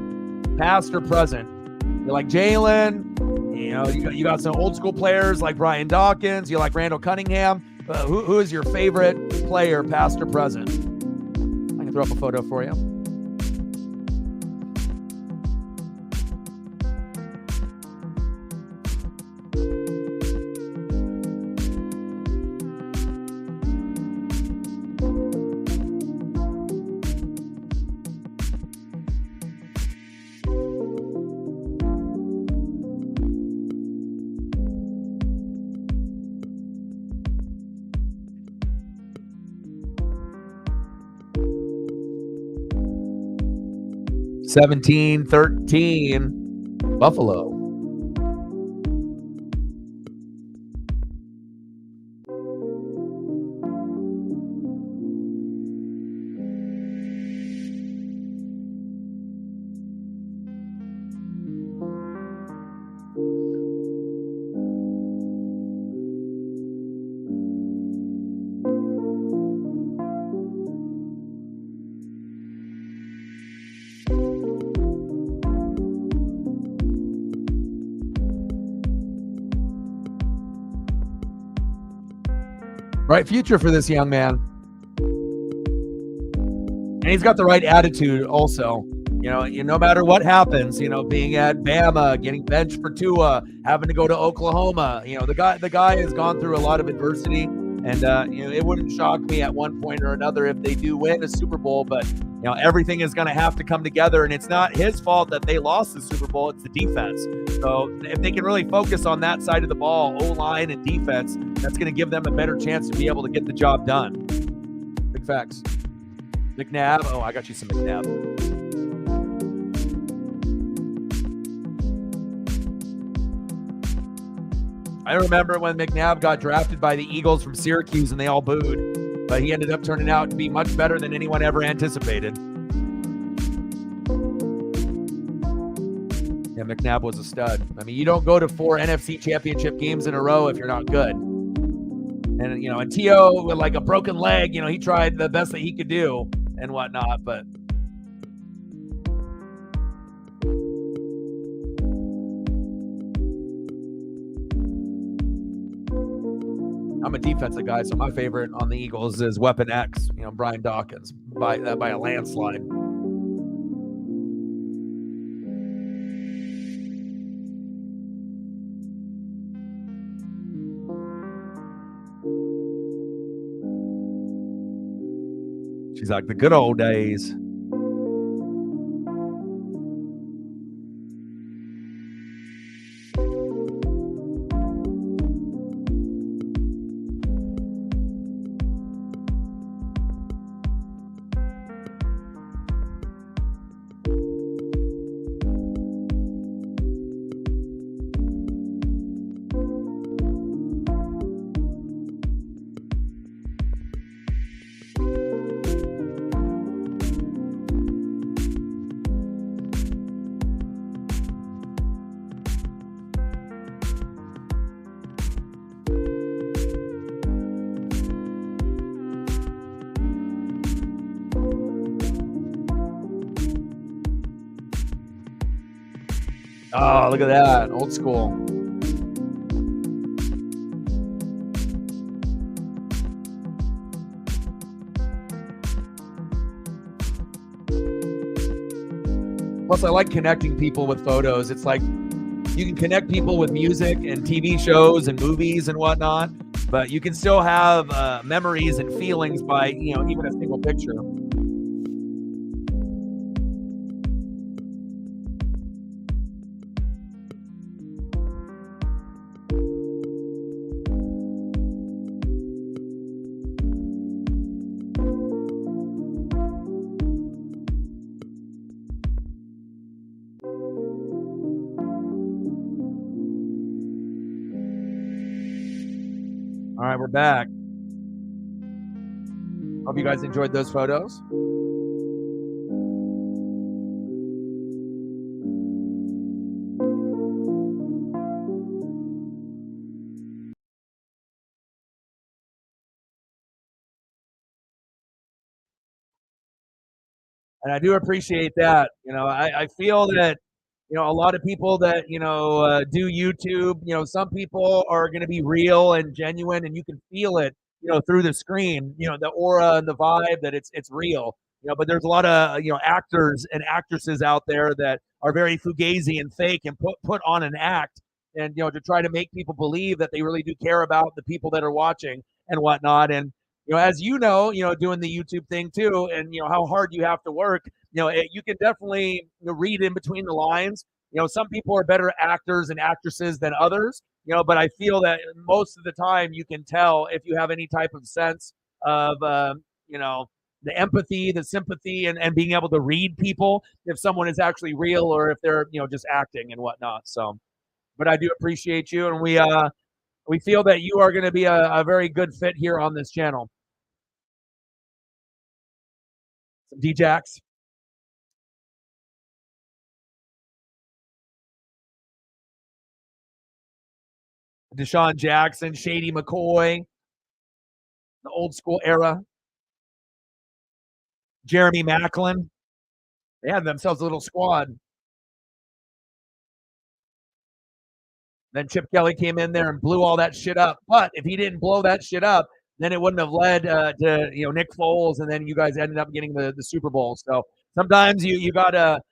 Past or present? You like Jalen? You got some old school players like Brian Dawkins. You like Randall Cunningham. Who is your favorite player, past or present? I can throw up a photo for you. (17-13) Buffalo. Bright future for this young man. And he's got the right attitude also. No matter what happens, being at Bama, getting benched for Tua, having to go to Oklahoma, the guy has gone through a lot of adversity, and it wouldn't shock me at one point or another if they do win a Super Bowl, but everything is going to have to come together, and it's not his fault that they lost the Super Bowl, it's the defense. So if they can really focus on that side of the ball, O-line and defense, that's going to give them a better chance to be able to get the job done. Big facts. McNabb. Oh, I got you some McNabb. I remember when McNabb got drafted by the Eagles from Syracuse and they all booed, but he ended up turning out to be much better than anyone ever anticipated. Yeah, McNabb was a stud. I mean, you don't go to 4 NFC championship games in a row if you're not good. And, and T.O. with like a broken leg, he tried the best that he could do and whatnot, but I'm a defensive guy, so my favorite on the Eagles is Weapon X, Brian Dawkins, by a landslide. She's like, the good old days. Oh, look at that. Old school. Plus, I like connecting people with photos. It's like you can connect people with music and TV shows and movies and whatnot, but you can still have memories and feelings by, even a single picture. All right, we're back. Hope you guys enjoyed those photos. And I do appreciate that. I feel that, a lot of people that, do YouTube, some people are going to be real and genuine, and you can feel it, through the screen, the aura and the vibe that it's real. But there's a lot of, actors and actresses out there that are very fugazi and fake and put on an act, and, to try to make people believe that they really do care about the people that are watching and whatnot. And, as doing the YouTube thing too, and, how hard you have to work, you can definitely read in between the lines. Some people are better actors and actresses than others, but I feel that most of the time you can tell if you have any type of sense of, the empathy, the sympathy, and being able to read people, if someone is actually real or if they're, just acting and whatnot. So, but I do appreciate you, and we feel that you are going to be a very good fit here on this channel. Some D-Jacks. Deshaun Jackson, Shady McCoy, the old school era. Jeremy Maclin. They had themselves a little squad. Then Chip Kelly came in there and blew all that shit up. But if he didn't blow that shit up, then it wouldn't have led to Nick Foles, and then you guys ended up getting the Super Bowl. So sometimes you gotta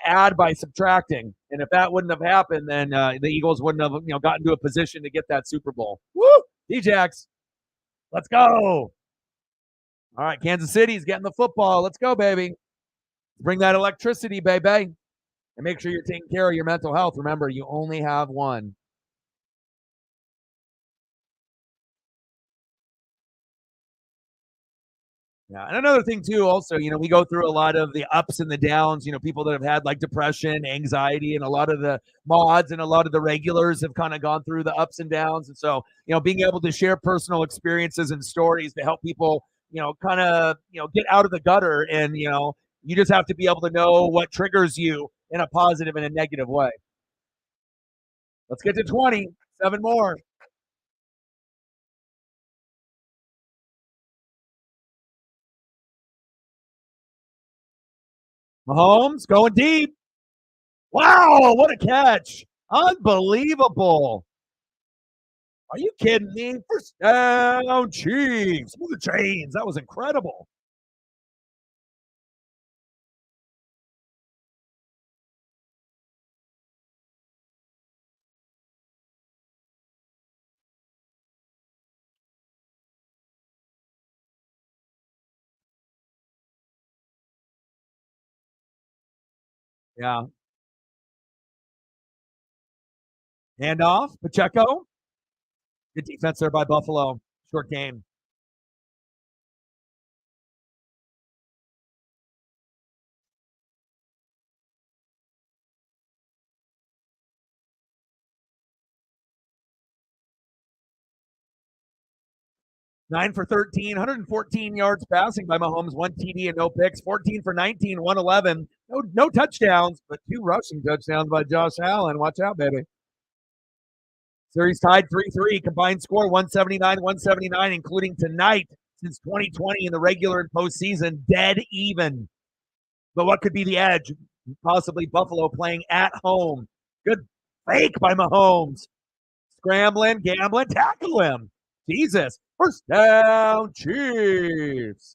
add by subtracting, and if that wouldn't have happened, then the Eagles wouldn't have gotten to a position to get that Super Bowl. Woo, D-Jacks, let's go! All right, Kansas City's getting the football. Let's go, baby. Bring that electricity, baby. And make sure you're taking care of your mental health. Remember, you only have one. Yeah, and another thing too, also, we go through a lot of the ups and the downs. People that have had like depression, anxiety, and a lot of the mods and a lot of the regulars have kind of gone through the ups and downs. And so, being able to share personal experiences and stories to help people, kind of, get out of the gutter, and you just have to be able to know what triggers you in a positive and a negative way. Let's get to 20. 7 more. Mahomes going deep. Wow, what a catch. Unbelievable. Are you kidding me? First down, Chiefs. Move the chains. That was incredible. Yeah. Handoff. Pacheco. Good defense there by Buffalo. Short game. 9 for 13, 114 yards passing by Mahomes, 1 TD and no picks, 14 for 19, 111. No touchdowns, but 2 rushing touchdowns by Josh Allen. Watch out, baby. Series tied 3-3. Combined score 179, including tonight since 2020 in the regular and postseason. Dead even. But what could be the edge? Possibly Buffalo playing at home. Good fake by Mahomes. Scrambling, gambling, tackle him. Jesus. First down, Chiefs.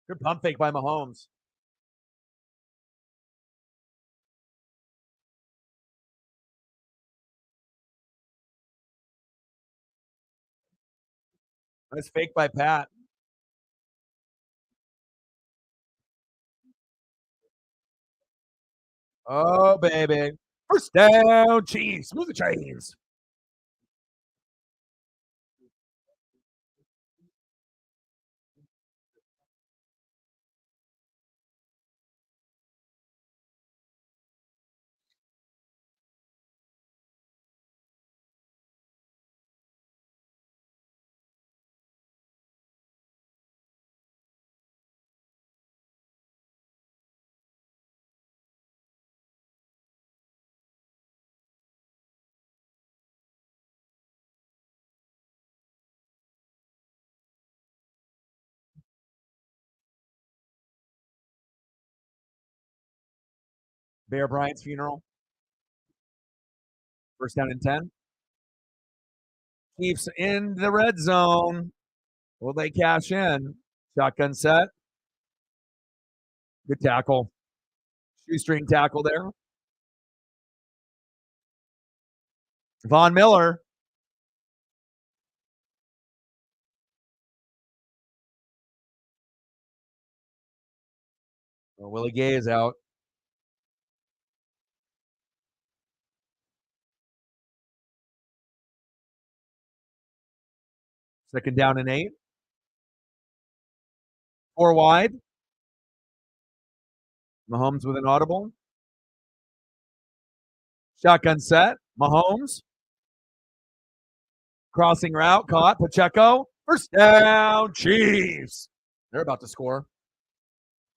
Good pump fake by Mahomes. Nice fake by Pat. Oh, baby. First down, Chiefs. Move the chains. Bear Bryant's funeral. First down and 10. Chiefs in the red zone. Will they cash in? Shotgun set. Good tackle. Shoestring tackle there. Von Miller. Oh, Willie Gay is out. Second down and 8. 4 wide. Mahomes with an audible. Shotgun set. Mahomes. Crossing route. Caught. Pacheco. First down, Chiefs. They're about to score.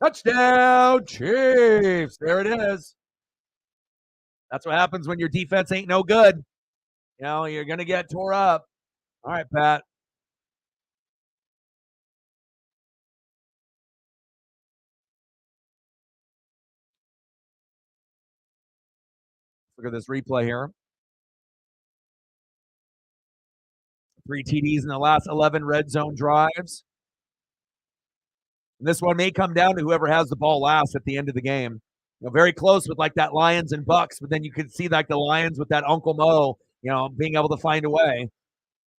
Touchdown, Chiefs. There it is. That's what happens when your defense ain't no good. You know, you're going to get tore up. All right, Pat. Look at this replay here. 3 TDs in the last 11 red zone drives. And this one may come down to whoever has the ball last at the end of the game. You know, very close with like that Lions and Bucks, but then you could see like the Lions with that Uncle Mo, you know, being able to find a way.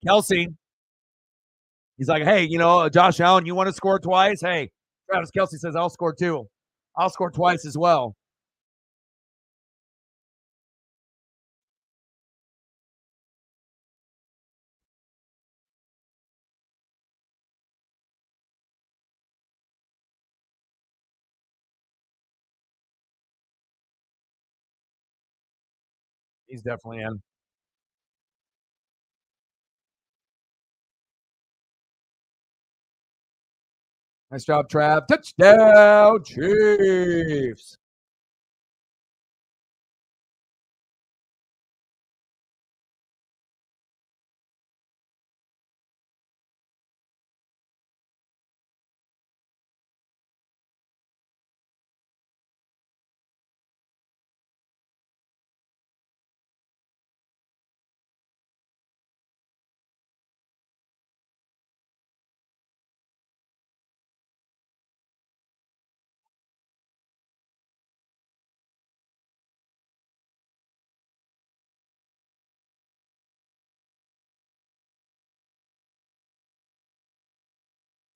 Kelsey, he's like, hey, you know, Josh Allen, you want to score twice? Hey, Travis Kelsey says, I'll score 2. I'll score twice as well. He's definitely in. Nice job, Trav. Touchdown, Chiefs.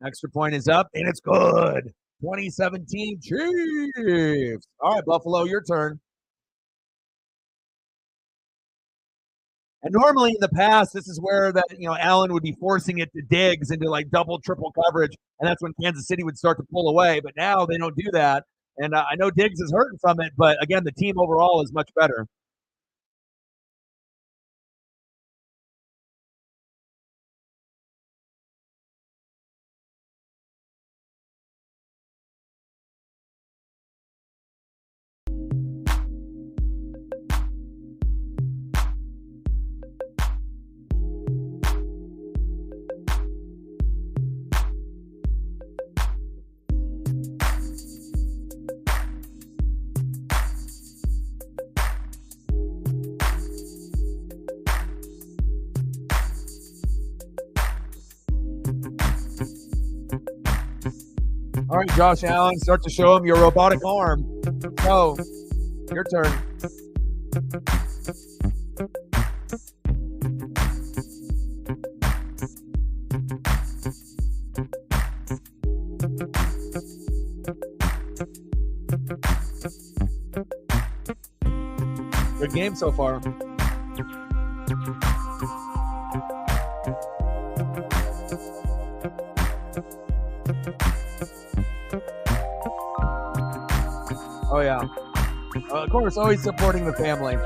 Extra point is up, and it's good. 2017 Chiefs. All right, Buffalo, your turn. And normally in the past, this is where that Allen would be forcing it to Diggs into like double, triple coverage, and that's when Kansas City would start to pull away. But now they don't do that, and I know Diggs is hurting from it, but again, the team overall is much better. All right, Josh Allen, start to show him your robotic arm. So, your turn. Good game so far. Oh, yeah. Of course, always supporting the family.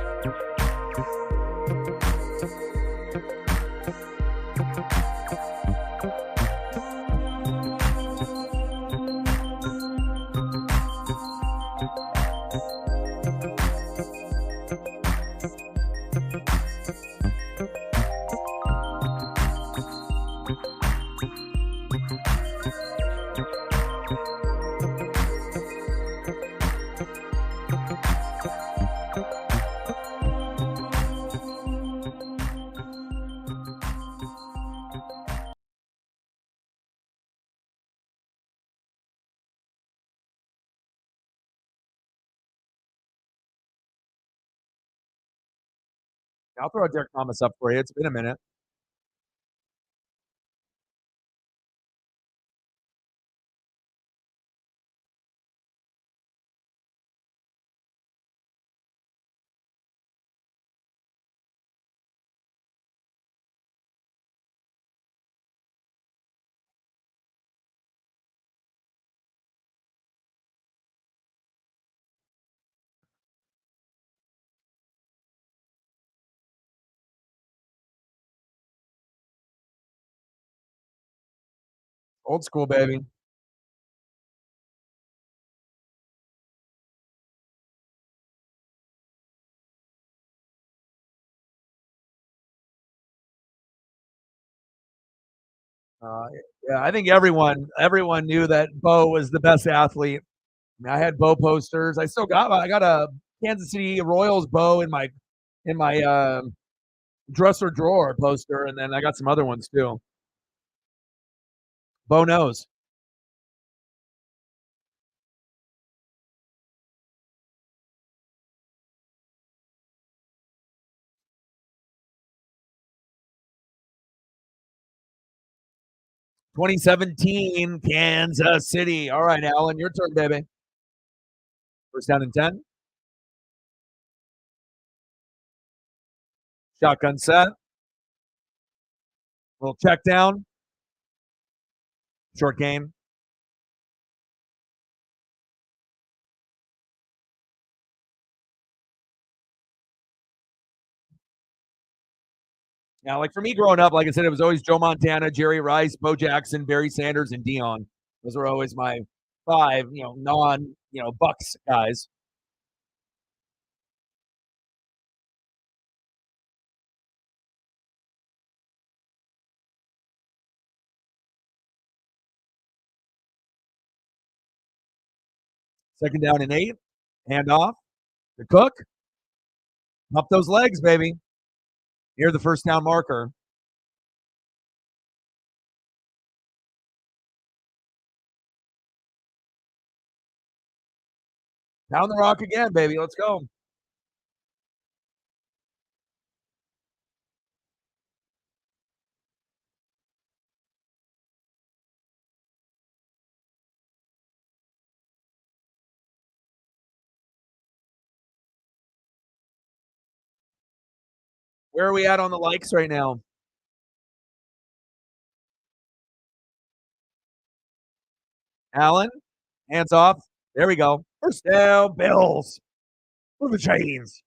I'll throw Derek Thomas up for you. It's been a minute. Old school, baby. Uh, yeah, I think everyone knew that Bo was the best athlete. I mean, I had Bo posters. I got a Kansas City Royals Bo in my dresser drawer poster, and then I got some other ones too. Bo knows. 2017 Kansas City. All right, Alan, your turn, baby. First down and 10. Shotgun set. Little check down. Short game. Now, like for me growing up, like I said, it was always Joe Montana, Jerry Rice, Bo Jackson, Barry Sanders, and Dion. Those were always my five, Bucks guys. Second down and 8. Hand off to Cook. Up those legs, baby. Near the first down marker. Down the rock again, baby. Let's go. Where are we at on the likes right now? Allen, hands off. There we go. First down, Bills. Move the chains.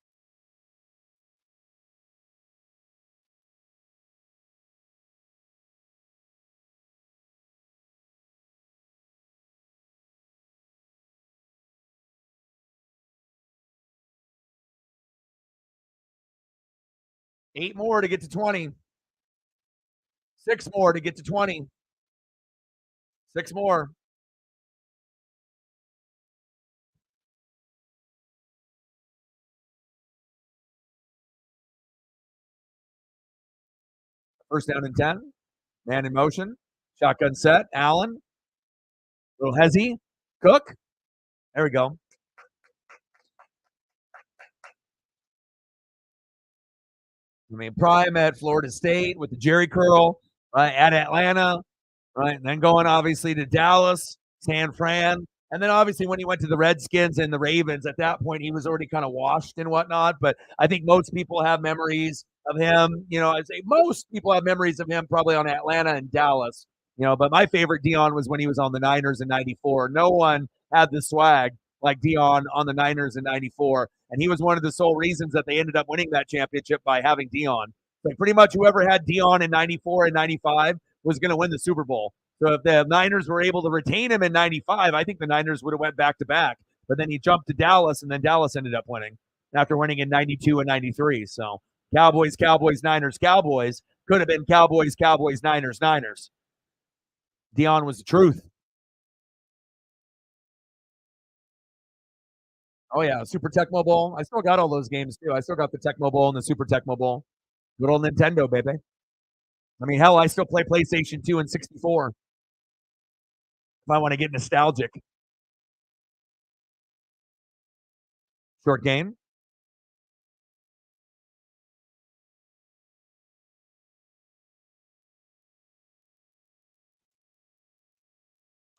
8 more to get to 20. 6 more to get to 20. 6 more. First down and 10. Man in motion. Shotgun set. Allen. Little hezzy. Cook. There we go. I mean, Prime at Florida State with the Jerry curl, right? At Atlanta, right? And then going obviously to Dallas, San Fran. And then obviously when he went to the Redskins and the Ravens, at that point he was already kind of washed and whatnot. But I think most people have memories of him. You know, I'd say most people have memories of him probably on Atlanta and Dallas. You know, but my favorite Dion was when he was on the Niners in '94. No one had the swag like Dion on the Niners in '94. And he was one of the sole reasons that they ended up winning that championship by having Dion. Like pretty much whoever had Dion in '94 and '95 was going to win the Super Bowl. So if the Niners were able to retain him in '95, I think the Niners would have went back to back. But then he jumped to Dallas, and then Dallas ended up winning after winning in '92 and '93. So Cowboys, Cowboys, Niners, Cowboys could have been Cowboys, Cowboys, Niners, Niners. Dion was the truth. Oh yeah, Super Tecmo Bowl. I still got all those games too. I still got the Tecmo Bowl and the Super Tecmo Bowl. Good old Nintendo, baby. I mean, hell, I still play PlayStation 2 and 64 if I want to get nostalgic. Short game.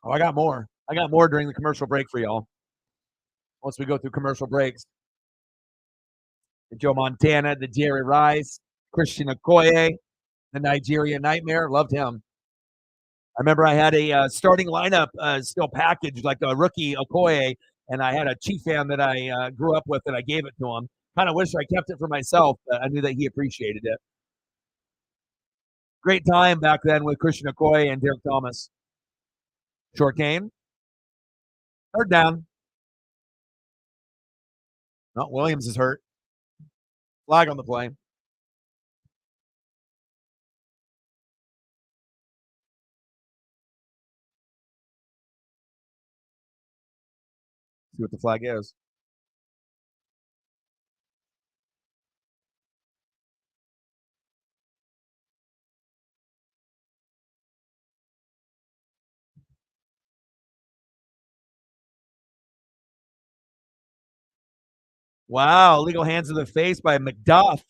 Oh, I got more. I got more during the commercial break for y'all. Once we go through commercial breaks. The Joe Montana, the Jerry Rice, Christian Okoye, the Nigeria Nightmare. Loved him. I remember I had a starting lineup still packaged like a rookie Okoye, and I had a Chief fan that I grew up with, and I gave it to him. Kind of wish I kept it for myself, but I knew that he appreciated it. Great time back then with Christian Okoye and Derek Thomas. Short game. Third down. No, Williams is hurt. Flag on the play. See what the flag is. Wow, legal hands to the face by McDuff.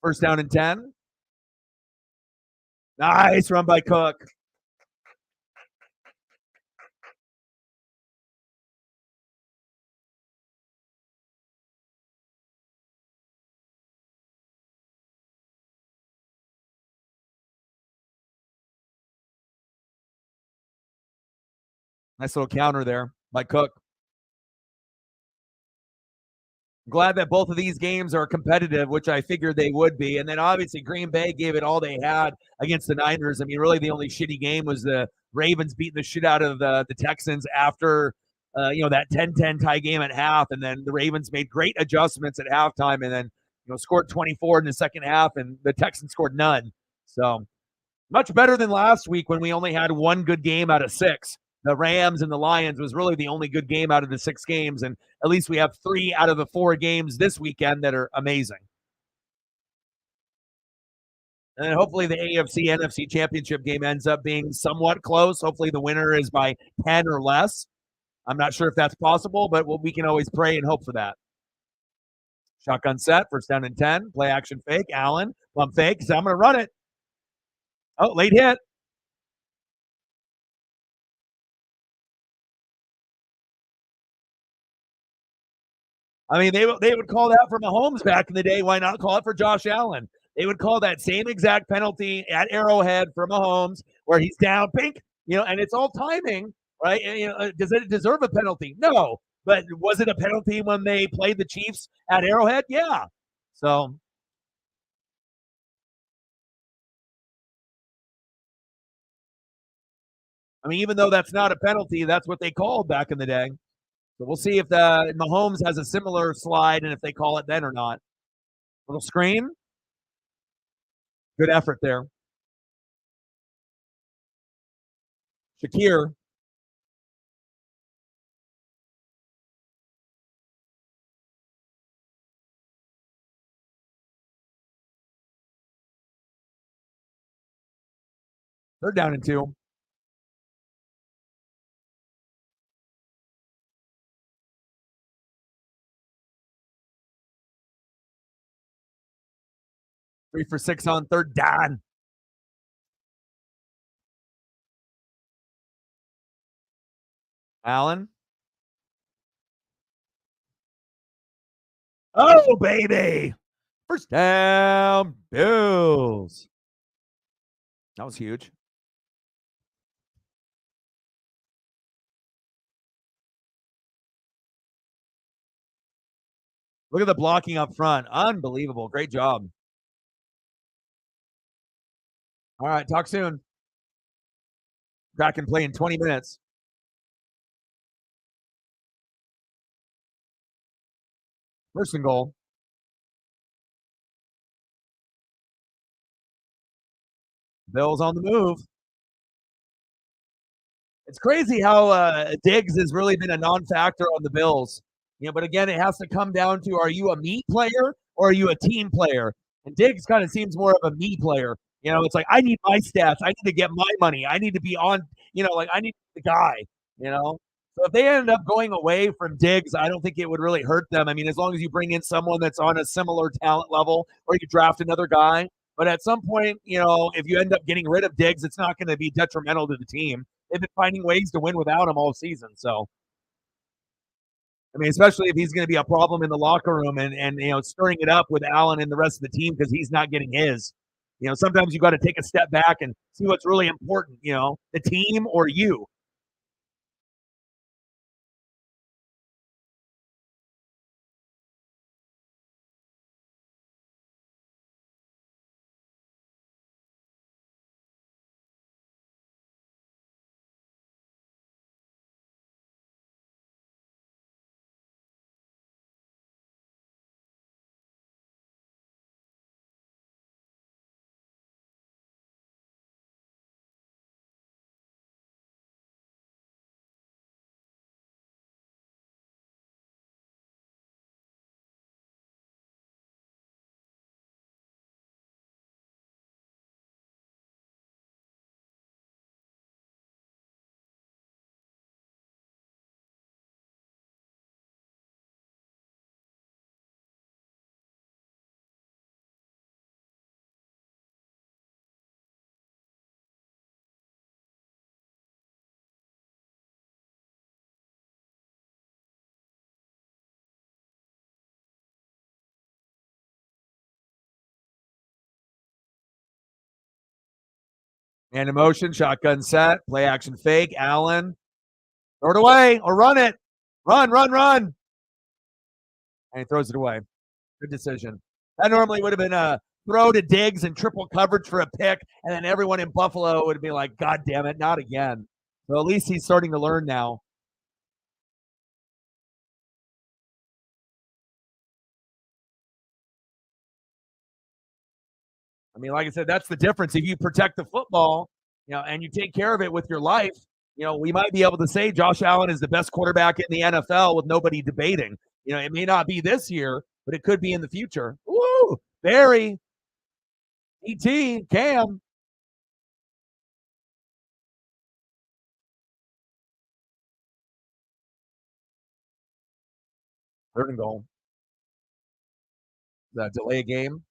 First down and 10. Nice run by Cook. Nice little counter there by Cook. Glad that both of these games are competitive, which I figured they would be. And then obviously Green Bay gave it all they had against the Niners. I mean, really the only shitty game was the Ravens beating the shit out of the Texans after that 10-10 tie game at half. And then the Ravens made great adjustments at halftime and then scored 24 in the second half, and the Texans scored none. So much better than last week when we only had one good game out of 6. The Rams and the Lions was really the only good game out of the 6 games, and at least we have 3 out of the 4 games this weekend that are amazing. And then hopefully the AFC NFC championship game ends up being somewhat close. Hopefully the winner is by 10 or less. I'm not sure if that's possible, but we can always pray and hope for that. Shotgun set, first down and 10. Play action fake. Allen, pump fake. So I'm going to run it. Oh, late hit. I mean, they would call that for Mahomes back in the day. Why not call it for Josh Allen? They would call that same exact penalty at Arrowhead for Mahomes, where he's down, pink, and it's all timing, right? And, does it deserve a penalty? No, but was it a penalty when they played the Chiefs at Arrowhead? Yeah. So, I mean, even though that's not a penalty, that's what they called back in the day. So we'll see if the Mahomes has a similar slide and if they call it then or not. Little screen. Good effort there. Shakir. They're down in 2. 3 for 6 on third down. Allen. Oh, baby. First down, Bills. That was huge. Look at the blocking up front. Unbelievable. Great job. All right, talk soon. Crack and play in 20 minutes. First and goal. Bills on the move. It's crazy how Diggs has really been a non-factor on the Bills. But again, it has to come down to, are you a me player or are you a team player? And Diggs kind of seems more of a me player. It's like, I need my stats. I need to get my money. I need to be on, like I need the guy, So if they ended up going away from Diggs, I don't think it would really hurt them. I mean, as long as you bring in someone that's on a similar talent level or you draft another guy. But at some point, if you end up getting rid of Diggs, it's not going to be detrimental to the team. They've been finding ways to win without him all season. So, I mean, especially if he's going to be a problem in the locker room and stirring it up with Allen and the rest of the team because he's not getting his. Sometimes you got to take a step back and see what's really important. The team or you. And emotion, shotgun set, play action fake, Allen. Throw it away or run it. Run, run, run. And he throws it away. Good decision. That normally would have been a throw to Diggs and triple coverage for a pick, and then everyone in Buffalo would be like, God damn it, not again. So at least he's starting to learn now. I mean, like I said, that's the difference. If you protect the football, and you take care of it with your life, we might be able to say Josh Allen is the best quarterback in the NFL with nobody debating. It may not be this year, but it could be in the future. Woo! Barry. ET, Cam. Third and goal. The delay a game.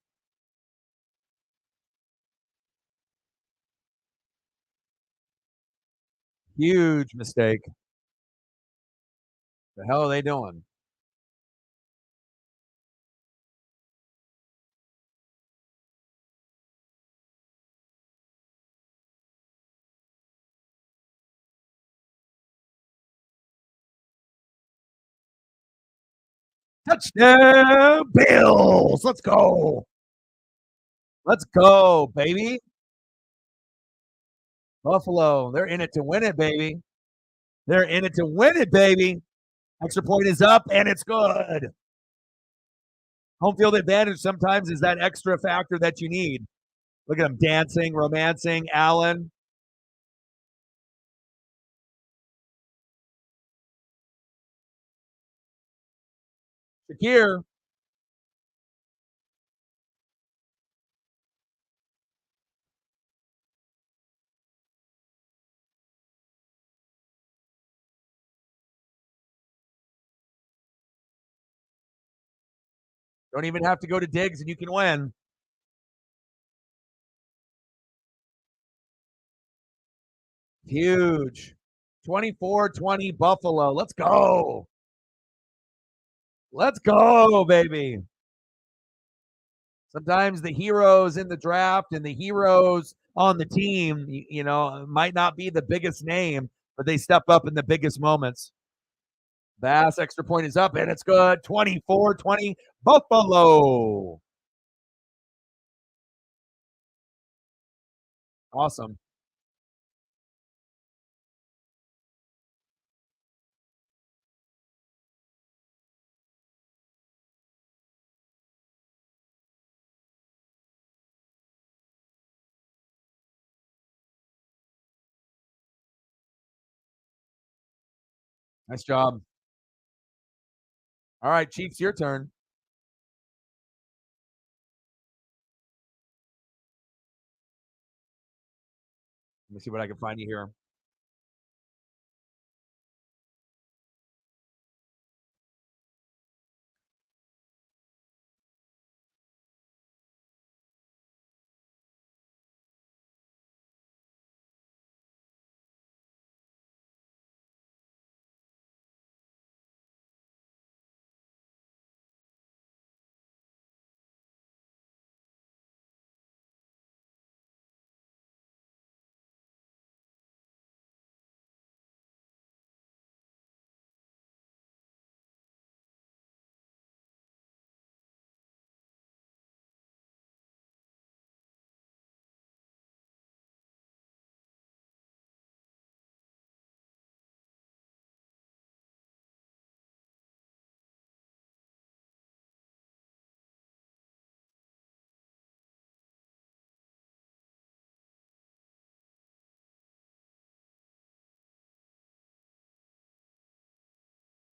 Huge mistake. The hell are they doing? Touchdown, Bills. Let's go. Let's go, baby. Buffalo, they're in it to win it, baby. They're in it to win it, baby. Extra point is up, and it's good. Home field advantage sometimes is that extra factor that you need. Look at them dancing, romancing. Allen. Shakir. Don't even have to go to Diggs, and you can win. Huge. 24-20 Buffalo. Let's go. Let's go, baby. Sometimes the heroes in the draft and the heroes on the team, might not be the biggest name, but they step up in the biggest moments. Bass extra point is up, and it's good. 24-20 Buffalo. Awesome. Nice job. All right, Chiefs, your turn. Let me see what I can find you here.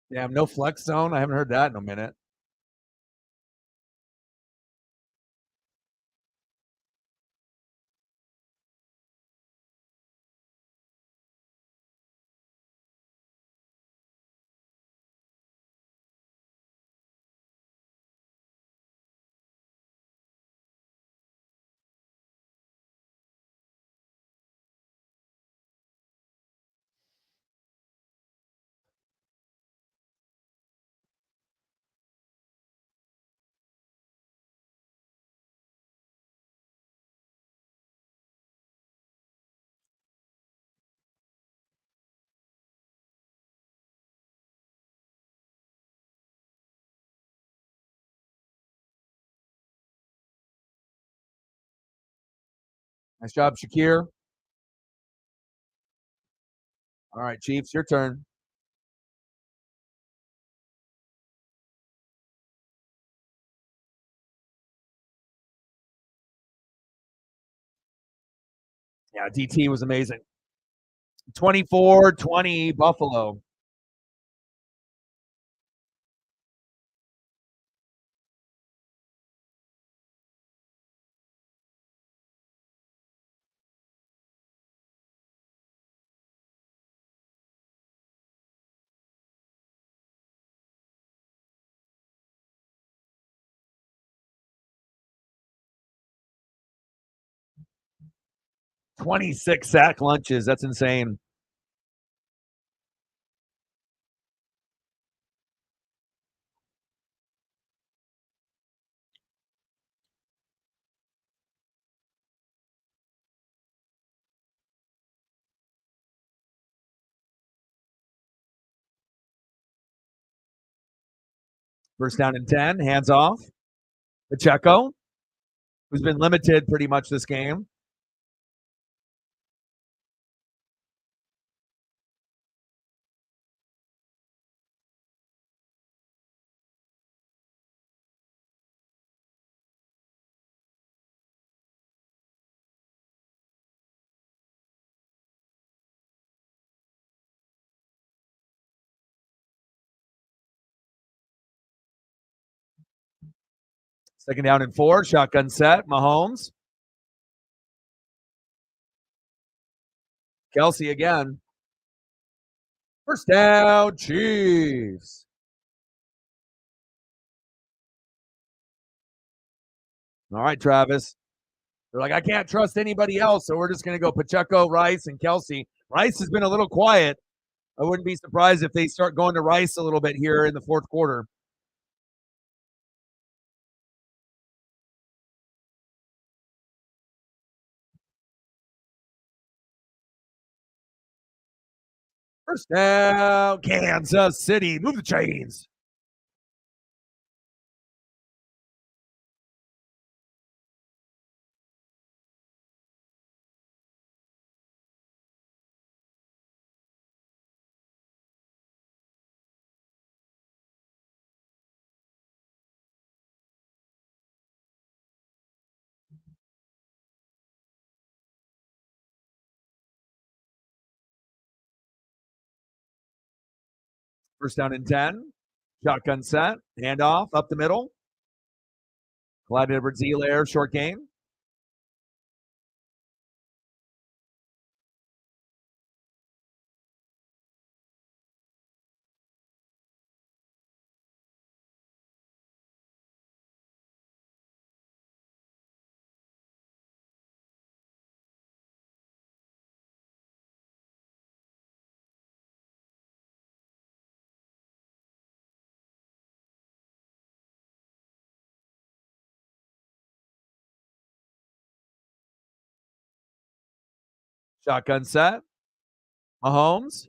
Damn, no flex zone. I haven't heard that in a minute. Nice job, Shakir. All right, Chiefs, your turn. Yeah, DT was amazing. 24-20 Buffalo. 26 sack lunches. That's insane. First down and 10. Hands off. Pacheco, who's been limited pretty much this game. Second down and 4. Shotgun set. Mahomes. Kelsey again. First down, Chiefs. All right, Travis. They're like, I can't trust anybody else, so we're just going to go Pacheco, Rice, and Kelsey. Rice has been a little quiet. I wouldn't be surprised if they start going to Rice a little bit here in the fourth quarter. First down, Kansas City. Move the chains. First down and 10. Shotgun set. Handoff up the middle. Clyde Edwards-Helaire, short game. Shotgun set. Mahomes.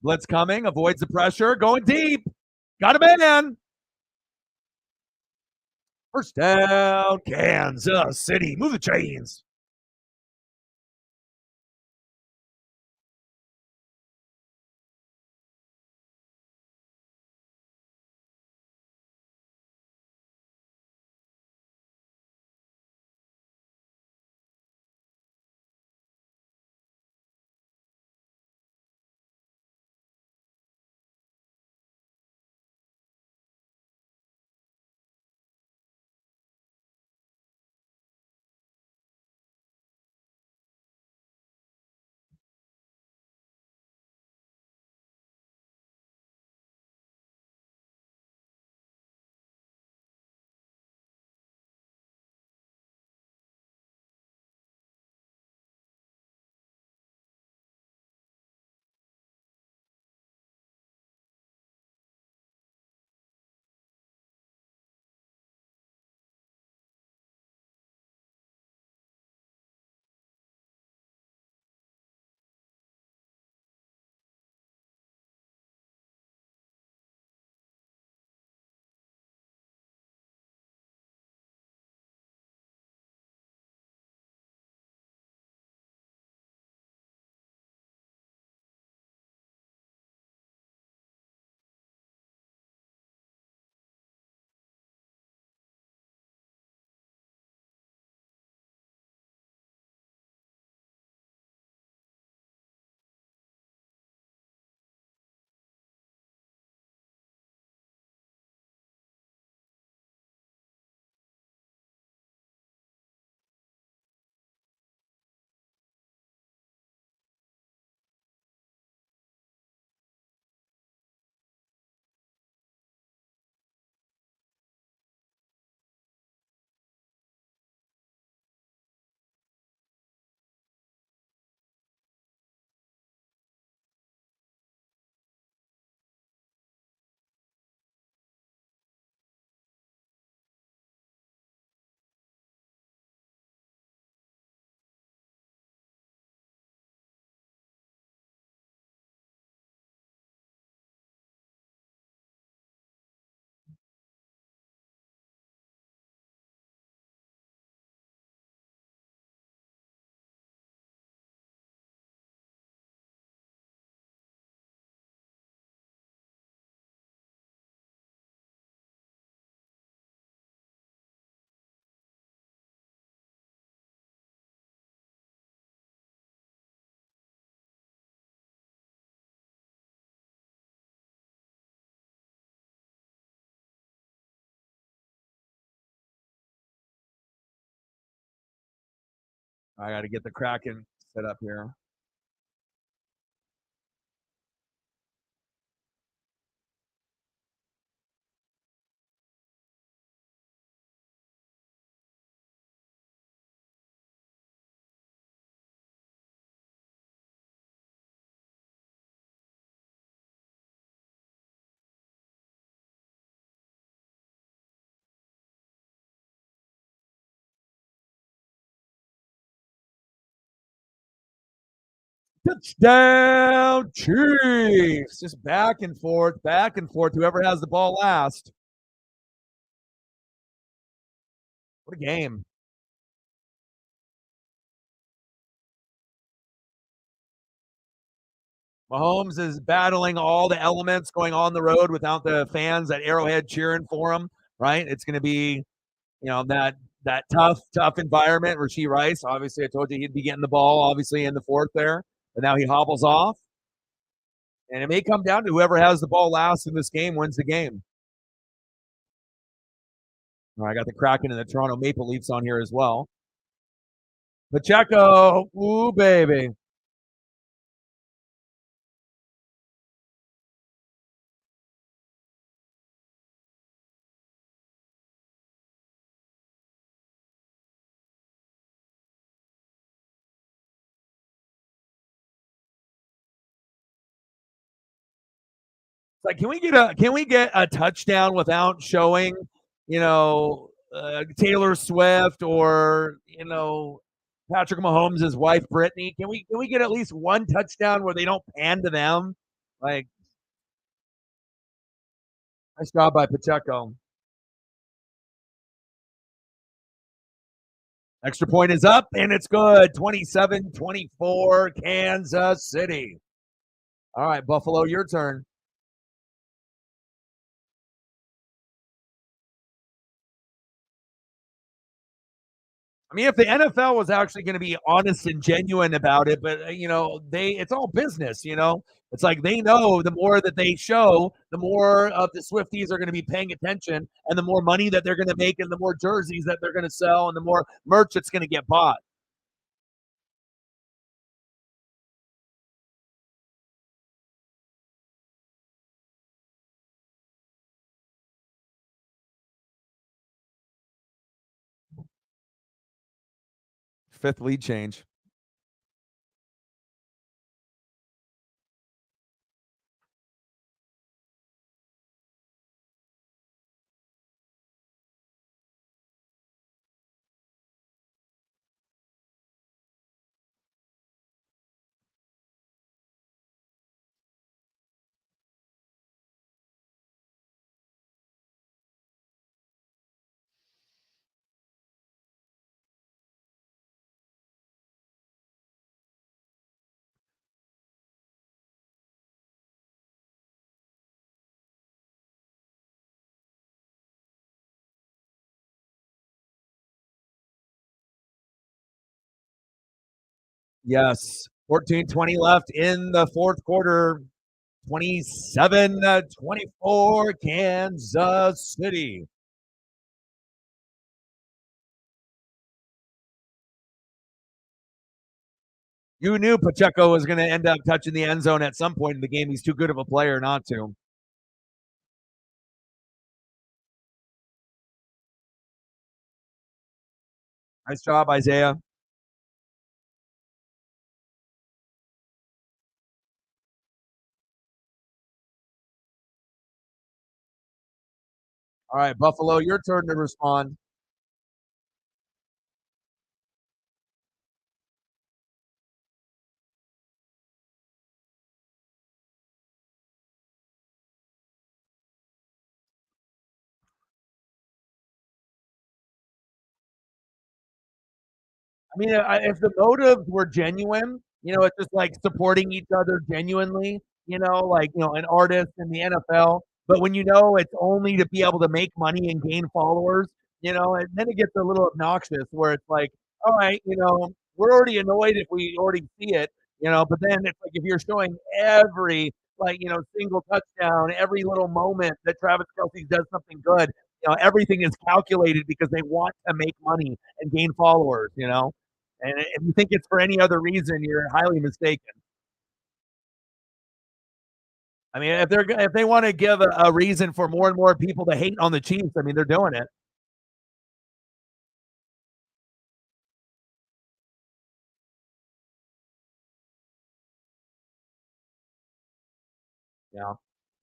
Blitz coming. Avoids the pressure. Going deep. Got a man. First down, Kansas City. Move the chains. I got to get the Kraken set up here. Touchdown, Chiefs! Just back and forth, back and forth. Whoever has the ball last. What a game. Mahomes is battling all the elements going on the road without the fans at Arrowhead cheering for him, right? It's going to be, that tough environment. Rashee Rice, obviously, I told you he'd be getting the ball, obviously, in the fourth there, but now he hobbles off. And it may come down to whoever has the ball last in this game wins the game. All right, I got the Kraken and the Toronto Maple Leafs on here as well. Pacheco, ooh, baby. Like, can we get a touchdown without showing, Taylor Swift or Patrick Mahomes' wife Brittany? Can we get at least one touchdown where they don't pan to them? Like, nice job by Pacheco. Extra point is up and it's good. 27-24, Kansas City. All right, Buffalo, your turn. I mean, if the NFL was actually going to be honest and genuine about it, but it's all business. It's like they know the more that they show, the more of the Swifties are going to be paying attention, and the more money that they're going to make, and the more jerseys that they're going to sell, and the more merch that's going to get bought. Fifth lead change. Yes. 14-20 left in the fourth quarter. 27-24, Kansas City. You knew Pacheco was going to end up touching the end zone at some point in the game. He's too good of a player not to. Nice job, Isaiah. All right, Buffalo, your turn to respond. I mean, if the motives were genuine, it's just like supporting each other genuinely, like, an artist in the NFL. But when it's only to be able to make money and gain followers, and then it gets a little obnoxious where it's like, all right, we're already annoyed if we already see it, but then it's like if you're showing every, like, single touchdown, every little moment that Travis Kelsey does something good, everything is calculated because they want to make money and gain followers. And if you think it's for any other reason, you're highly mistaken. I mean, if they want to give a reason for more and more people to hate on the Chiefs, I mean, they're doing it. Yeah.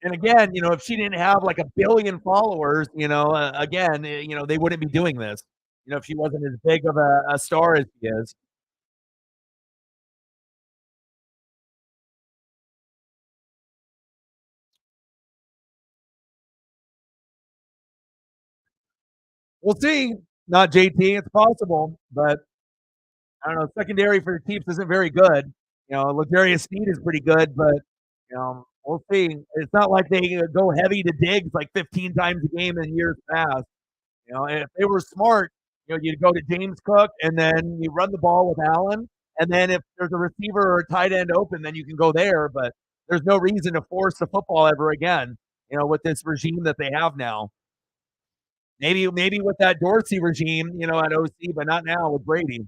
And again, if she didn't have like a billion followers, again, they wouldn't be doing this. If she wasn't as big of a star as she is. We'll see. Not JT, it's possible, but I don't know. Secondary for the Chiefs isn't very good. Legarius Sneed is pretty good, but we'll see. It's not like they go heavy to Diggs like 15 times a game in years past. If they were smart, you'd go to James Cook and then you run the ball with Allen, and then if there's a receiver or a tight end open, then you can go there. But there's no reason to force the football ever again. With this regime that they have now. Maybe with that Dorsey regime, at OC, but not now with Brady.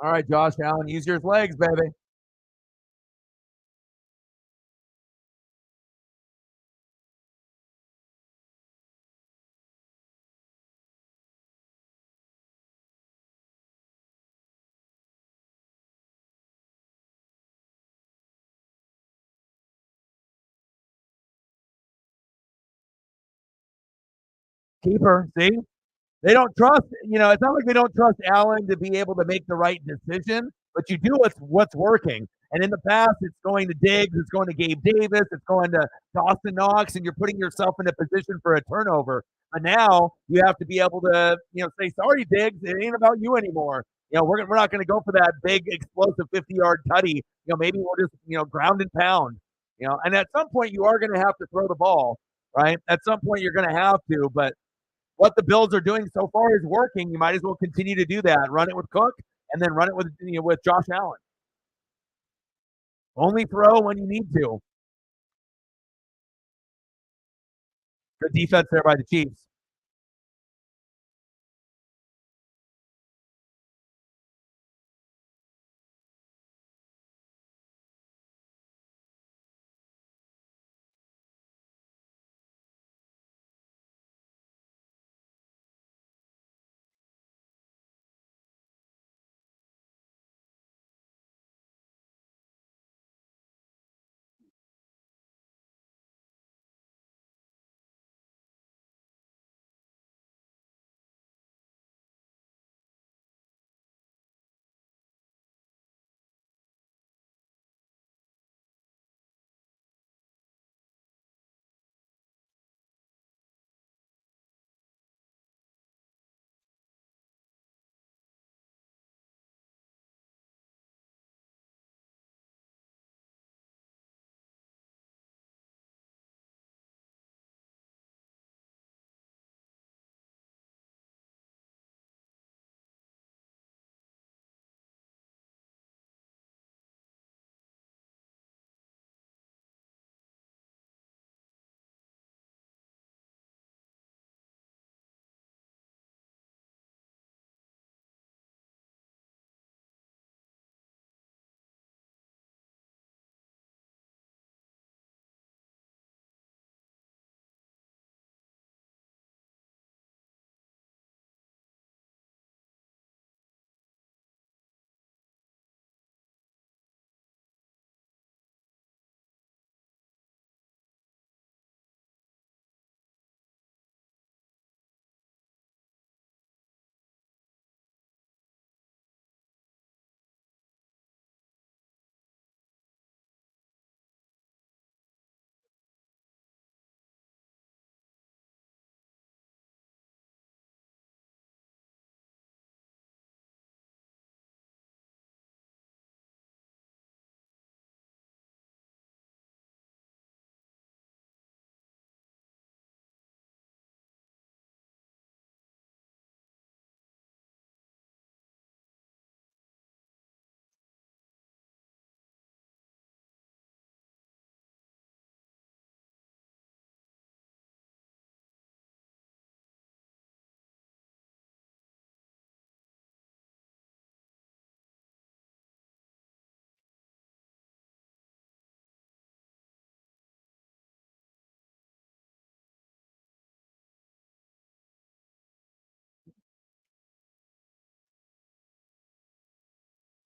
All right, Josh Allen, use your legs, baby. Keeper. See? They don't trust, it's not like they don't trust Allen to be able to make the right decision, but you do what's working. And in the past, it's going to Diggs, it's going to Gabe Davis, it's going to Dawson Knox, and you're putting yourself in a position for a turnover. But now you have to be able to, say, sorry, Diggs, it ain't about you anymore. We're not going to go for that big explosive 50-yard tutty. Maybe we'll just, ground and pound. And at some point you are going to have to throw the ball, right? At some point you're going to have to, but what the Bills are doing so far is working. You might as well continue to do that. Run it with Cook, and then run it with Josh Allen. Only throw when you need to. Good defense there by the Chiefs.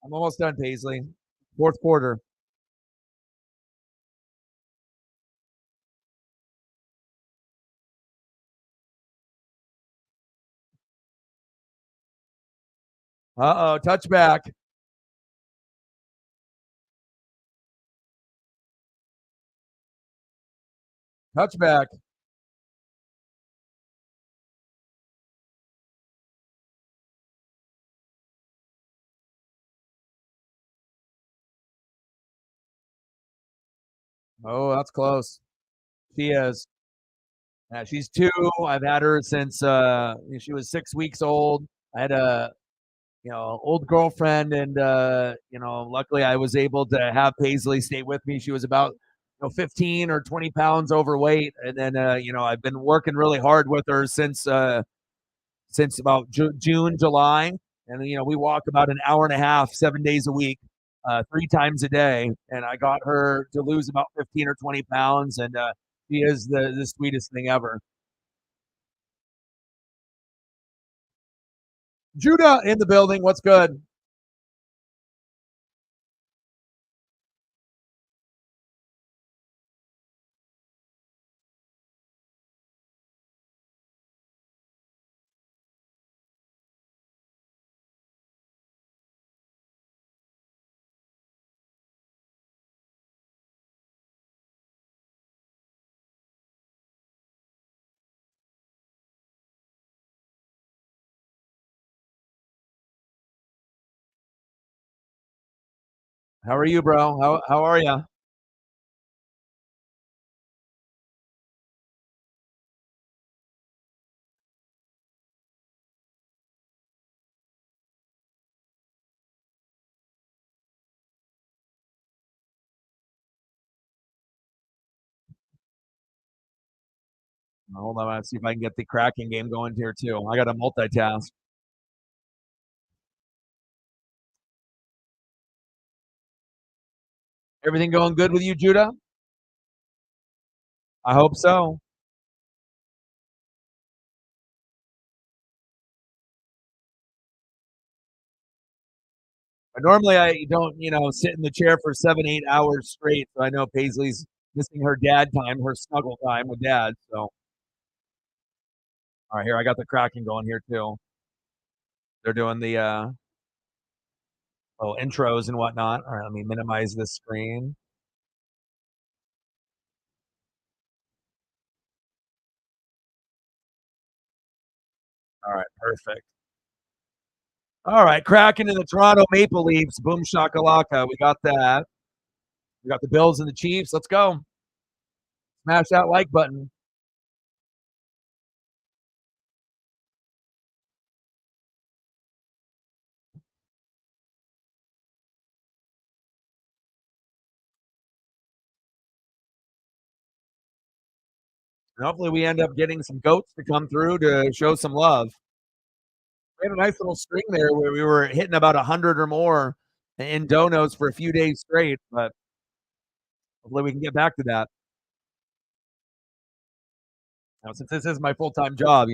I'm almost done, Paisley. Fourth quarter. Uh-oh, touchback. Touchback. Oh, that's close. She is. Yeah, she's 2. I've had her since she was 6 weeks old. I had a old girlfriend, and luckily I was able to have Paisley stay with me. She was about 15 or 20 pounds overweight, and then I've been working really hard with her since about June, July, and we walk about an hour and a half, 7 days a week, 3 times a day, and I got her to lose about 15 or 20 pounds, and she is the sweetest thing ever. Judah in the building. What's good? How are you, bro? How are you? Hold on, let's see if I can get the cracking game going here too. I got to multitask. Everything going good with you, Judah? I hope so. Normally, I don't, sit in the chair for 7, 8 hours straight. So I know Paisley's missing her dad time, her snuggle time with dad. So, all right, here I got the cracking going here too. They're doing the intros and whatnot. All right, let me minimize this screen. All right, perfect. All right, cracking in the Toronto Maple Leafs. Boom shakalaka. We got that. We got the Bills and the Chiefs. Let's go. Smash that like button. And hopefully we end up getting some goats to come through to show some love. We had a nice little string there where we were hitting about 100 or more in donos for a few days straight, but hopefully we can get back to that. Since this is my full-time job,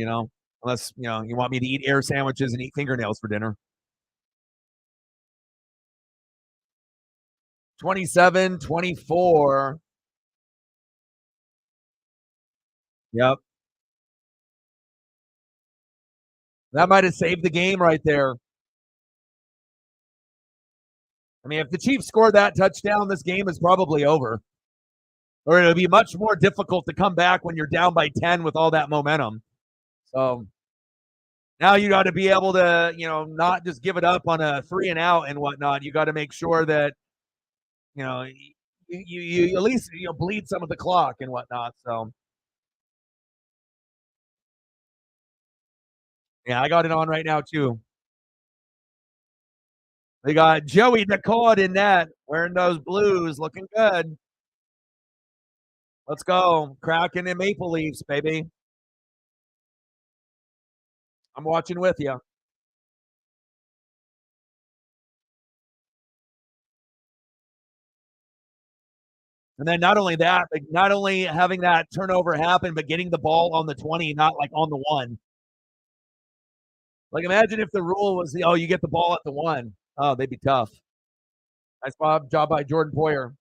unless, you want me to eat air sandwiches and eat fingernails for dinner. 27-24. Yep. That might have saved the game right there. I mean, if the Chiefs score that touchdown, this game is probably over. Or it'll be much more difficult to come back when you're down by 10 with all that momentum. So now you got to be able to, not just give it up on a 3 and out and whatnot. You got to make sure that, you know, you at least bleed some of the clock and whatnot. So yeah, I got it on right now too. They got Joey Nacord in that, wearing those blues, looking good. Let's go. Kraken and Maple Leafs, baby. I'm watching with you. And then not only that, like not only having that turnover happen, but getting the ball on the 20, not like on the 1. Like imagine if the rule was, you get the ball at the 1. Oh, they'd be tough. Nice job by Jordan Poyer.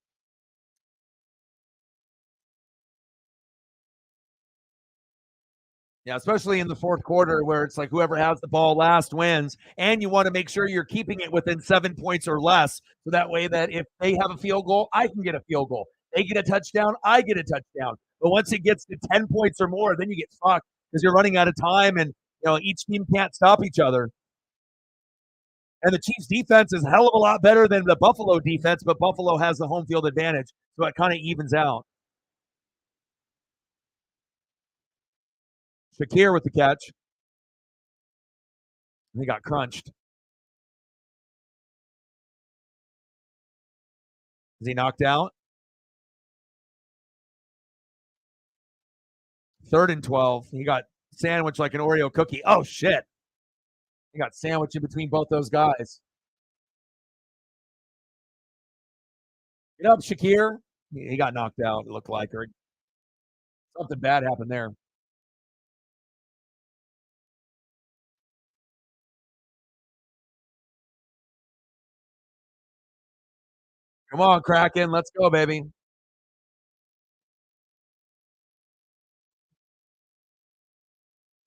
Yeah, especially in the fourth quarter where it's like whoever has the ball last wins, and you want to make sure you're keeping it within 7 points or less. So that way that if they have a field goal, I can get a field goal. They get a touchdown, I get a touchdown. But once it gets to 10 points or more, then you get fucked because you're running out of time and each team can't stop each other. And the Chiefs defense is a hell of a lot better than the Buffalo defense, but Buffalo has the home field advantage. So it kind of evens out. Shakir with the catch. He got crunched. Is he knocked out? 3rd and 12. He got sandwiched like an Oreo cookie. Oh, shit. He got sandwiched in between both those guys. Get up, Shakir. He got knocked out, it looked like. Or something bad happened there. Come on, Kraken. Let's go, baby.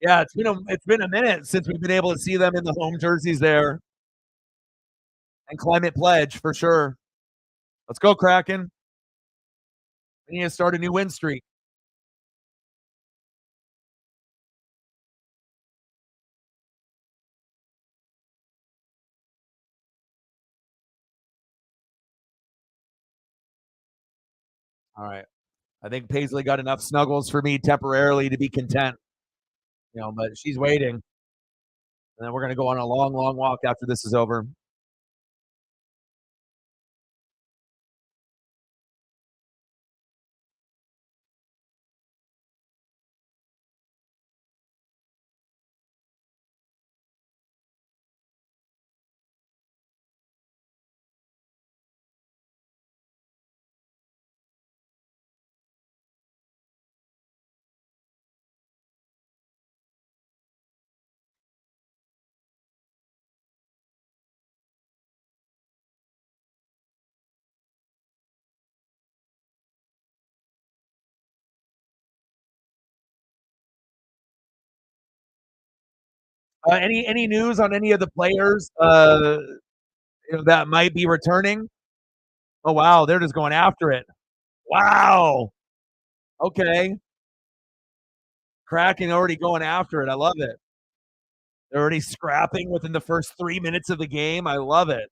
Yeah, it's been a minute since we've been able to see them in the home jerseys there. And Climate Pledge for sure. Let's go, Kraken. We need to start a new win streak. All right. I think Paisley got enough snuggles for me temporarily to be content. But she's waiting. And then we're going to go on a long, long walk after this is over. Any news on any of the players that might be returning? Oh wow, they're just going after it. Wow. Okay. Kraken already going after it. I love it. They're already scrapping within the first 3 minutes of the game. I love it.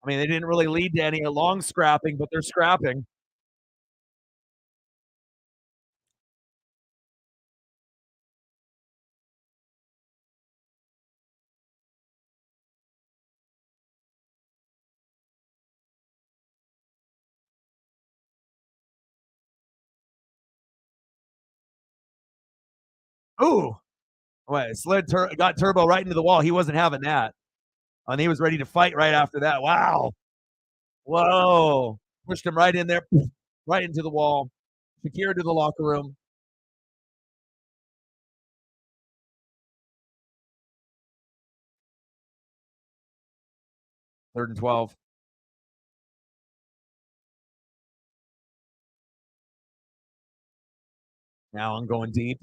I mean, they didn't really lead to any long scrapping, but they're scrapping. Ooh. Wait, got Turbo right into the wall. He wasn't having that. And he was ready to fight right after that. Wow. Whoa. Pushed him right in there, right into the wall. Shakira to the locker room. 3rd and 12. Now I'm going deep.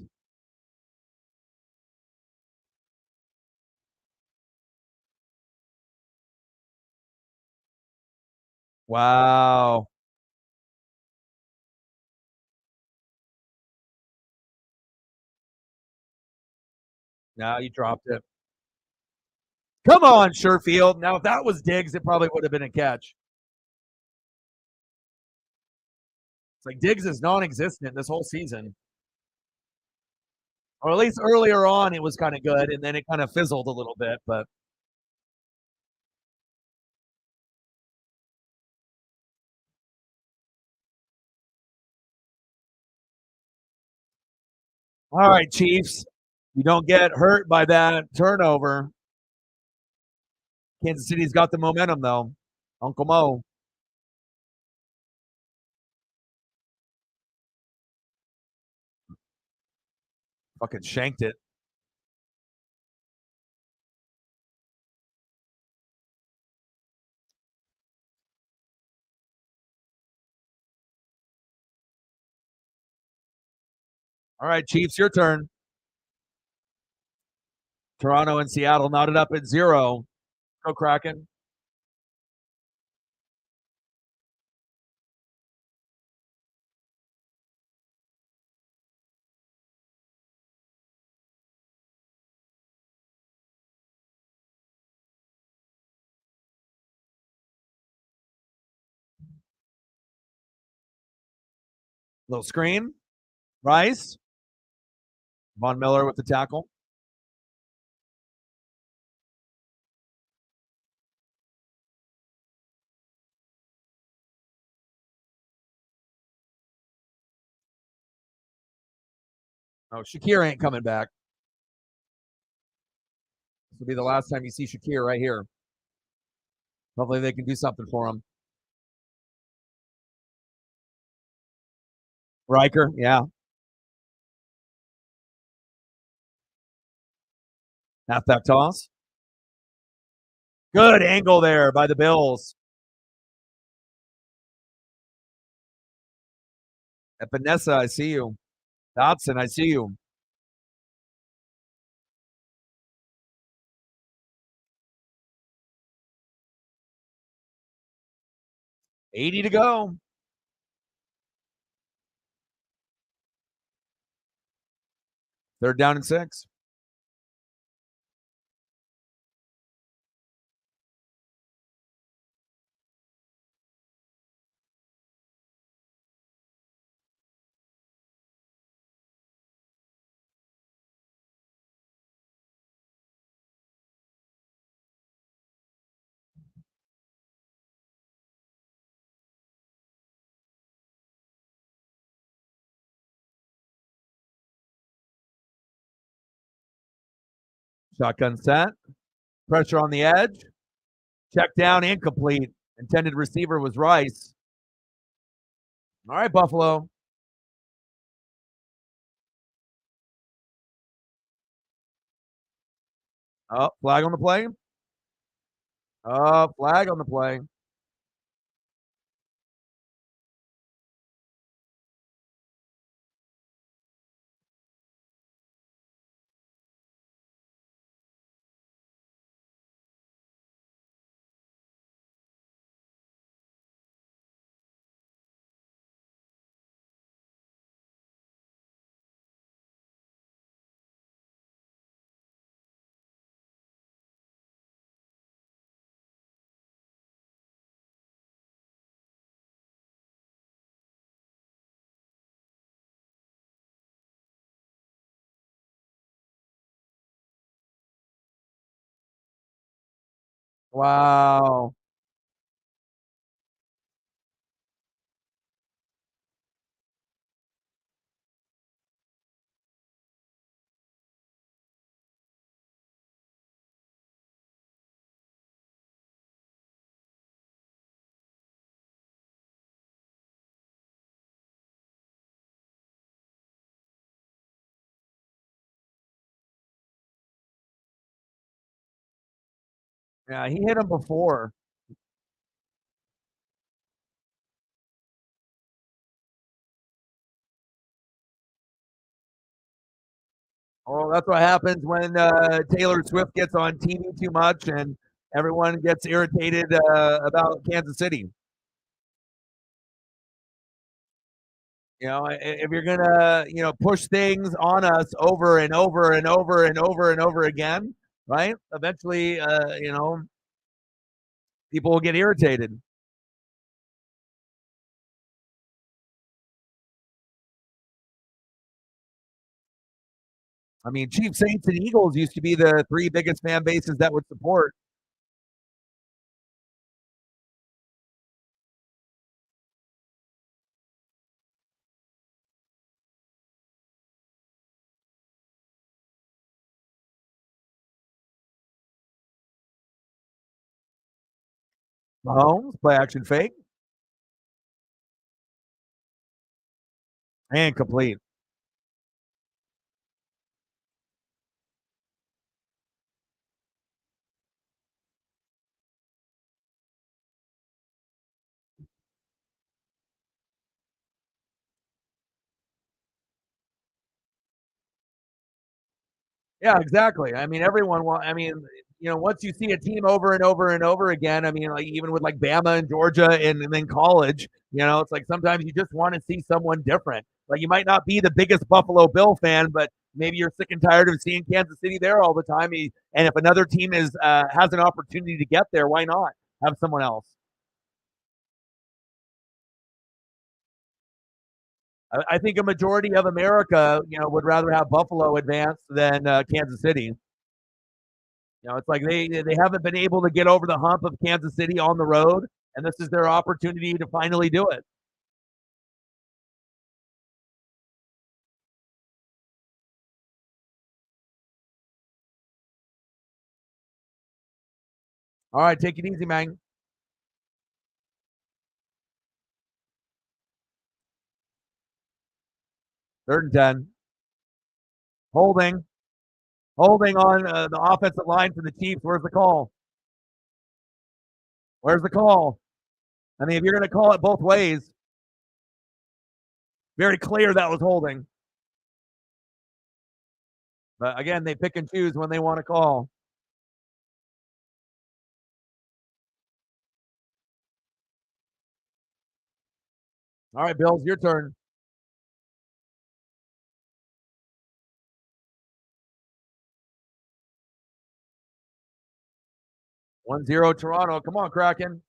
Wow. Now you dropped it. Come on, Sherfield. Now, if that was Diggs, it probably would have been a catch. It's like Diggs is non-existent this whole season. Or at least earlier on, it was kind of good, and then it kind of fizzled a little bit. But all right, Chiefs, you don't get hurt by that turnover. Kansas City's got the momentum, though. Uncle Mo. Fucking shanked it. All right, Chiefs, your turn. Toronto and Seattle knotted up at 0. Go Kraken. Little screen. Rice. Von Miller with the tackle. Oh, Shakir ain't coming back. This will be the last time you see Shakir right here. Hopefully they can do something for him. Riker, yeah. Halfback toss. Good angle there by the Bills. Epinesa, I see you. Dotson, I see you. $80 to go. Third down and 6. Shotgun set. Pressure on the edge. Check down, incomplete. Intended receiver was Rice. All right, Buffalo. Oh, flag on the play. Oh, flag on the play. Wow. Yeah, he hit him before. Oh, that's what happens when Taylor Swift gets on TV too much and everyone gets irritated about Kansas City. You know, if you're gonna, push things on us over and over and over and over and over again, right? Eventually, people will get irritated. I mean, Chiefs, Saints, and Eagles used to be the three biggest fan bases that would support. Mahomes, play action fake, and complete. Yeah, exactly. I mean, I mean, once you see a team over and over and over again, I mean, like even with like Bama and Georgia and then college, it's like sometimes you just want to see someone different. Like you might not be the biggest Buffalo Bill fan, but maybe you're sick and tired of seeing Kansas City there all the time. And if another team has an opportunity to get there, why not have someone else? I think a majority of America, would rather have Buffalo advance than Kansas City. It's like they haven't been able to get over the hump of Kansas City on the road, and this is their opportunity to finally do it. All right, take it easy, man. 3rd and 10. Holding, holding on the offensive line for the Chiefs. Where's the call? Where's the call? I mean, if you're going to call it both ways, very clear that was holding. But again, they pick and choose when they want to call. All right, Bills, your turn. 1-0 Toronto. Come on, Kraken.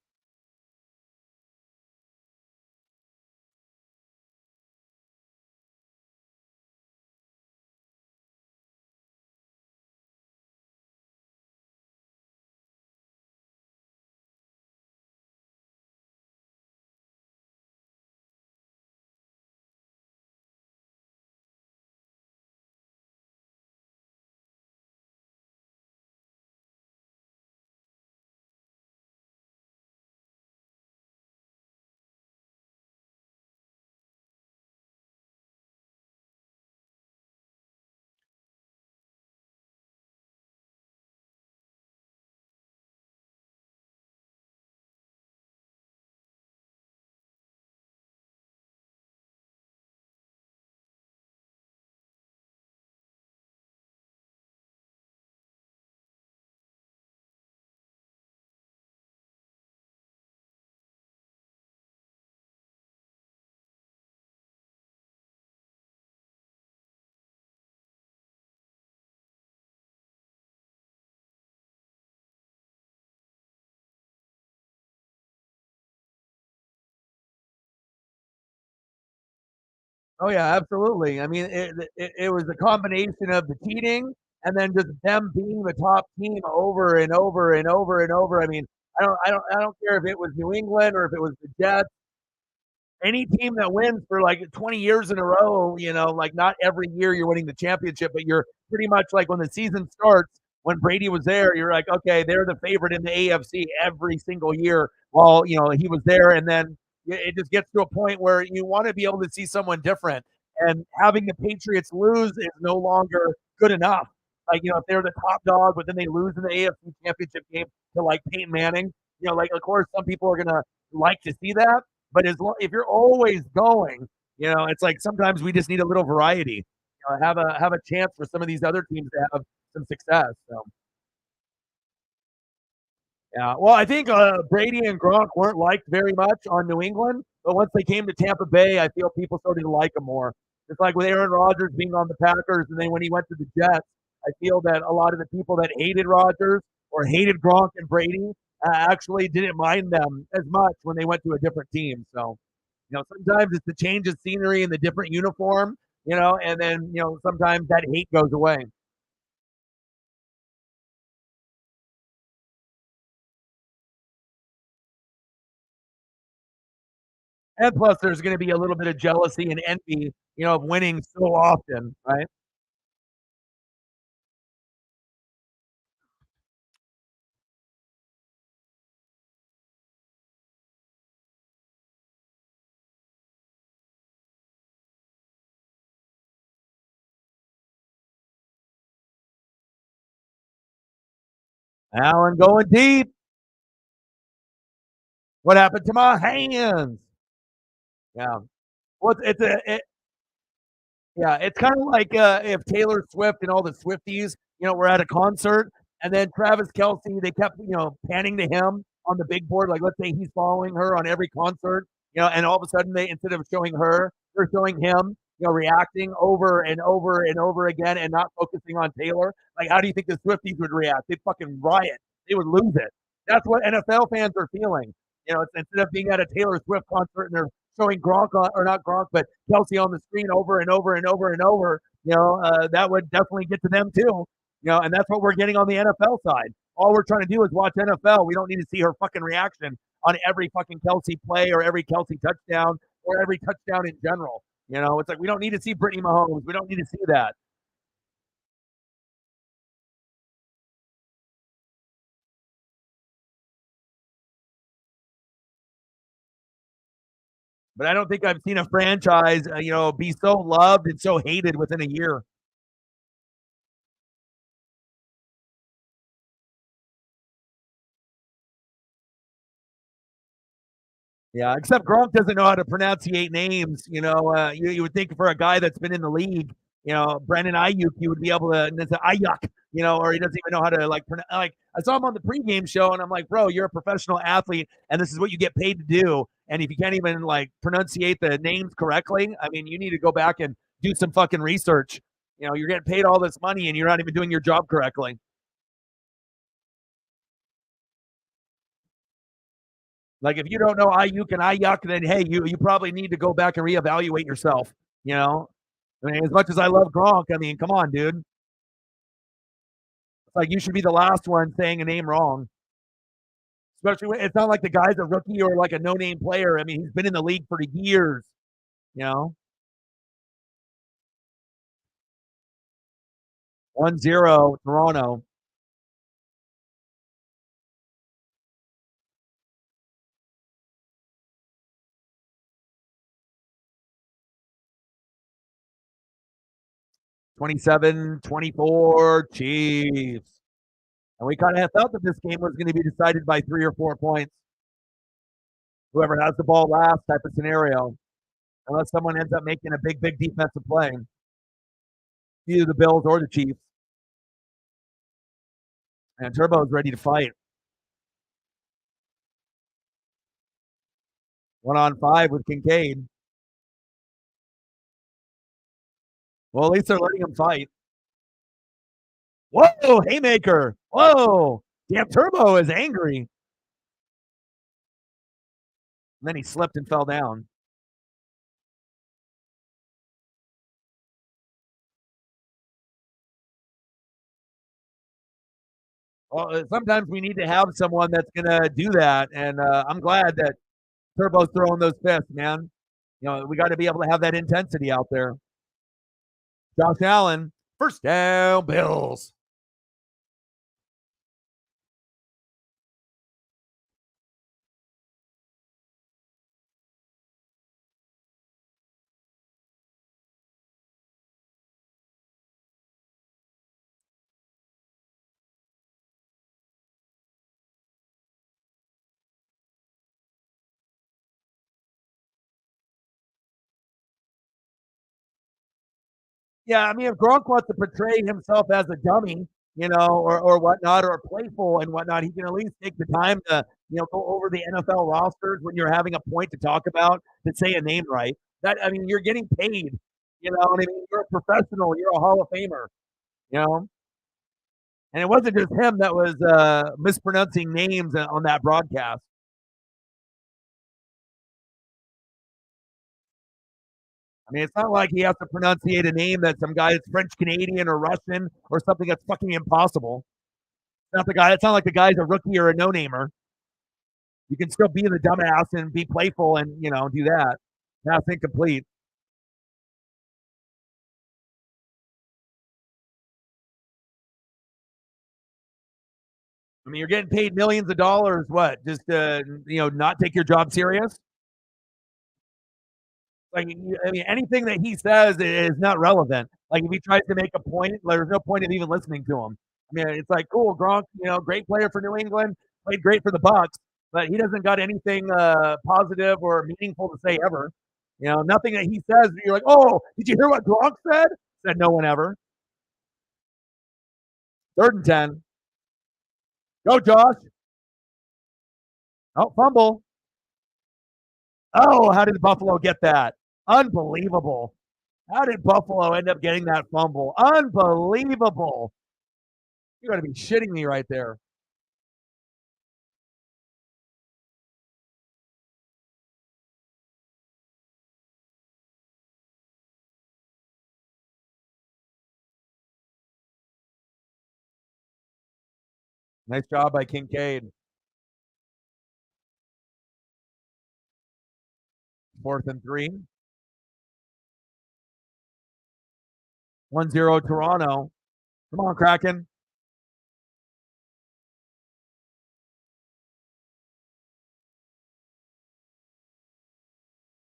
Oh yeah, absolutely. I mean, it was a combination of the cheating and then just them being the top team over and over and over and over. I mean, I don't care if it was New England or if it was the Jets. Any team that wins for like 20 years in a row, like not every year you're winning the championship, but you're pretty much like when the season starts, when Brady was there, you're like, okay, they're the favorite in the AFC every single year while, he was there. And then it just gets to a point where you want to be able to see someone different. And having the Patriots lose is no longer good enough. Like, if they're the top dog, but then they lose in the AFC championship game to like Peyton Manning, like, of course, some people are going to like to see that. But if you're always going, it's like sometimes we just need a little variety. Have a chance for some of these other teams to have some success. So yeah, well, I think Brady and Gronk weren't liked very much on New England, but once they came to Tampa Bay, I feel people started to like them more. It's like with Aaron Rodgers being on the Packers, and then when he went to the Jets, I feel that a lot of the people that hated Rodgers or hated Gronk and Brady actually didn't mind them as much when they went to a different team. So sometimes it's the change of scenery and the different uniform, and then, sometimes that hate goes away. And plus, there's going to be a little bit of jealousy and envy, of winning so often, right? Allen going deep. What happened to my hands? Yeah. Well, Yeah, it's kinda like, if Taylor Swift and all the Swifties, were at a concert, and then Travis Kelce, they kept, panning to him on the big board, like, let's say he's following her on every concert, and all of a sudden they instead of showing her, they're showing him, reacting over and over and over again and not focusing on Taylor. Like, how do you think the Swifties would react? They'd fucking riot. They would lose it. That's what NFL fans are feeling. It's instead of being at a Taylor Swift concert and they're showing Gronk on, or not Gronk, but Kelsey on the screen over and over and over and over, that would definitely get to them too. And that's what we're getting on the NFL side. All we're trying to do is watch NFL. We don't need to see her fucking reaction on every fucking Kelsey play or every Kelsey touchdown or every touchdown in general. It's like we don't need to see Brittany Mahomes. We don't need to see that. But I don't think I've seen a franchise, be so loved and so hated within a year. Yeah, except Gronk doesn't know how to pronunciate names. You would think for a guy that's been in the league, Brandon Ayuk, he would be able to. And it's Ayuk, or he doesn't even know how to like. I saw him on the pregame show, and I'm like, bro, you're a professional athlete, and this is what you get paid to do. And if you can't even like pronunciate the names correctly, I mean, you need to go back and do some fucking research. You're getting paid all this money, and you're not even doing your job correctly. Like if you don't know Ayuk and Ayuk, then hey, you probably need to go back and reevaluate yourself. I mean, as much as I love Gronk, I mean, come on, dude. It's like you should be the last one saying a name wrong. Especially when it's not like the guy's a rookie or like a no-name player. I mean, he's been in the league for years. You know, 1-0 Toronto. (27-24) Chiefs. And we kind of felt that this game was going to be decided by 3 or 4 points. Whoever has the ball last type of scenario, unless someone ends up making a big defensive play. Either the Bills or the Chiefs. And Turbo's ready to fight. 1-on-5 with Kincaid. Well, at least they're letting him fight. Whoa, haymaker. Whoa. Damn, Turbo is angry. And then he slipped and fell down. Well, sometimes we need to have someone that's going to do that. And I'm glad that Turbo's throwing those fists, man. We got to be able to have that intensity out there. Josh Allen, first down, Bills. Yeah, I mean, if Gronk wants to portray himself as a dummy, or whatnot, or playful and whatnot, he can at least take the time to, go over the NFL rosters when you're having a point to talk about to say a name right. That I mean, you're getting paid. You know what I mean? You're a professional. You're a Hall of Famer. You know, and it wasn't just him that was mispronouncing names on that broadcast. I mean, it's not like he has to pronunciate a name that some guy that's French Canadian or Russian or something that's fucking impossible. It's not the guy. It's not like the guy's a rookie or a no-namer. You can still be the dumbass and be playful and do that. Pass incomplete. I mean, you're getting paid millions of dollars. What? Just to not take your job serious? Like, I mean, anything that he says is not relevant. Like, if he tries to make a point, there's no point of even listening to him. I mean, it's like, cool, Gronk, great player for New England, played great for the Bucks, but he doesn't got anything positive or meaningful to say ever. Nothing that he says, you're like, oh, did you hear what Gronk said? Said no one ever. 3rd and 10. Go, Josh. Oh, fumble. Oh, how did Buffalo get that? Unbelievable. How did Buffalo end up getting that fumble? Unbelievable. You got to be shitting me right there. Nice job by Kincaid. 4th and 3. 1-0 Toronto. Come on, Kraken.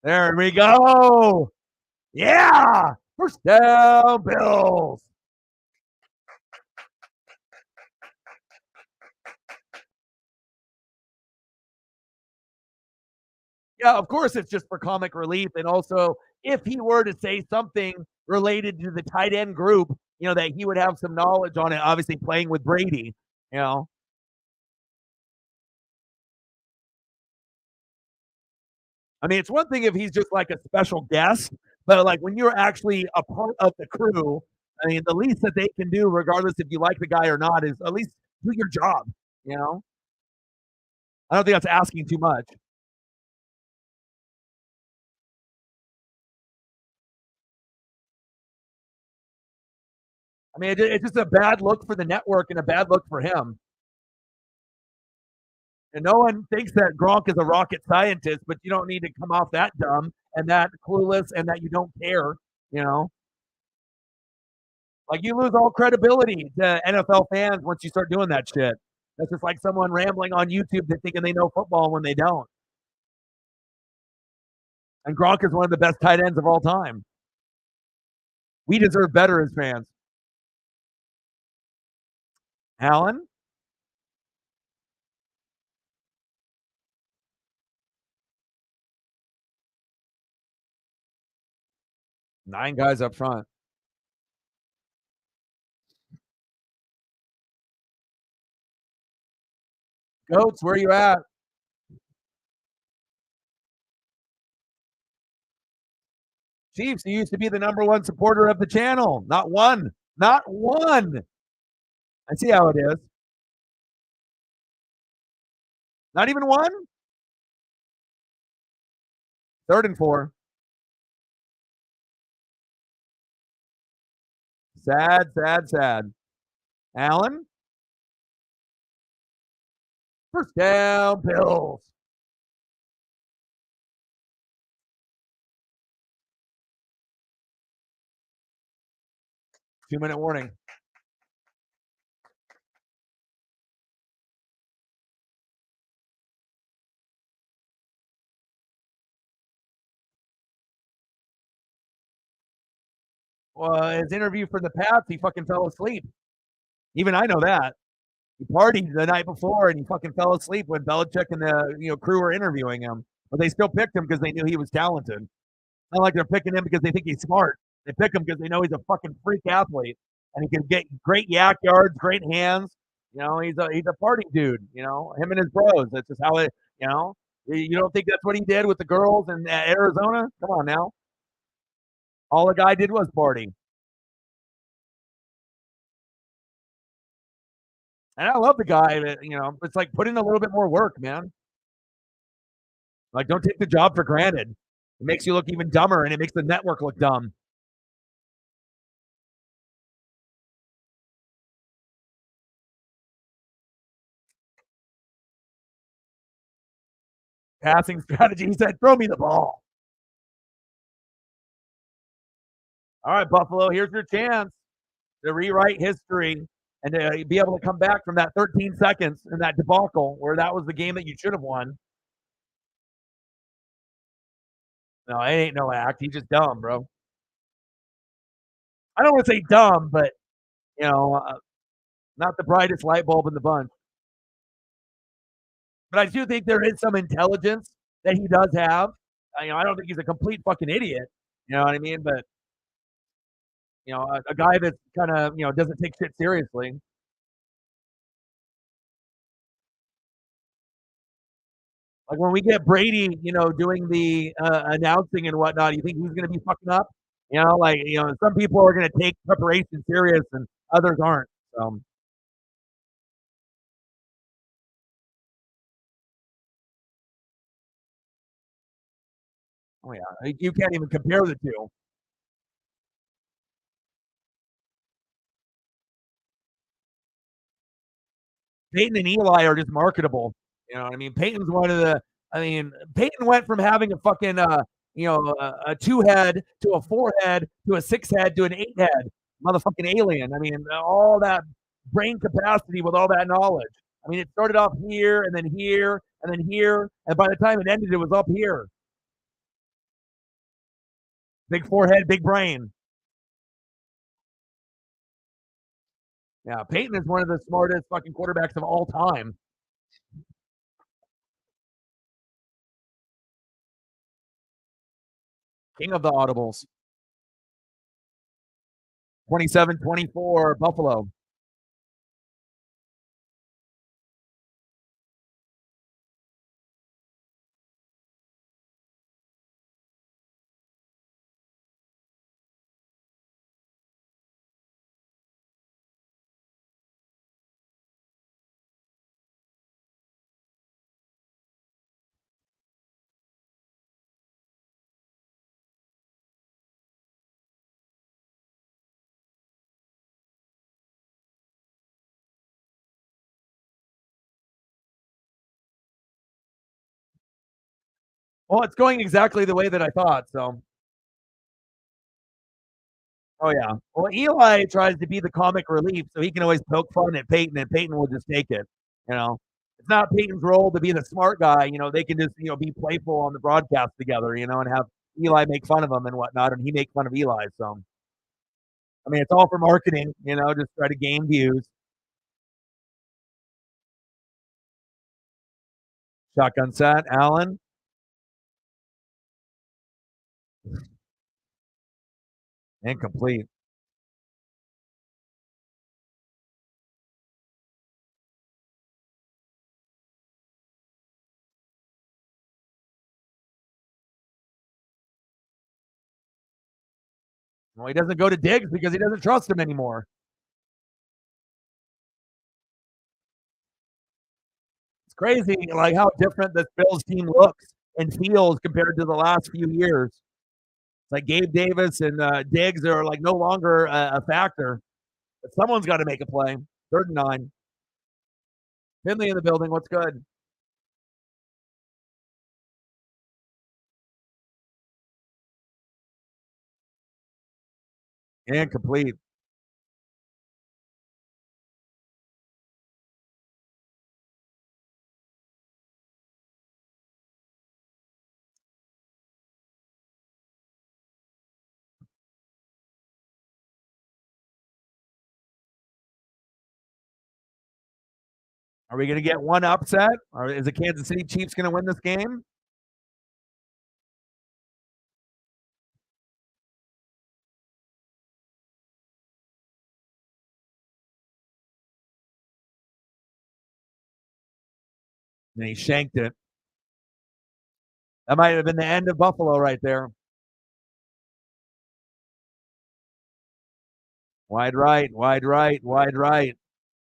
There we go. Yeah. First down, Bills. Yeah, of course it's just for comic relief. And also, if he were to say something related to the tight end group, that he would have some knowledge on it, obviously playing with Brady, I mean, it's one thing if he's just like a special guest, but like when you're actually a part of the crew, I mean, the least that they can do, regardless if you like the guy or not, is at least do your job. You know, I don't think that's asking too much. I mean, it's just a bad look for the network and a bad look for him. And no one thinks that Gronk is a rocket scientist, but you don't need to come off that dumb and that clueless and that you don't care. You know, like you lose all credibility to NFL fans once you start doing that shit. That's just like someone rambling on YouTube that thinking they know football when they don't. And Gronk is one of the best tight ends of all time. We deserve better as fans. Allen? Nine guys up front. Goats, where you at? Chiefs, you used to be the number one supporter of the channel. Not one. Not one. I see how it is. Not even one? 3rd and 4. Sad, sad, sad. Allen? First down, Bills. Two-minute warning. Well, his interview for the Pats, he fucking fell asleep. Even I know that. He partied the night before and he fucking fell asleep when Belichick and the crew were interviewing him. But they still picked him because they knew he was talented. Not like they're picking him because they think he's smart. They pick him because they know he's a fucking freak athlete and he can get great yak yards, great hands. He's a party dude. Him and his bros. That's just how it. You don't think that's what he did with the girls in Arizona? Come on now. All the guy did was party. And I love the guy that, it's like put in a little bit more work, man. Like, don't take the job for granted. It makes you look even dumber and it makes the network look dumb. Passing strategy. He said, throw me the ball. All right, Buffalo, here's your chance to rewrite history and to be able to come back from that 13 seconds in that debacle where that was the game that you should have won. No, it ain't no act. He's just dumb, bro. I don't want to say dumb, but, not the brightest light bulb in the bunch. But I do think there is some intelligence that he does have. I don't think he's a complete fucking idiot. You know what I mean? But a guy that kind of doesn't take shit seriously. Like when we get Brady, doing the announcing and whatnot, you think he's going to be fucking up? Some people are going to take preparation serious and others aren't. So, oh yeah, you can't even compare the two. Peyton and Eli are just marketable. You know what I mean? Peyton's one of the. I mean, Peyton went from having a fucking a two head to a four head to a six head to an eight head, motherfucking alien. I mean, all that brain capacity with all that knowledge. I mean, it started off here and then here and then here, and by the time it ended, it was up here. Big forehead, big brain. Yeah, Peyton is one of the smartest fucking quarterbacks of all time. King of the audibles. 27-24 Buffalo. Well, it's going exactly the way that I thought. So, oh yeah. Well, Eli tries to be the comic relief, so he can always poke fun at Peyton, and Peyton will just take it. You know, it's not Peyton's role to be the smart guy. They can just be playful on the broadcast together. And have Eli make fun of him and whatnot, and he make fun of Eli. So, I mean, it's all for marketing. Just try to gain views. Shotgun set, Allen. Incomplete. Well, he doesn't go to Diggs because he doesn't trust him anymore. It's crazy, like how different this Bills team looks and feels compared to the last few years. It's like Gabe Davis and Diggs are like no longer a factor. But someone's got to make a play. 3rd and 9. Finley in the building. What's good? Incomplete. Are we going to get one upset, or is the Kansas City Chiefs going to win this game? And he shanked it. That might have been the end of Buffalo right there. Wide right, wide right, wide right.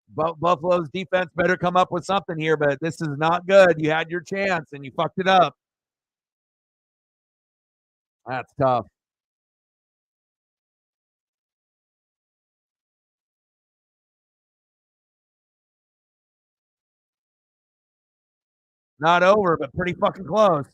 Buffalo's defense better come up with something here, but this is not good. You had your chance and you fucked it up. That's tough. Not over, but pretty fucking close.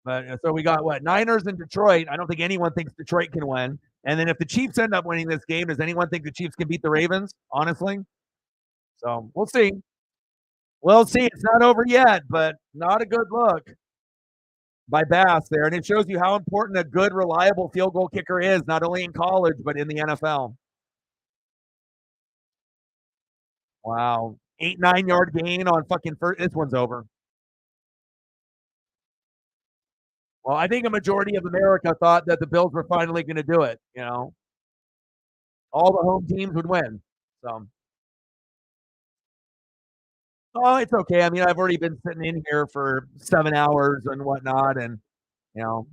But so we got what? Niners and Detroit. I don't think anyone thinks Detroit can win. And then if the Chiefs end up winning this game, does anyone think the Chiefs can beat the Ravens? Honestly. So we'll see. We'll see. It's not over yet, but not a good look. by Bass there, and it shows you how important a good, reliable field goal kicker is, not only in college but in the NFL. Wow, 8-9 yard gain on fucking first. This one's over. Well, I think a majority of America thought that the Bills were finally going to do it. All the home teams would win. So, oh, it's okay. I mean, I've already been sitting in here for 7 hours and whatnot, and you know,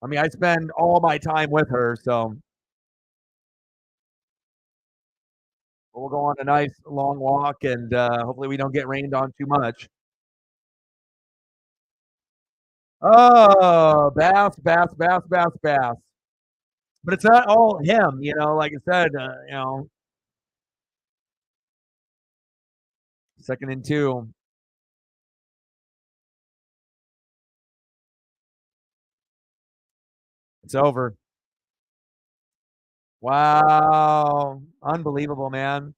I mean, I spend all my time with her, so we'll go on a nice long walk, and hopefully we don't get rained on too much. Oh, Bass, Bass, Bass, Bass, Bass. But it's not all him, like I said, 2nd and 2. It's over. Wow. Unbelievable, man.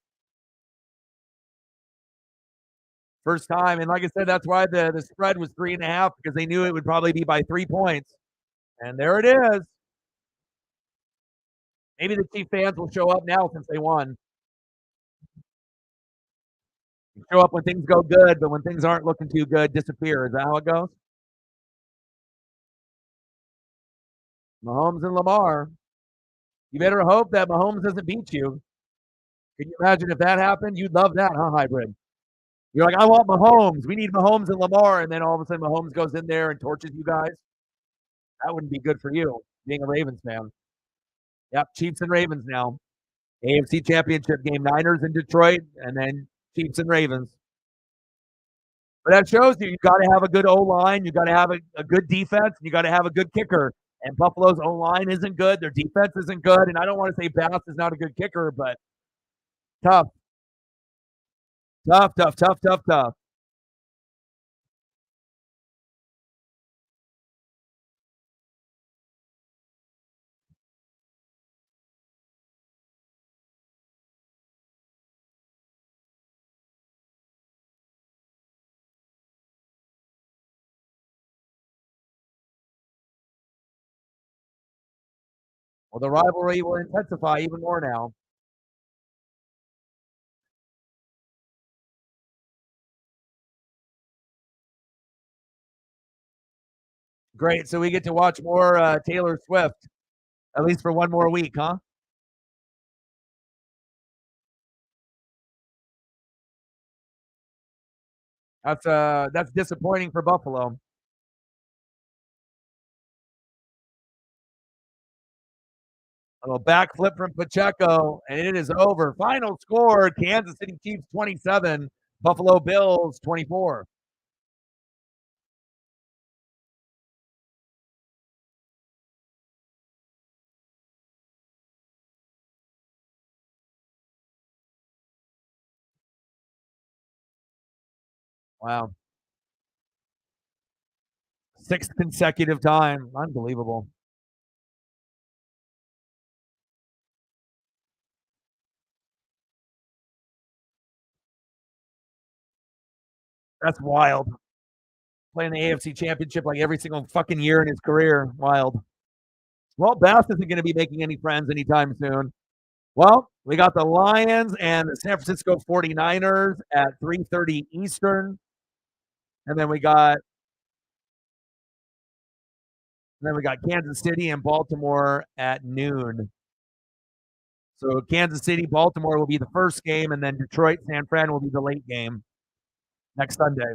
First time. And like I said, that's why the spread was 3.5, because they knew it would probably be by 3 points. And there it is. Maybe the Chief fans will show up now since they won. Show up when things go good, but when things aren't looking too good, disappear. Is that how it goes? Mahomes and Lamar. You better hope that Mahomes doesn't beat you. Can you imagine if that happened? You'd love that, huh, hybrid? You're like, I want Mahomes. We need Mahomes and Lamar. And then all of a sudden Mahomes goes in there and torches you guys. That wouldn't be good for you, being a Ravens fan. Yep, Chiefs and Ravens now. AFC Championship game, Niners in Detroit, and then Chiefs and Ravens. But that shows you got to have a good O-line. You got to have a good defense. And you got to have a good kicker. And Buffalo's O-line isn't good. Their defense isn't good. And I don't want to say Bass is not a good kicker, but tough. Tough, tough, tough, tough, tough. Well, the rivalry will intensify even more now. Great. So we get to watch more Taylor Swift, at least for one more week, huh? That's disappointing for Buffalo. A little backflip from Pacheco, and it is over. Final score: Kansas City Chiefs 27, Buffalo Bills 24. Wow, sixth consecutive time, unbelievable. That's wild. Playing the AFC Championship like every single fucking year in his career, wild. Well, Bass isn't going to be making any friends anytime soon. Well, we got the Lions and the San Francisco 49ers at 3:30 Eastern. And then we got Kansas City and Baltimore at noon. So Kansas City, Baltimore will be the first game, and then Detroit, San Fran will be the late game next Sunday.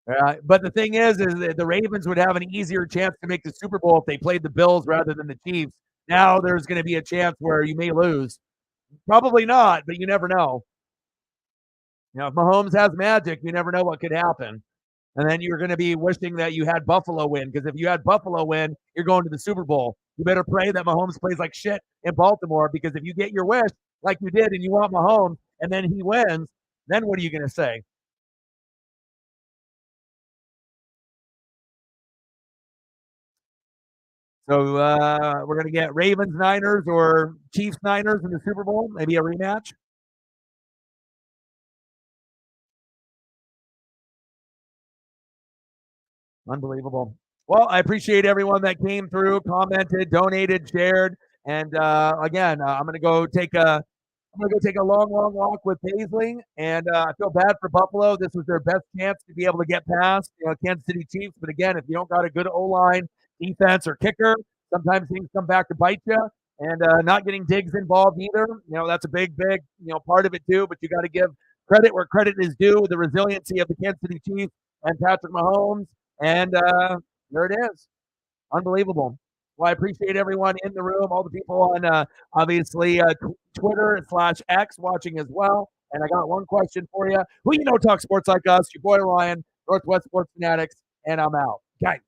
But the thing is that the Ravens would have an easier chance to make the Super Bowl if they played the Bills rather than the Chiefs. Now there's going to be a chance where you may lose. Probably not, but you never know. If Mahomes has magic, you never know what could happen. And then you're going to be wishing that you had Buffalo win, because if you had Buffalo win, you're going to the Super Bowl. You better pray that Mahomes plays like shit in Baltimore, because if you get your wish like you did and you want Mahomes and then he wins, then what are you going to say? So we're going to get Ravens Niners or Chiefs Niners in the Super Bowl, maybe a rematch. Unbelievable. Well, I appreciate everyone that came through, commented, donated, shared, and again, I'm gonna go take a long, long walk with Paisley, and I feel bad for Buffalo. This was their best chance to be able to get past, Kansas City Chiefs. But again, if you don't got a good O line, defense, or kicker, sometimes things come back to bite you. And not getting Diggs involved either, that's a big, big, part of it too. But you got to give credit where credit is due. The resiliency of the Kansas City Chiefs and Patrick Mahomes, and there it is. Unbelievable. Well, I appreciate everyone in the room, all the people on obviously Twitter/X watching as well. And I got one question for you. Who talk sports like us? Your boy Ryan, Northwest Sports Fanatics, and I'm out. Okay.